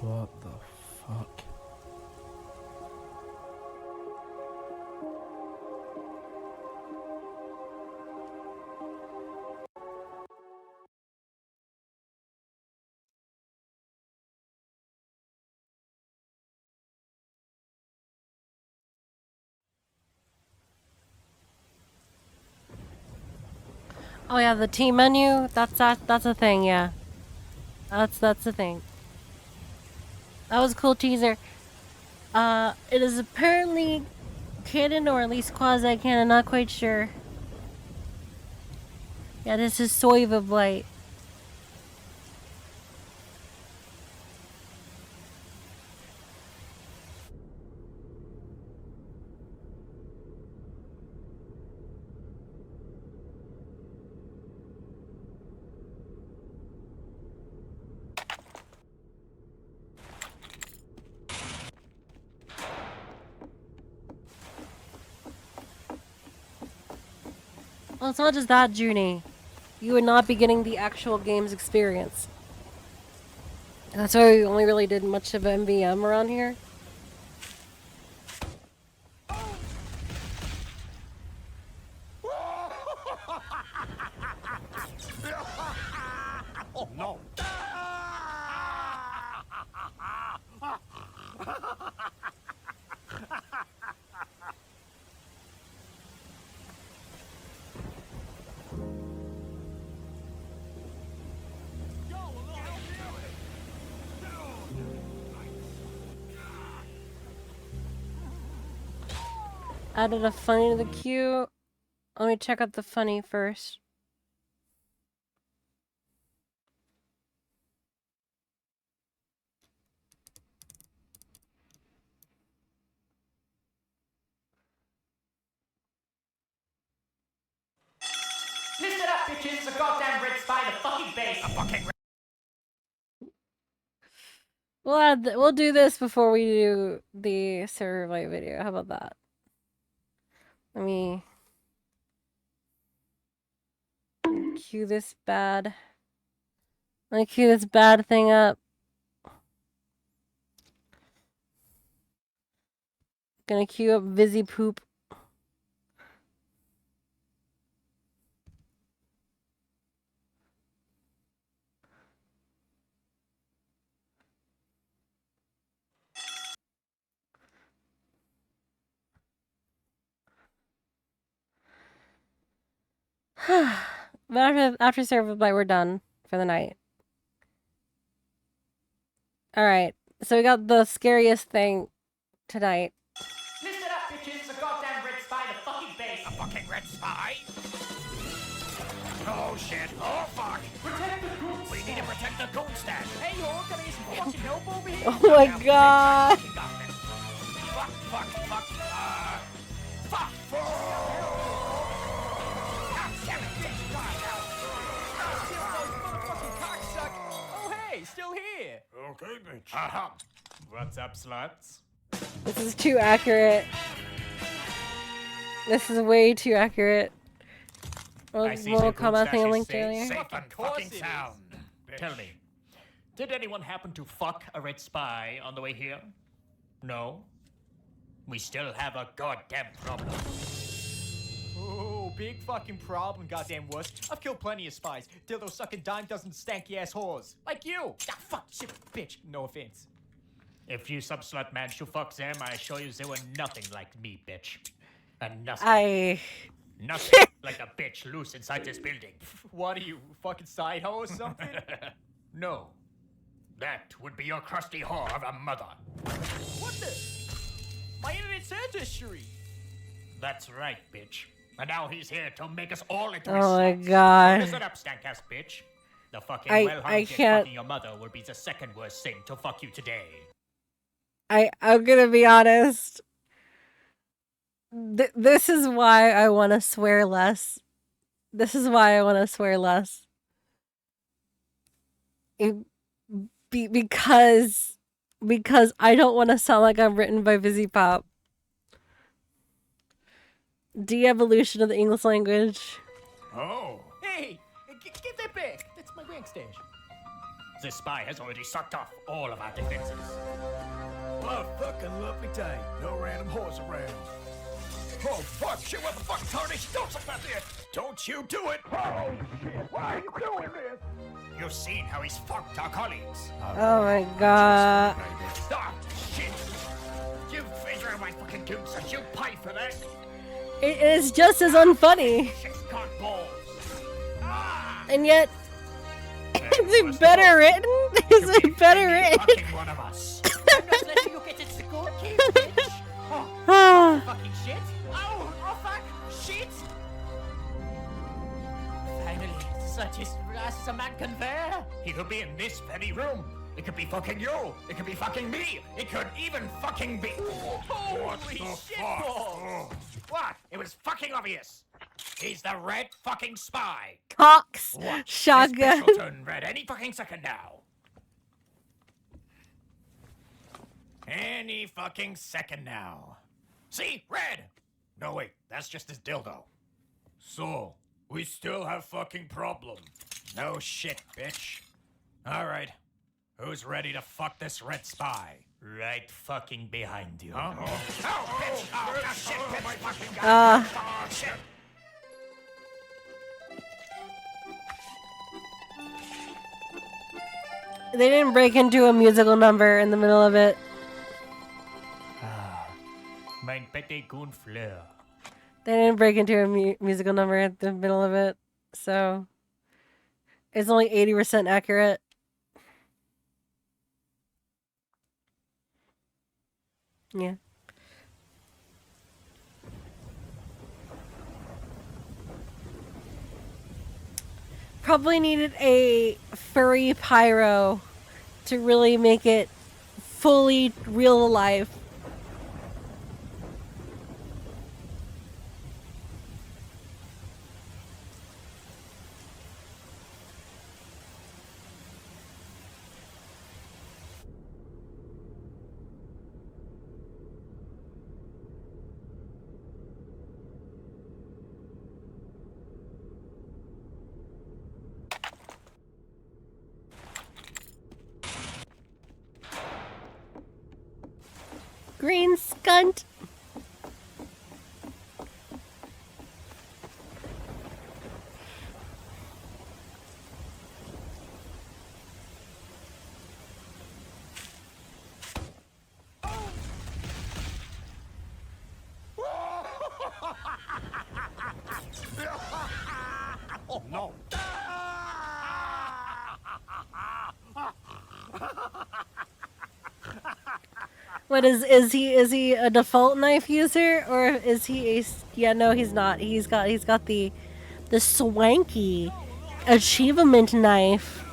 What the fuck? Oh yeah, the team menu. That's a thing. Yeah, that's a thing. That was a cool teaser. It is apparently canon, or at least quasi-canon. Not quite sure. Yeah, this is Soiva Blight. Well, it's not just that, Junie. You would not be getting the actual game's experience. And that's why we only really did much of MVM around here. Oh no! Added a funny to the queue. Let me check out the funny first. Listen up, bitches! The goddamn red spider fucking base! A fucking We'll do this before we do the survey video. How about that? Let me cue this bad. Let me cue this bad thing up. Gonna cue up Vizzy Poop. But after Survey Blight, we're done for the night. Alright. So we got the scariest thing tonight. Listen up, bitches. It's a goddamn red spy in the fucking base. A fucking red spy? Oh shit. Oh fuck. Protect the goon. We need to protect the goon stash. Hey, yo, can I get some fucking help over here? Oh my god. Fuck, fuck, fuck. Fuck. Oh, hey, still here. Okay, bitch. Uh-huh. What's up, sluts? This is too accurate. This is way too accurate. I see Mortal some Kombat thing I goon linked stashes earlier. safe and fucking sound. Tell me, did anyone happen to fuck a red spy on the way here? No? We still have a goddamn problem. Oh, big fucking problem, goddamn wuss. I've killed plenty of spies. Dildo sucking dime dozen stanky ass whores. Like you. Ah, fuck, shit, bitch. No offense. If you sub-slut managed to fuck them, I assure you they were nothing like me, bitch. And nothing. Nothing like a bitch loose inside this building. What are you, fucking side hoe or something? No. That would be your crusty whore of a mother. What the? My internet's ancestry. That's right, bitch. And now he's here to make us all into Oh my sluts. god. Listen up, stank-ass bitch. The fucking I well-hung kid can't- fucking your mother will be the second worst thing to fuck you today. I'm gonna be honest. This is why I want to swear less. This is why I want to swear less. Because I don't want to sound like I'm written by Vizzy Pop. De-evolution of the English language. Oh. Hey, give that back. That's my wank stash. This spy has already sucked off all of our defenses. What a fucking lovely day. No random whores around. Oh, fuck, shit, what the fuck, tarnish? Don't suck that there. Don't you do it. Oh, shit, why are you doing this? You've seen how he's fucked our colleagues. Oh my god. Stop, shit. You figure my fucking goon says you pay for that. It is just as unfunny. Shit's got balls. And yet, is it better written? Is it better written? Fucking one of us. I'm not letting you get into school, kid, bitch. Oh, fucking shit. Oh, fuck, shit. Finally, such is as a man can bear. He could be in this very room. It could be fucking you. It could be fucking me. It could even fucking be. Holy shit balls. What? It was fucking obvious. He's the red fucking spy. Cox. What? Shotgun. This bitch will turn red any fucking second now. Any fucking second now. See? Red! No, wait. That's just his dildo. So, we still have fucking problem. No shit, bitch. Alright. Who's ready to fuck this red spy? Right fucking behind you. Huh? Oh, bitch! Oh, shit, bitch! My fucking god! Oh, shit! They didn't break into a musical number in the middle of it. Mein petit goon fleur. They didn't break into a musical number at the middle of it. So, it's only 80% accurate. Yeah. Probably needed a furry pyro to really make it fully real life. Green skunt. Oh, no. What is he a default knife user or is he a yeah no he's not. He's got the swanky achievement knife.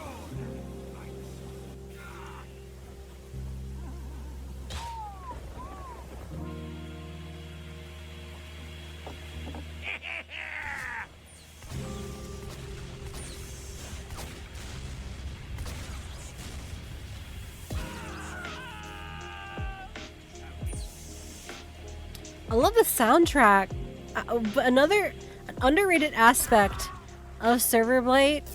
I love the soundtrack. But an underrated aspect of Server Blight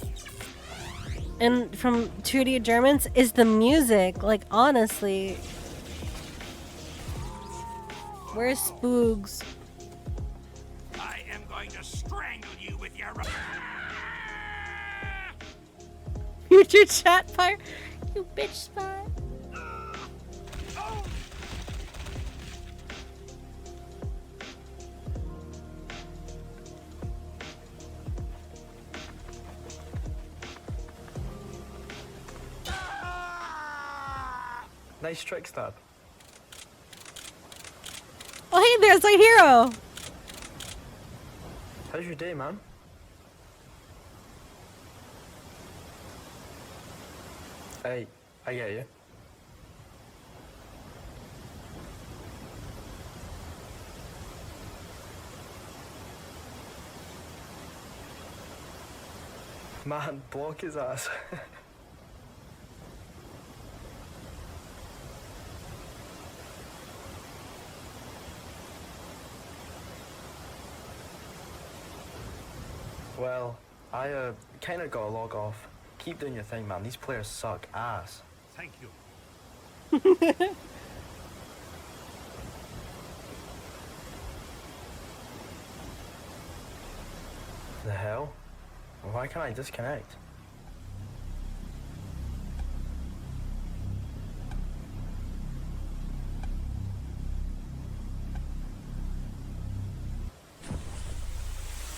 and from 2D Germans is the music. Like honestly, where's Spoogs? I am going to strangle you with your. Future chat fire, you bitch spy. Nice trick, Stab. Oh hey, there's our hero. How's your day, man? Hey, I get you. Man, block his ass. Well, I kinda gotta log off. Keep doing your thing, man. These players suck ass. Thank you. The hell? Why can't I disconnect?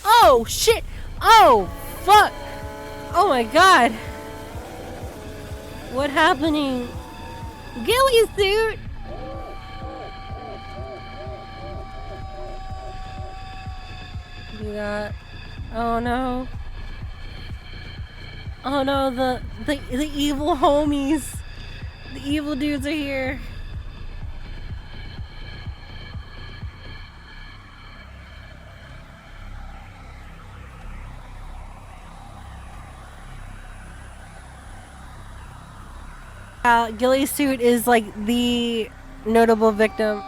Oh shit! Oh fuck! Oh my god! What happening? Ghillie suit! Do that. Oh no. Oh no, the evil homies. The evil dudes are here. Ghillie suit is like the notable victim.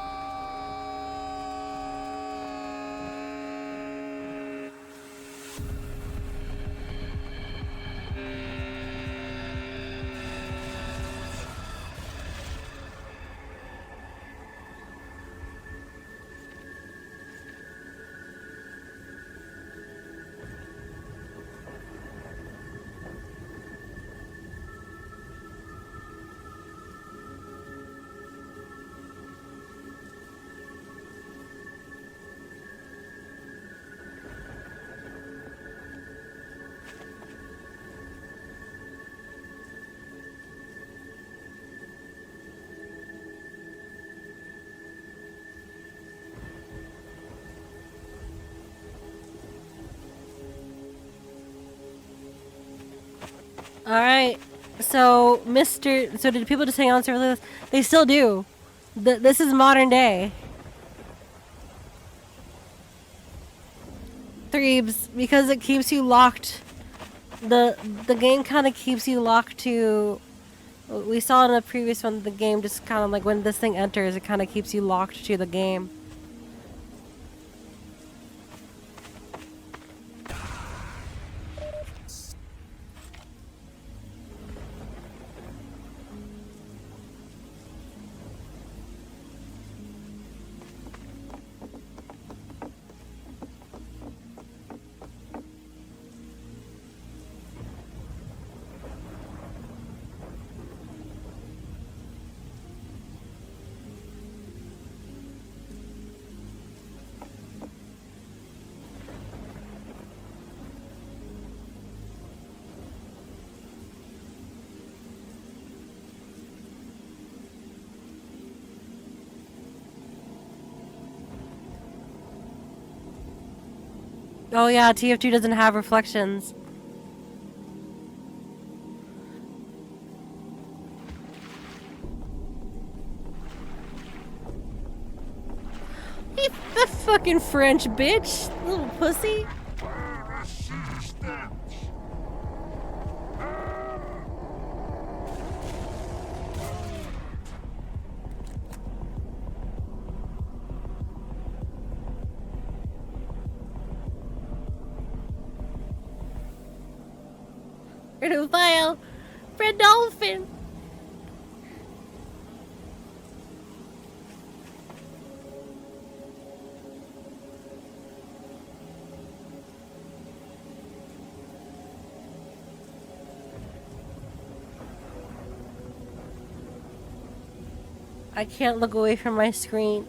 Alright, so so did people just hang on to this? They still do. This is modern day. Threebs, because it keeps you locked. The game kind of keeps you locked to. We saw in the previous one, the game just kind of like when this thing enters, it kind of keeps you locked to the game. Oh yeah, TF2 doesn't have reflections. You the fucking French bitch, little pussy. Pedophile, Fred Dolphin. I can't look away from my screen.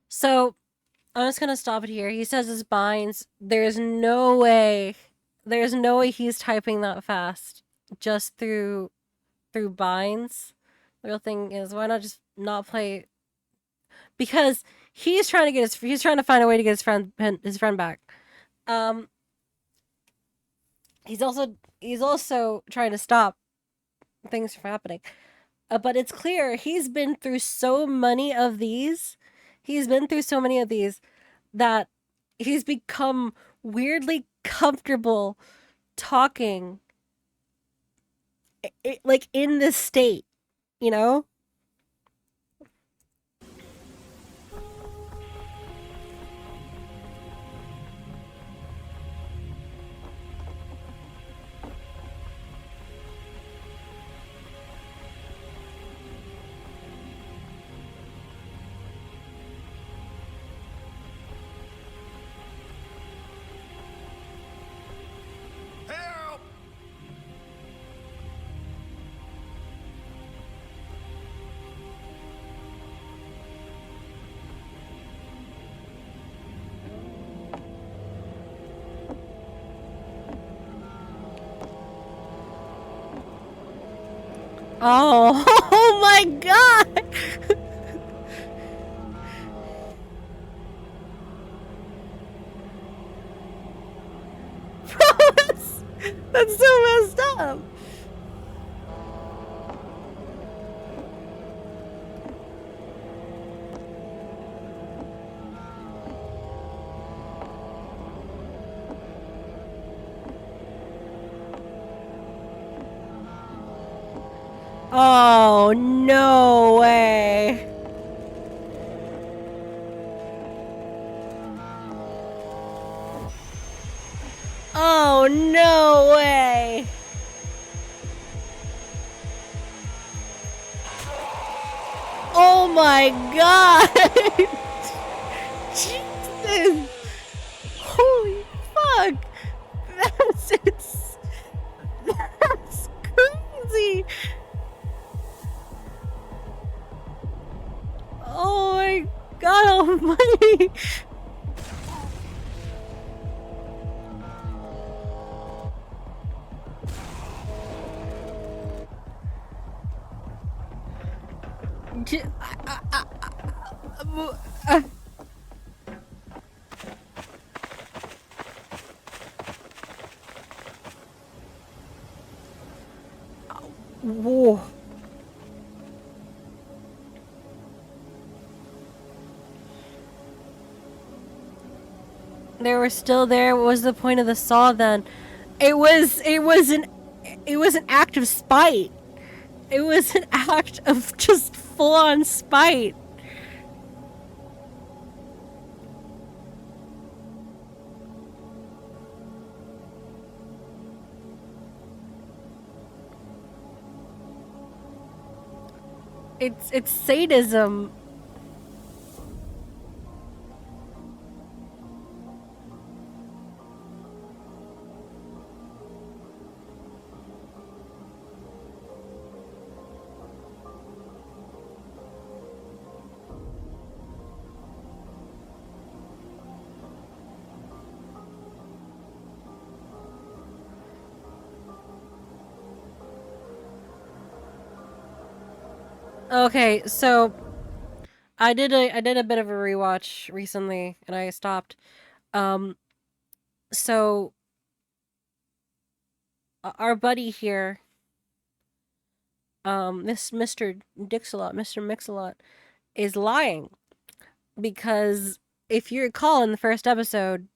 So, I'm just gonna stop it here. He says his binds. There's no way he's typing that fast just through binds. The real thing is, why not just not play? Because he's trying to find a way to get his friend back. He's also trying to stop things from happening. But it's clear he's been through so many of these. He's been through so many of these that he's become weirdly comfortable talking like in this state, you know? Oh, oh my god! Bro, that's so messed up. Oh, no way. Oh, no way. Oh my god. Jesus. Holy fuck. That's crazy. Oh my god almighty. Whoa. They were still there. What was the point of the saw then? It was an act of spite. It was an act of just full-on spite. It's sadism. Okay, so I did a bit of a rewatch recently, and I stopped. Um, so our buddy here, Mr. Dixalot, Mr. Mixalot, is lying because if you recall in the first episode,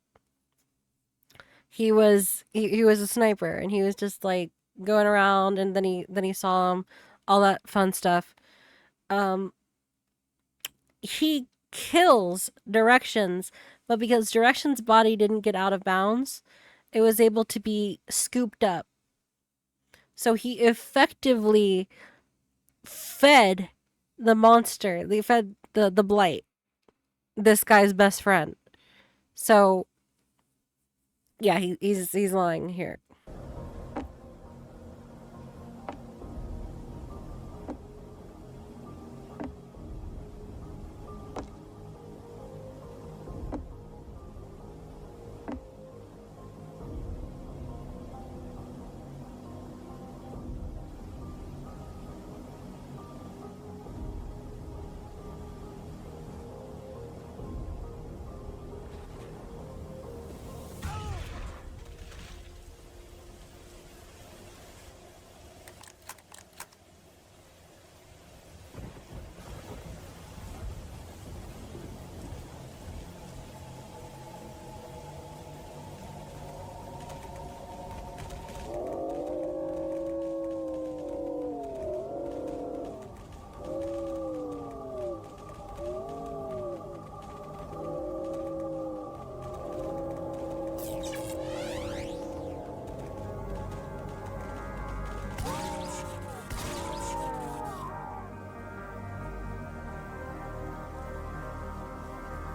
he was a sniper and he was just like going around, and then he saw him, all that fun stuff. Um, he kills Directions, but because Directions' body didn't get out of bounds, it was able to be scooped up. So he effectively fed the monster. They fed the blight, this guy's best friend. So yeah, he's lying here.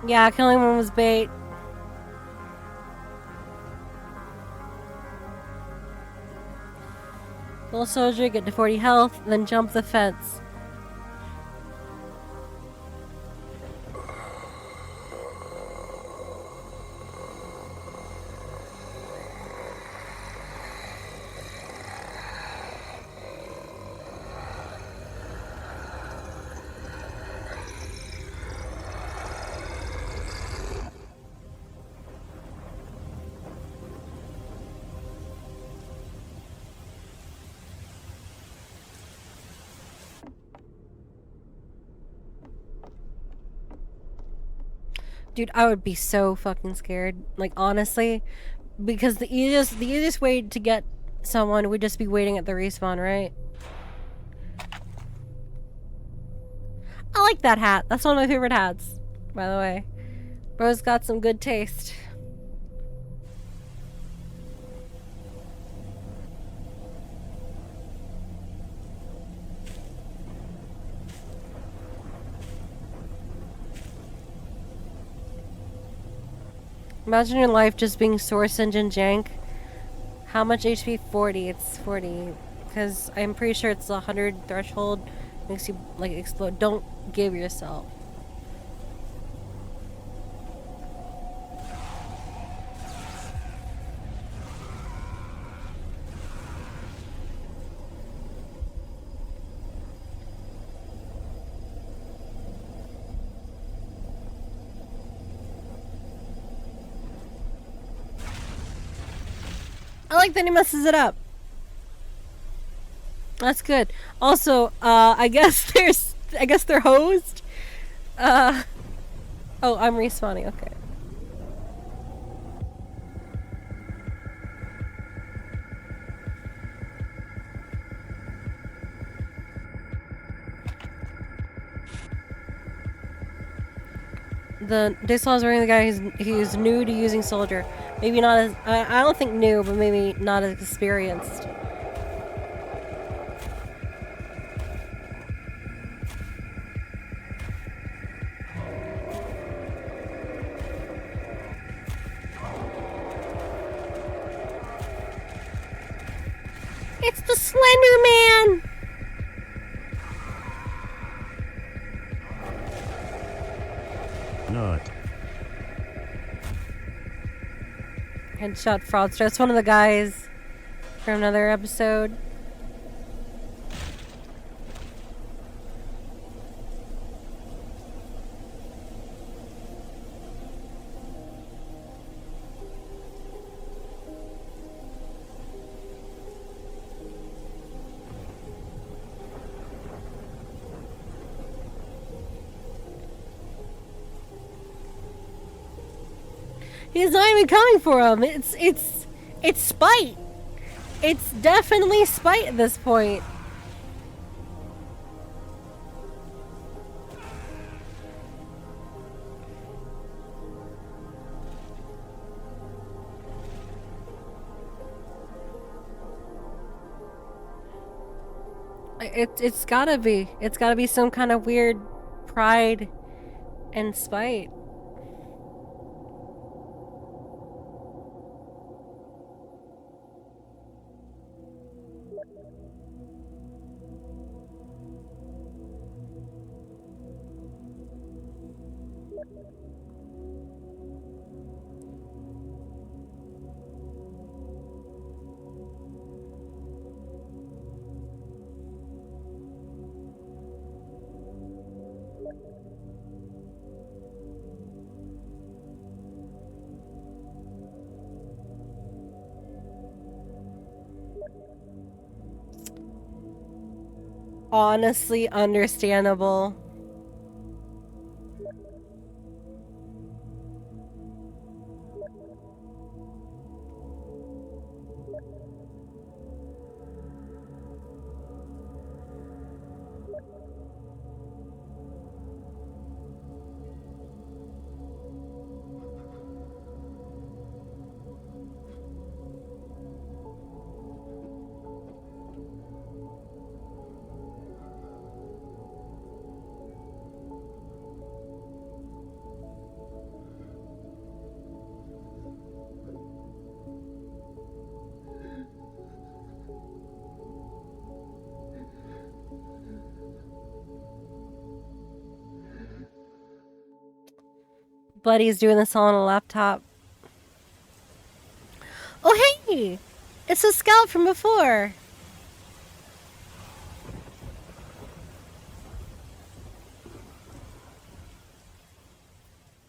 Yeah, killing one was bait. Little soldier, get to 40 health, then jump the fence. Dude, I would be so fucking scared. Like, honestly. Because the easiest way to get someone would just be waiting at the respawn, right? I like that hat. That's one of my favorite hats, by the way. Bro's got some good taste. Imagine your life just being source engine jank. How much HP? 40. It's 40. Because I'm pretty sure it's 100 threshold. Makes you, like, explode. Don't give yourself. I like that he messes it up. That's good. Also, I guess they're hosed. Oh, I'm respawning. Okay. The Dixlaw's wearing the guy who's new to using soldier. Maybe not as I don't think new, but maybe not as experienced. It's the Slender Man! Not. Headshot fraudster. That's one of the guys from another episode. He's not even coming for him. It's spite. It's definitely spite at this point. It's gotta be. It's gotta be some kind of weird pride and spite. Honestly understandable. Buddy's doing this all on a laptop. Oh, hey! It's a scout from before. And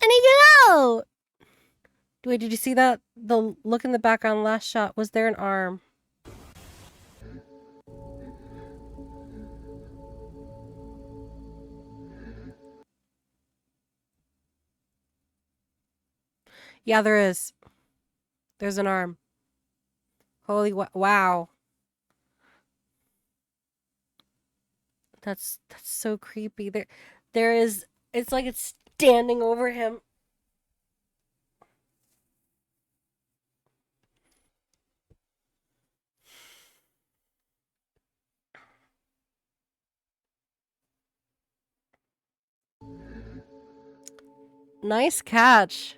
he get out! Wait, did you see that? The look in the background last shot. Was there an arm? Yeah, there is. There's an arm. Holy wow. That's so creepy. There is, it's like it's standing over him. Nice catch.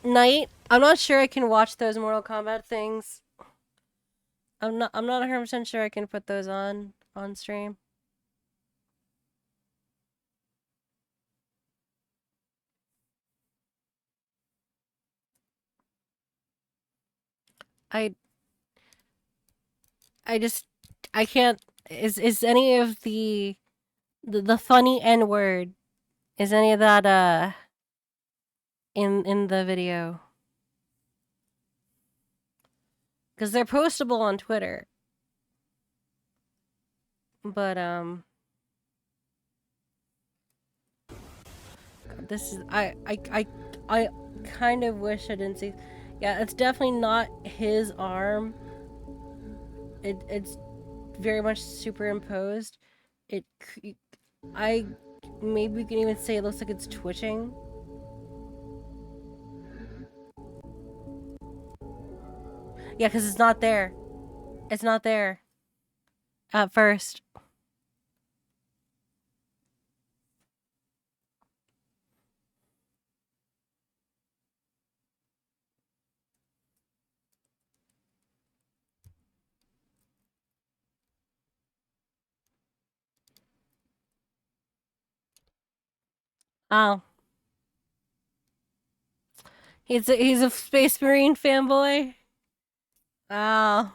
Knight, I'm not sure I can watch those Mortal Kombat things. I'm not 100% sure I can put those on stream. I can't. Is any of the funny N word, is any of that in the video? Because they're postable on Twitter. But this is I kind of wish I didn't see. Yeah, it's definitely not his arm. It's very much superimposed. I maybe we can even say it looks like it's twitching. Yeah, because it's not there. It's not there at first. Oh. He's a Space Marine fanboy. Oh.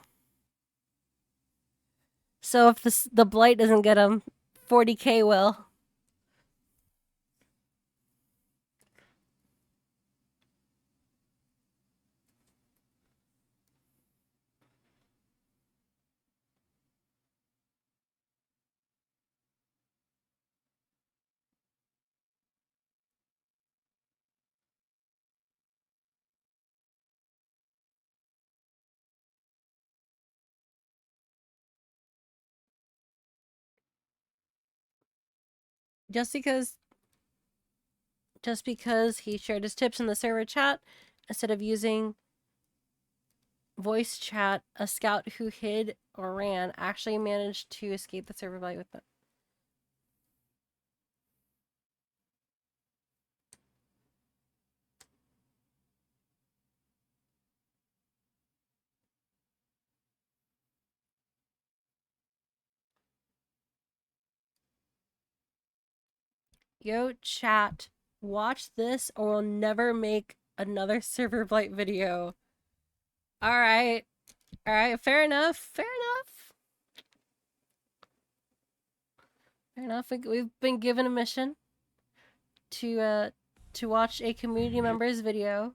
So if the blight doesn't get him, 40K will. just because he shared his tips in the server chat instead of using voice chat, a scout who hid or ran actually managed to escape the server blight with them. Yo, chat, watch this or we'll never make another server blight video. Alright. Alright, fair enough. Fair enough. Fair enough. We've been given a mission to watch a community member's video.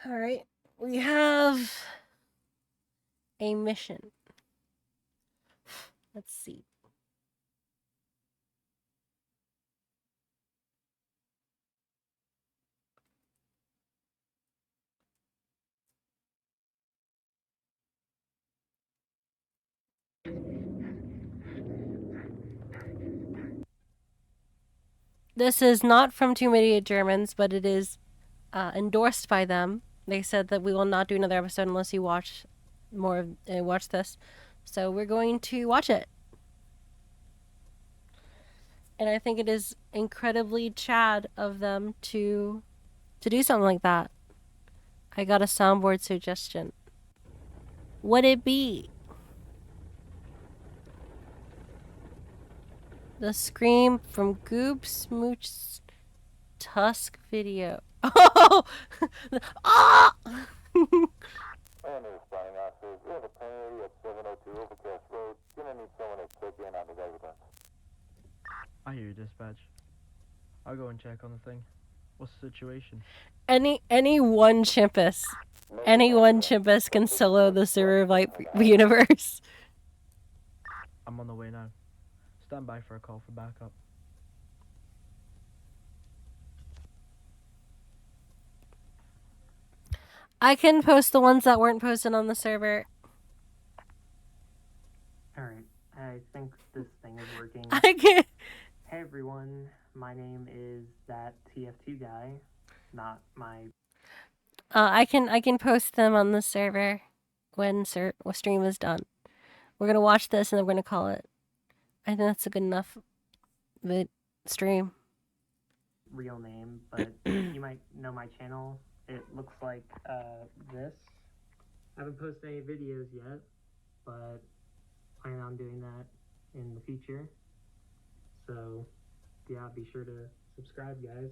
Alright. We have a mission. Let's see. This is not from Two Idiot Germans, but it is endorsed by them. They said that we will not do another episode unless you watch more watch this. So we're going to watch it. And I think it is incredibly Chad of them to do something like that. I got a soundboard suggestion. Would it be the scream from Goob Smooch's Tusk video? Oh! Ah! Responding officers, we have a 1080 at 702 Overcast Road. Gonna need someone to check in on the residence. I hear you, dispatch. I'll go and check on the thing. What's the situation? Any one chimpus can solo the server of Light universe. I'm on the way now. Stand by for a call for backup. I can post the ones that weren't posted on the server. Alright, I think this thing is working. I can. Hey everyone, my name is that TF2 guy, not my... I can post them on the server when stream is done. We're gonna watch this and then we're gonna call it. I think that's a good enough stream. real name, but you might know my channel. It looks like this. I haven't posted any videos yet, but plan on doing that in the future. So yeah, be sure to subscribe, guys.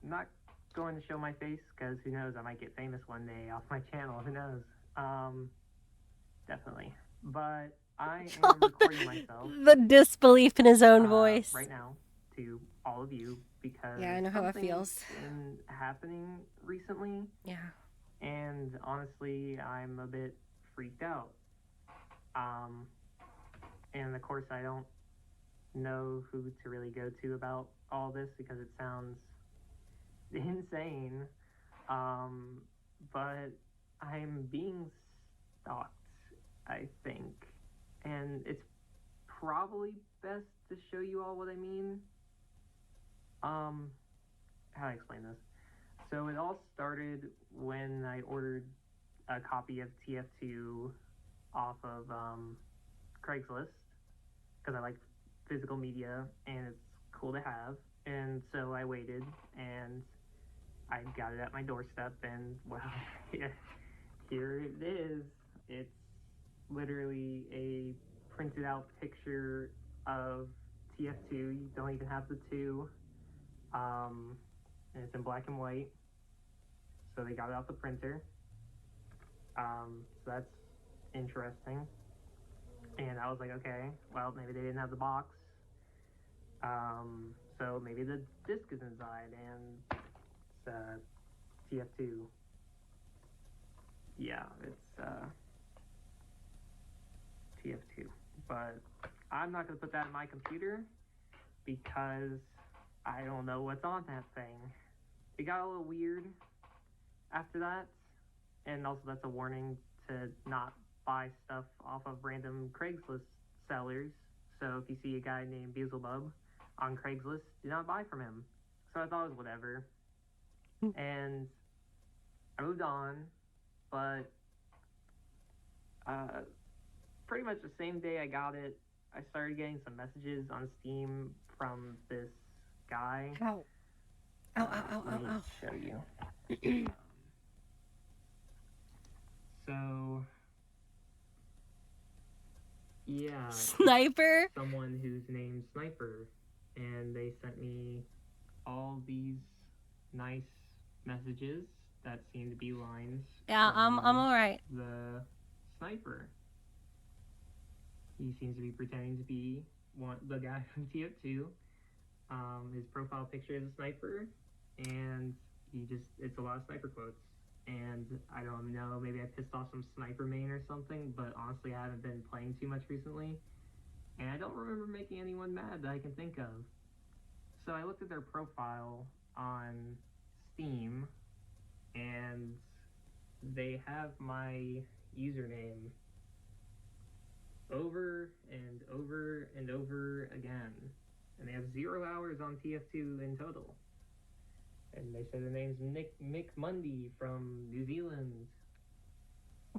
Not going to show my face because who knows, I might get famous one day off my channel. Who knows? Definitely. But I am recording myself. The disbelief in his own voice. Right now to all of you because yeah, I know how it feels. Been happening recently. Yeah. And honestly, I'm a bit freaked out. And of course, I don't know who to really go to about all this because it sounds insane. But I'm being stalked, I think. And it's probably best to show you all what I mean. How do I explain this? So it all started when I ordered a copy of TF2 off of Craigslist because I like physical media and it's cool to have. And so I waited and I got it at my doorstep and well, here it is. It's literally a printed out picture of TF2. You don't even have the 2. And it's in black and white. So they got it off the printer. So that's interesting. And I was like, okay, well, maybe they didn't have the box. So maybe the disc is inside, and it's TF2. Yeah, it's TF2. But I'm not gonna put that in my computer because I don't know what's on that thing. It got a little weird after that, and also that's a warning to not buy stuff off of random Craigslist sellers. So if you see a guy named Beelzebub on Craigslist, do not buy from him. So I thought it was whatever. And I moved on, but pretty much the same day I got it, I started getting some messages on Steam from this guy. Ow. Ow, ow, ow, Let me ow, ow. show you. So, yeah. Sniper? Someone who's named Sniper. And they sent me all these nice messages that seem to be lines. Yeah, I'm from alright. The Sniper. He seems to be pretending to be the guy from TF2. His profile picture is a sniper, and it's a lot of sniper quotes. And I don't know, maybe I pissed off some sniper main or something, but honestly I haven't been playing too much recently. And I don't remember making anyone mad that I can think of. So I looked at their profile on Steam, and they have my username over and over and over again. And they have 0 hours on TF2 in total. And they say the name's Mick Mundy from New Zealand.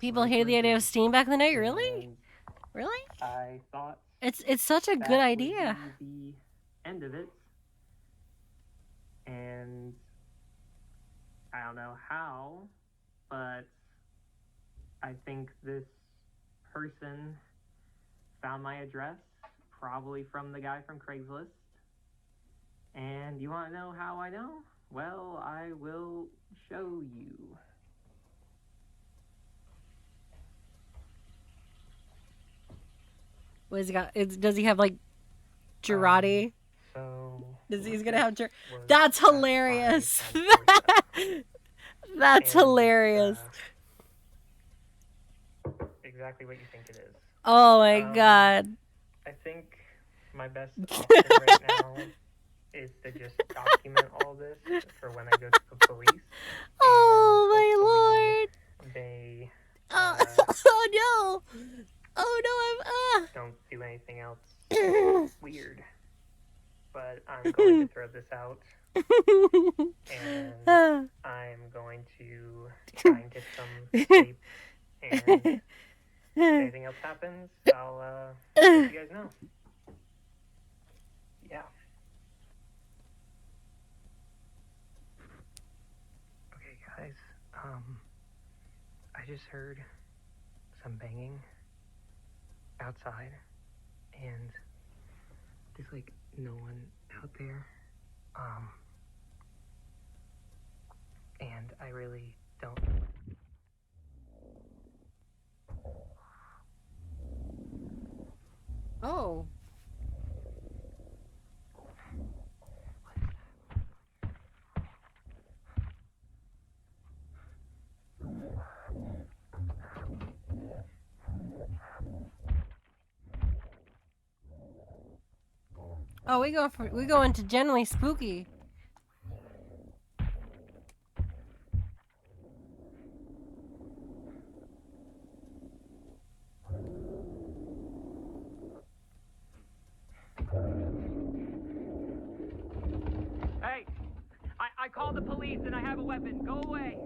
People hated the idea of Steam back in the day? Really? Really? I thought it's such a good idea. Would be the end of it. And I don't know how, but I think this person found my address, probably from the guy from Craigslist. And you want to know how I know? Well, I will show you. What has he got? Does he have like Girardi? So He's gonna have That's hilarious. That's hilarious. Exactly what you think it is. Oh my god. I think my best option right now is to just document all this for when I go to the police. Oh my lord. They oh no. Oh no, I'm don't do anything else weird. But I'm going to throw this out. And I'm going to try and get some sleep. And if anything else happens, I'll let you guys know. Yeah. Okay, guys. I just heard some banging outside, and there's like no one out there. And I really don't. Oh. Oh, we go into generally spooky. Hey! I called the police and I have a weapon. Go away!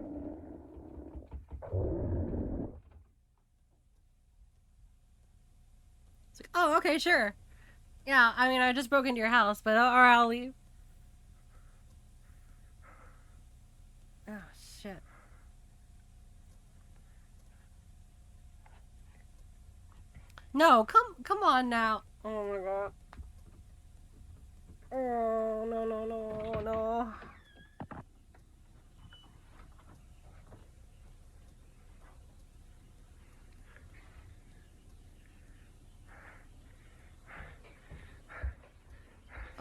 It's like, oh, okay, sure. Yeah, I mean, I just broke into your house, but I'll leave. Oh, shit. No, come on now. Oh my god. Oh, no.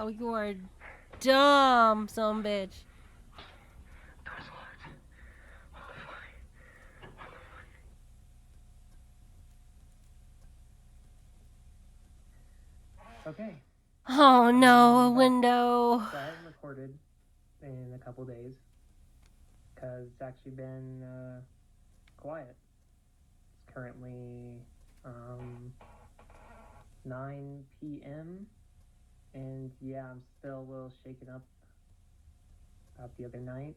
Oh, you are dumb, some bitch. Okay. Oh no, a window. So I haven't recorded in a couple days because it's actually been quiet. It's currently 9 p.m. and yeah, I'm still a little shaken up about the other night.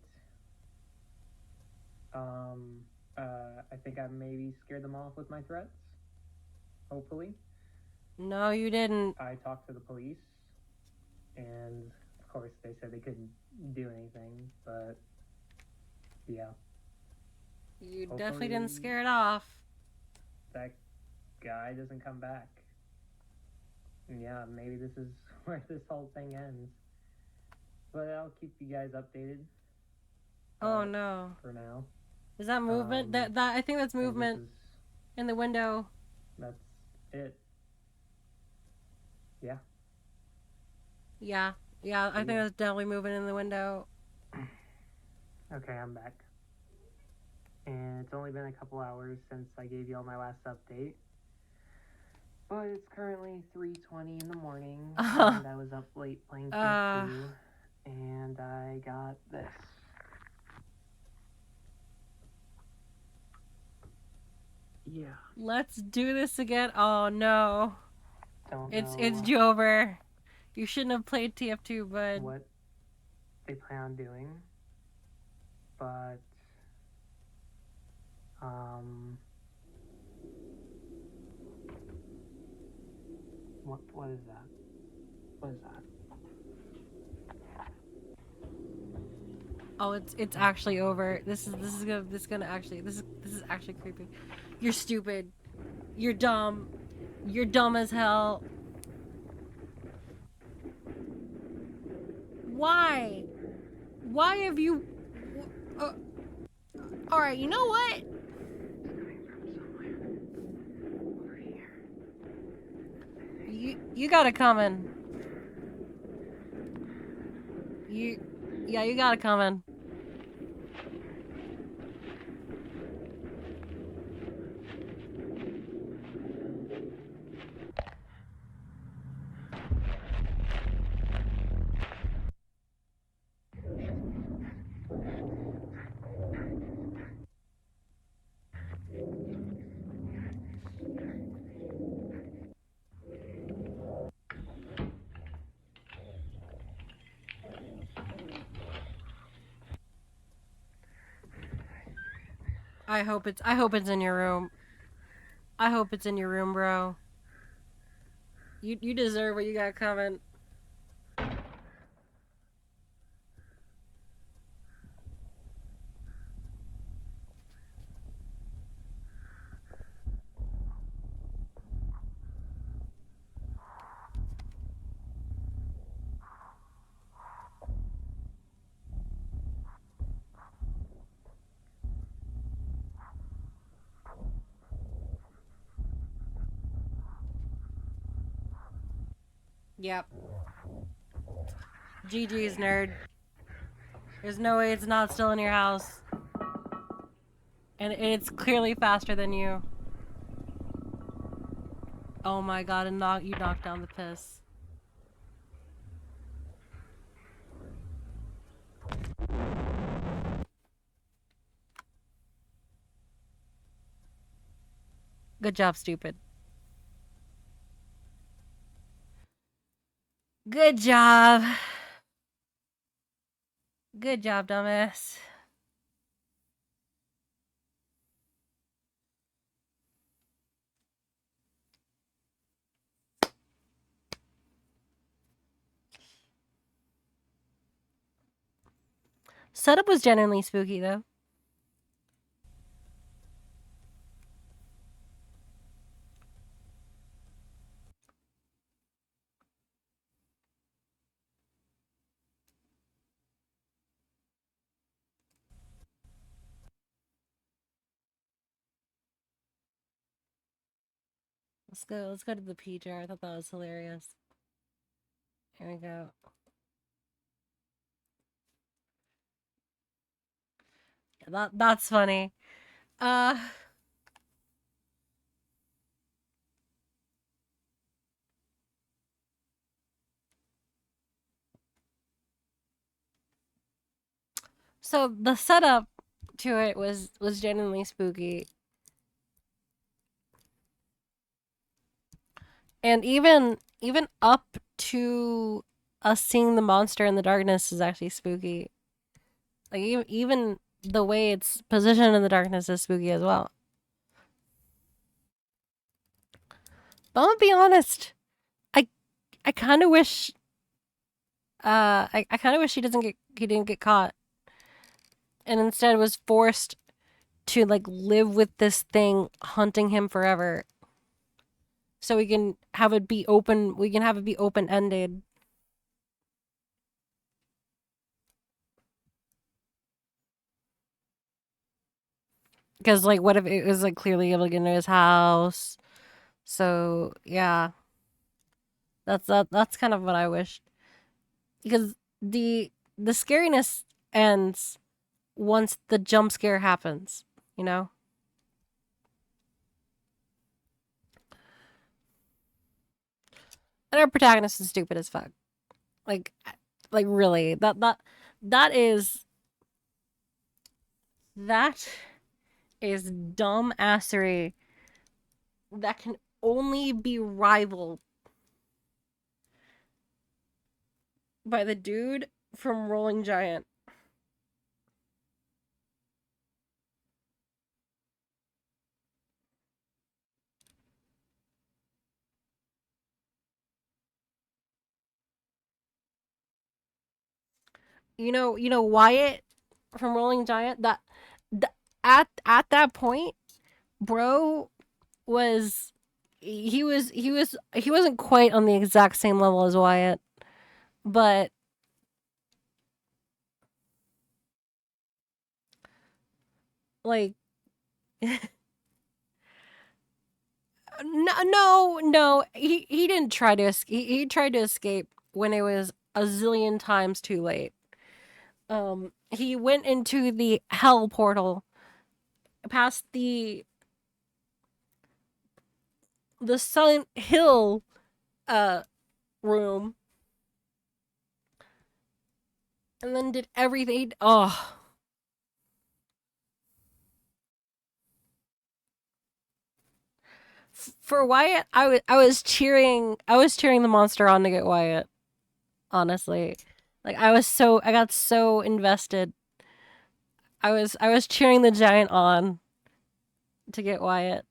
I think I maybe scared them off with my threats. Hopefully. No, you didn't. I talked to the police, and of course they said they couldn't do anything, but yeah. You definitely didn't scare it off. That guy doesn't come back. Yeah, maybe this is where this whole thing ends. But I'll keep you guys updated. Oh no. For now. Is that movement? That I think that's movement in the window. That's it. Yeah. Yeah. Yeah, I think that's definitely moving in the window. Okay, I'm back. And it's only been a couple hours since I gave you all my last update. But it's currently 3:20 in the morning, and I was up late playing TF2, and I got this. Yeah. Let's do this again. Oh no. It's know Jover. You shouldn't have played TF2, bud. What they plan on doing, but what is that? What is that? Oh, it's actually over. This is gonna actually this is actually creepy. You're stupid. You're dumb. You're dumb as hell. Why? Why have you? All right, you know what? You got it coming. You got it coming. I hope it's in your room. I hope it's in your room, bro. You deserve what you got coming. Yep. GG's, nerd. There's no way it's not still in your house. And it's clearly faster than you. Oh my god, and you knocked down the piss. Good job, stupid. Good job. Good job, dumbass. Setup was genuinely spooky, though. Let's go to the P jar. I thought that was hilarious. Here we go. That's funny. So the setup to it was genuinely spooky. And even up to us seeing the monster in the darkness is actually spooky. Like even the way it's positioned in the darkness is spooky as well. But I'm gonna be honest, I kind of wish I kind of wish he didn't get caught, and instead was forced to like live with this thing hunting him forever. So we can have it be open. We can have it be open ended. Because like, what if it was like clearly able to get into his house? So yeah, that's kind of what I wished. Because the scariness ends once the jump scare happens. You know. And our protagonist is stupid as fuck. Like, like really, that is that is dumb assery that can only be rivaled by the dude from Rolling Giant. You know Wyatt from Rolling Giant. At that point, bro was he wasn't quite on the exact same level as Wyatt, but like no, he didn't try to he tried to escape when it was a zillion times too late. He went into the hell portal past the Silent Hill room and then did everything. Oh, for Wyatt, I was cheering the monster on to get Wyatt. Honestly, like I got so invested. I was cheering the giant on to get Wyatt.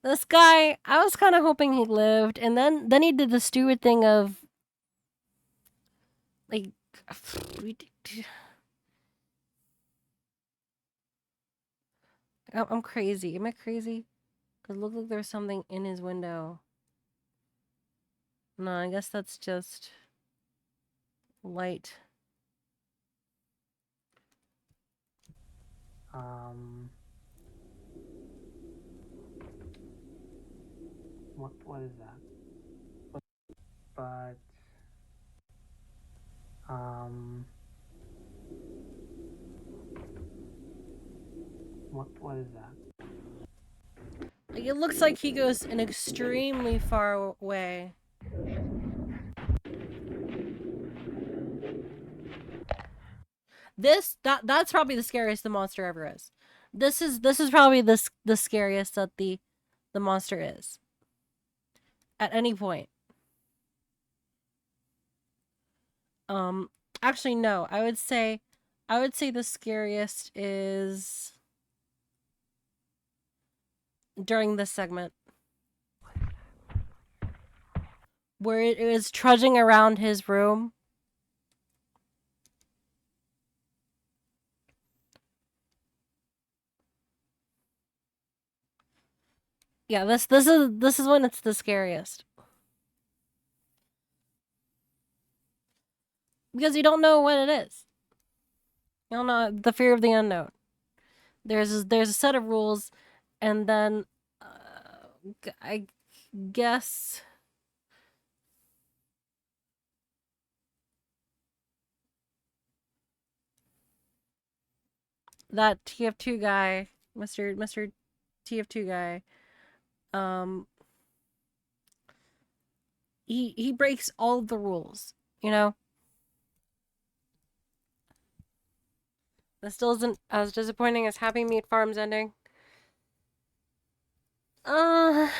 This guy, I was kind of hoping he lived, and then he did the stupid thing of like I'm crazy. Am I crazy? Cause it looked like there's something in his window. No, I guess that's just light. What is that? But what is that? Like it looks like he goes an extremely far way. That's probably the scariest the monster ever is. This is probably the scariest that the monster is. At any point. Actually no, I would say the scariest is during this segment. Where it was trudging around his room. Yeah, this is when it's the scariest. Because you don't know what it is. You don't know the fear of the unknown. There's a set of rules, and then I guess that TF2 guy, Mr. TF2 guy, he breaks all the rules, you know? That still isn't as disappointing as Happy Meat Farm's ending. I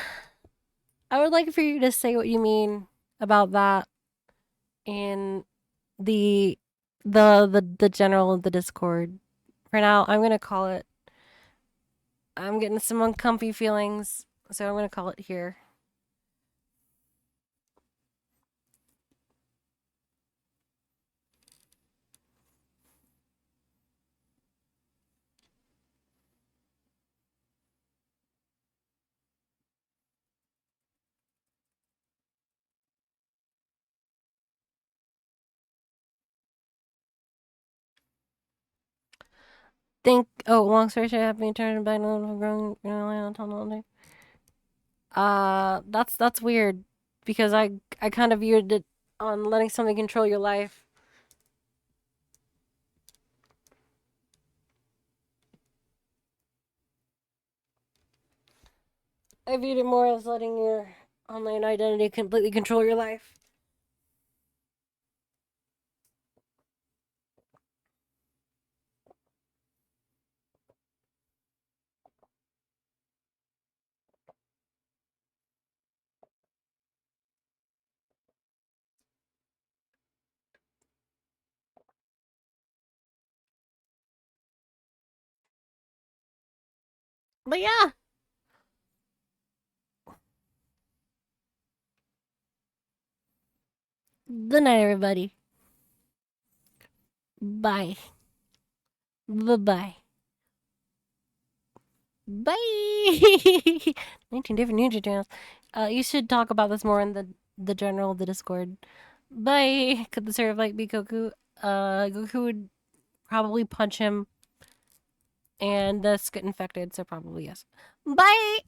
would like for you to say what you mean about that in the general of the Discord. For now, I'm gonna call it. I'm getting some uncomfy feelings, so I'm gonna call it here. Long story short, having turned back on growing all day. That's weird because I kind of viewed it on letting something control your life. I viewed it more as letting your online identity completely control your life. But yeah. Good night, everybody. Bye. Bye-bye. Bye. 19 different ninja channels. You should talk about this more in the general of the Discord. Bye. Could the serve like be Goku? Goku would probably punch him and thus get infected, so probably yes. Bye.